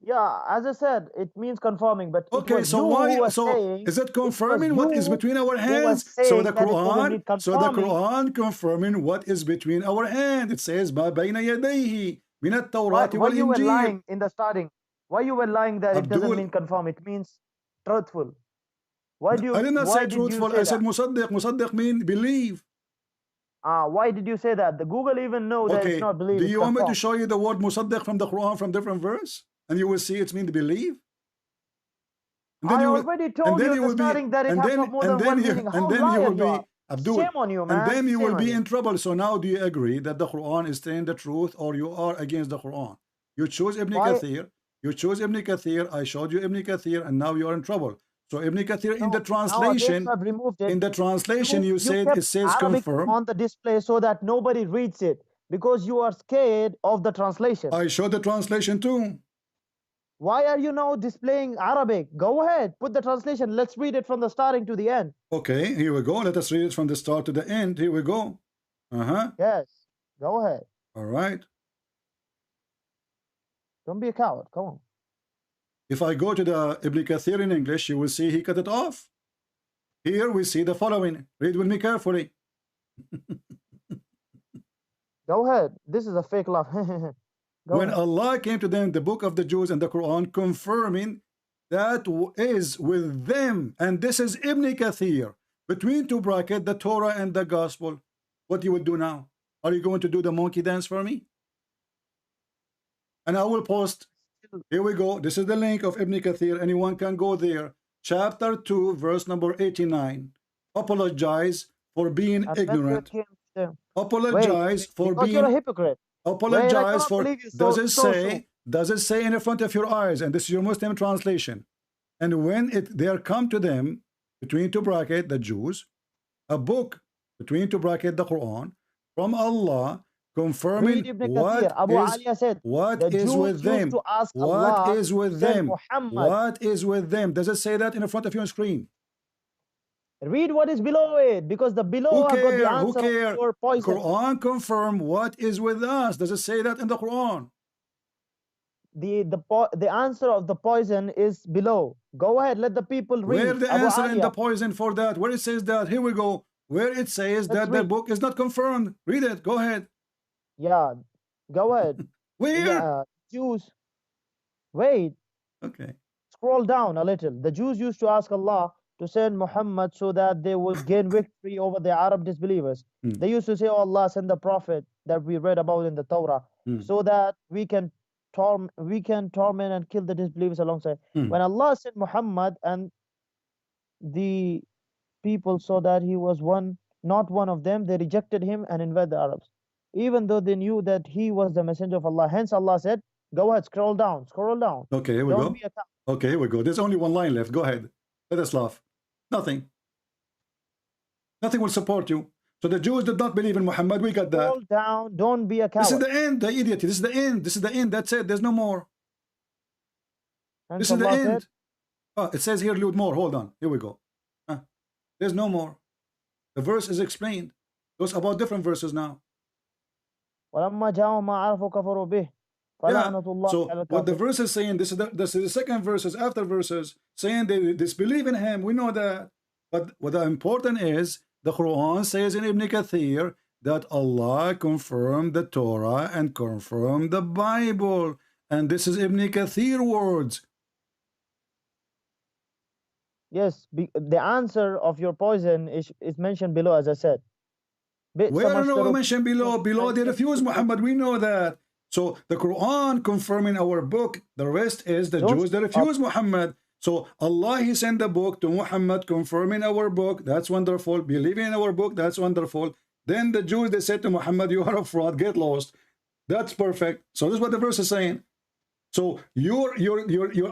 Yeah, as I said, it means confirming. But okay, so why? So is it confirming what is between our hands? So the Quran confirming what is between our hands. It says ما بين يديه من التوراة والإنجيل. Why you were lying in the starting? Why you were lying that it doesn't mean confirm? It means truthful. Why do you? I did not say truthful. I said musaddiq. Musaddiq mean believe. Why did you say that? The Google even know that it's not believe. Do you want me to show you the word musaddiq from the Quran from different verse? And you will see it's mean to believe. I already told you in the starting that it has more than one meaning. And then you will be Abdul. Shame on you, man. And then you will be in trouble. So now do you agree that the Quran is telling the truth or you are against the Quran? You choose Ibn Kathir. You choose Ibn Kathir. I showed you Ibn Kathir and now you are in trouble. So Ibn Kathir in the translation, you said it says confirm on the display so that nobody reads it because you are scared of the translation. I showed the translation too. Why are you now displaying Arabic? Go ahead, put the translation. Let's read it from the starting to the end. Okay, here we go. Let us read it from the start to the end. Here we go. Yes, go ahead. All right. Don't be a coward. Come on. If I go to the Ibn Kathir in English, you will see he cut it off. Here we see the following. Read with me carefully. Go ahead. This is a fake laugh. When Allah came to them, the book of the Jews and the Quran, confirming that is with them. And this is Ibn Kathir. between two brackets, the Torah and the Gospel, what you would do now? Are you going to do the monkey dance for me? And I will post, here we go, this is the link of Ibn Kathir, anyone can go there, chapter 2, verse number 89. Apologize for being ignorant. Apologize for being... you're a hypocrite. Apologize for... Does it say in the front of your eyes, and this is your Muslim translation, and when there come to them, between two brackets, the Jews, a book, between two brackets, the Quran, from Allah, confirming what is with them. What is with them? What is with them? Does it say that in the front of your screen? Read what is below it, because the below have got the answer for poison. Quran confirm what is with us. Does it say that in the Quran? The answer of the poison is below. Go ahead, let the people read. Where the answer in the poison for that? Where it says that? Here we go. Where it says that the book is not confirmed. Read it. Go ahead. Yeah, go ahead. Where? Yeah, Jews. Wait. Okay. Scroll down a little. The Jews used to ask Allah to send Muhammad so that they would gain victory over the Arab disbelievers. They used to say, oh Allah, send the Prophet that we read about in the Torah, so that we can torment and kill the disbelievers alongside. When Allah sent Muhammad and the people saw that he was not one of them, they rejected him and invaded the Arabs, even though they knew that he was the messenger of Allah. Hence Allah said, go ahead, scroll down. Okay, here we go. Okay, here we go. There's only one line left. Go ahead. Let us laugh. Nothing will support you. So the Jews did not believe in Muhammad. We got that. Scroll down. Don't be a coward. This is the end, the idiot. This is the end. This is the end. That's it. There's no more. This is the end. Oh, it says here, load more. Hold on. Here we go. There's no more. The verse is explained. Those about different verses now. Yeah. So what the verse is saying, this is the second verses after verses saying they disbelieve in him. We know that. But what the important is, the Quran says in Ibn Kathir that Allah confirmed the Torah and confirmed the Bible. And this is Ibn Kathir words. Yes, the answer of your poison is mentioned below, as I said. Where no we mentioned below? Below they refuse Muhammad. We know that. So the Quran confirming our book. The rest is the Jews that refuse Muhammad. So Allah, He sent the book to Muhammad confirming our book. That's wonderful. Believing in our book. That's wonderful. Then the Jews, they said to Muhammad, you are a fraud. Get lost. That's perfect. So this is what the verse is saying. So your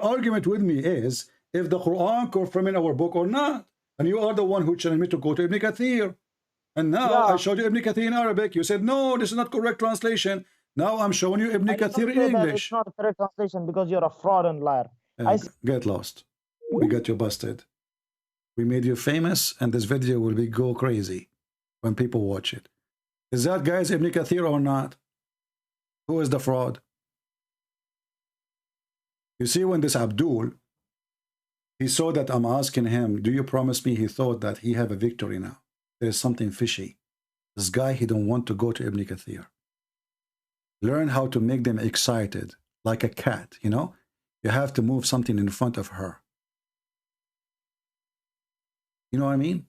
argument with me is if the Quran confirming our book or not. And you are the one who challenged me to go to Ibn Kathir. And now I showed you Ibn Kathir in Arabic. You said, no, this is not correct translation. Now I'm showing you Ibn Kathir in English. It's not a correct translation because you're a fraud and liar. Get lost. We got you busted. We made you famous, and this video will go crazy when people watch it. Is that guys Ibn Kathir or not? Who is the fraud? You see, when this Abdul, he saw that I'm asking him, do you promise me? He thought that he have a victory now. There's something fishy. This guy, he don't want to go to Ibn Kathir. Learn how to make them excited, like a cat, you know? You have to move something in front of her. You know what I mean?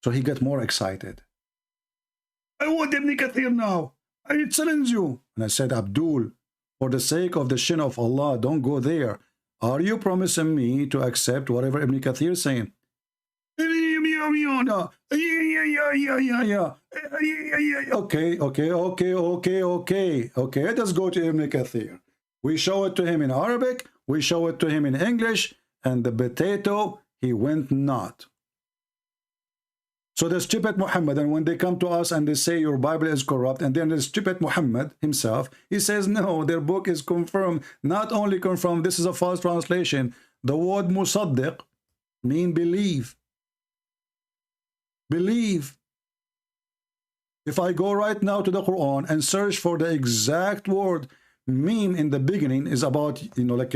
So he got more excited. I want Ibn Kathir now. I challenge you. And I said, Abdul, for the sake of the shin of Allah, don't go there. Are you promising me to accept whatever Ibn Kathir is saying? Okay. Let us go to Ibn Kathir. We show it to him in Arabic, we show it to him in English, and the potato, he went not. So the stupid Muhammad, and when they come to us and they say your Bible is corrupt, and then the stupid Muhammad himself, he says, no, their book is confirmed. Not only confirmed, this is a false translation. The word musaddiq mean believe. Believe. If I go right now to the Quran and search for the exact word, meme in the beginning is about, you know, like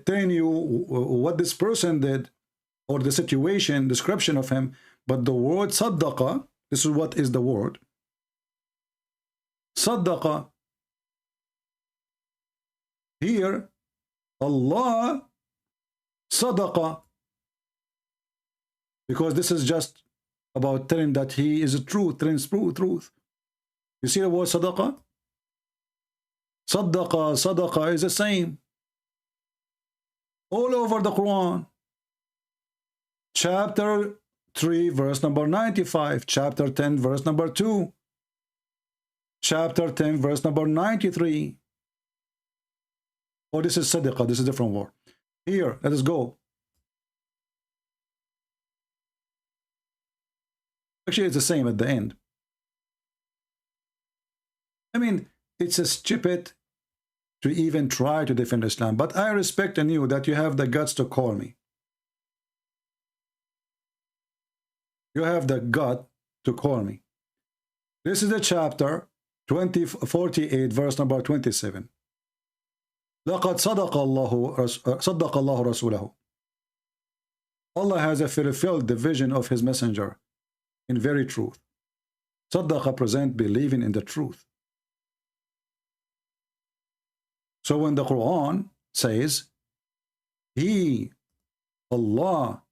telling you what this person did or the situation, description of him. But the word saddaqa, this is what is the word. Saddaqa. Here, Allah sadaqa. Because this is just about telling that he is a truth, truth. You see the word sadaqah? Sadaqah is the same. All over the Quran. Chapter 3, verse number 95. Chapter 10, verse number 2. Chapter 10, verse number 93. Oh, this is sadaqah. This is a different word. Here, let us go. Actually, it's the same at the end. I mean, it's a stupid to even try to defend Islam. But I respect in you that you have the guts to call me. You have the gut to call me. This is the chapter 48, verse number 27. لَقَدْ صَدَقَ اللَّهُ رَسُولَهُ. Allah has fulfilled the vision of his messenger in very truth. Sadaqah present believing in the truth. So when the Quran says, He, Allah,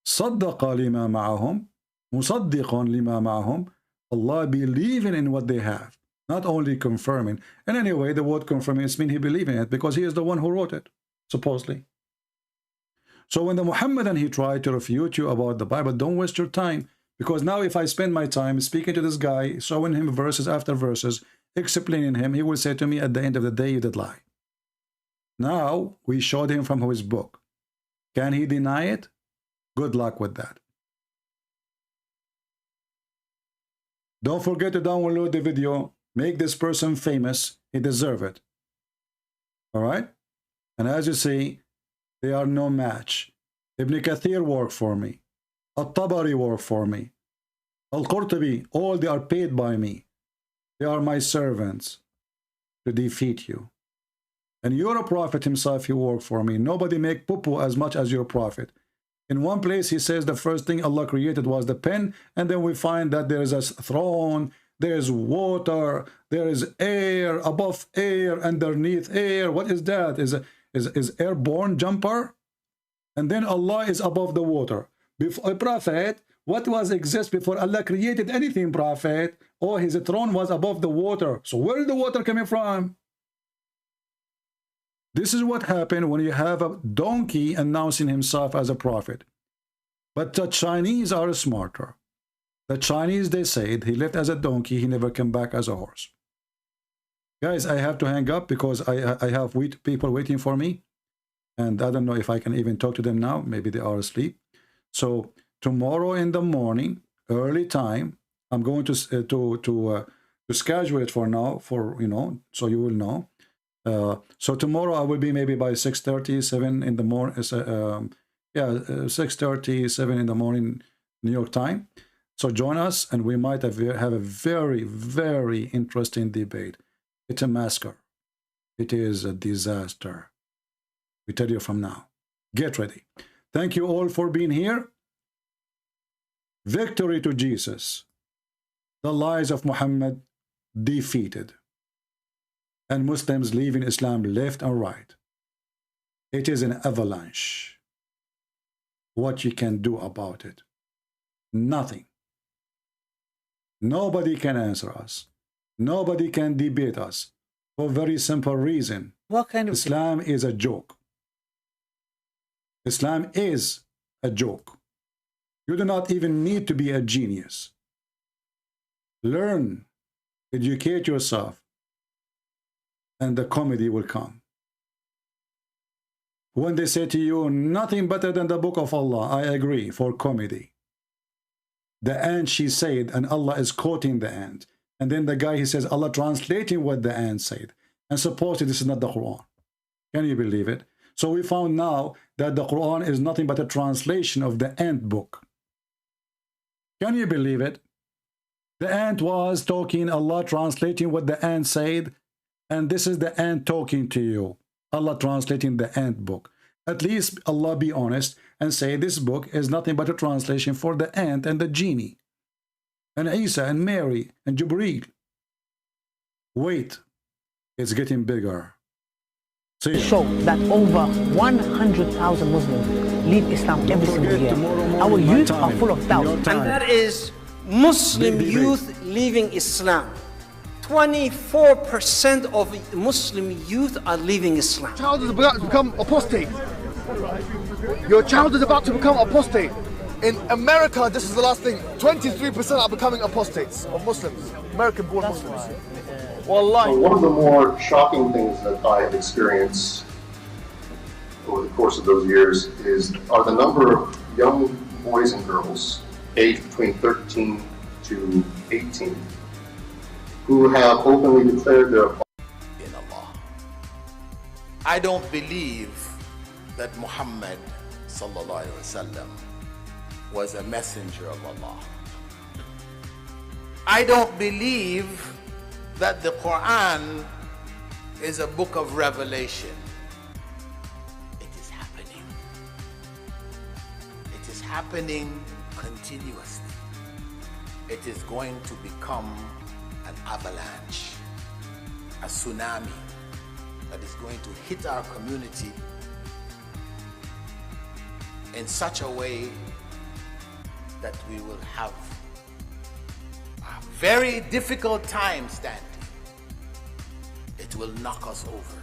صدق لما معهم, مصدق لما معهم, Allah believing in what they have, not only confirming. And anyway, the word confirming is mean he believing it because he is the one who wrote it, supposedly. So when the Muhammadan he tried to refute you about the Bible, don't waste your time, because now if I spend my time speaking to this guy, showing him verses after verses, explaining him, he will say to me at the end of the day, you did lie. Now we showed him from his book. Can he deny it? Good luck with that. Don't forget to download the video. Make this person famous. He deserves it. All right? And as you see, they are no match. Ibn Kathir worked for me. At-Tabari worked for me. Al-Qurtubi, all they are paid by me. They are my servants to defeat you. And your prophet himself, he worked for me. Nobody make poo-poo as much as your prophet. In one place, he says the first thing Allah created was the pen, and then we find that there is a throne, there is water, there is air, above air, underneath air. What is that? Is airborne jumper? And then Allah is above the water. Before Prophet, what was exist before Allah created anything, Prophet? Oh, his throne was above the water. So where is the water coming from? This is what happened when you have a donkey announcing himself as a prophet. But the Chinese are smarter. The Chinese, they said, he left as a donkey, he never came back as a horse. Guys, I have to hang up because I have people waiting for me. And I don't know if I can even talk to them now. Maybe they are asleep. So tomorrow in the morning, early time, I'm going to schedule it for now, for, you know, so you will know. So tomorrow I will be maybe by 6:30, 7 in the morning. 6:30, 7 in the morning, New York time. So join us, and we might have a very, very interesting debate. It's a massacre. It is a disaster. We tell you from now. Get ready. Thank you all for being here. Victory to Jesus. The lies of Muhammad defeated. And Muslims leaving Islam left and right. It is an avalanche. What you can do about it? Nothing. Nobody can answer us. Nobody can debate us for a very simple reason. What kind of Islam is a joke. Islam is a joke. You do not even need to be a genius. Learn, educate yourself, and the comedy will come. When they say to you, nothing better than the book of Allah, I agree, for comedy. The ant, she said, and Allah is quoting the ant. And then the guy, he says, Allah translating what the ant said. And supposedly this is not the Quran. Can you believe it? So we found now that the Quran is nothing but a translation of the ant book. Can you believe it? The ant was talking, Allah translating what the ant said, and this is the ant talking to you. Allah translating the ant book. At least Allah be honest and say this book is nothing but a translation for the ant and the genie, and Isa and Mary and Jibreel. Wait, it's getting bigger. show that over 100,000 Muslims leave Islam every single year. Our youth are full of doubt. And that is Muslim youth leaving Islam. 24% of Muslim youth are leaving Islam. Your child is about to become apostate. Your child is about to become apostate. In America, this is the last thing. 23% are becoming apostates of Muslims, American-born Muslims. So one of the more shocking things that I have experienced over the course of those years are the number of young boys and girls aged between 13 to 18 who have openly declared their in Allah. I don't believe that Muhammad sallallahu alaihi wasallam was a messenger of Allah. I don't believe that the Quran is a book of revelation. It is happening. It is happening continuously. It is going to become an avalanche, a tsunami that is going to hit our community in such a way that we will have a very difficult time standing. It will knock us over.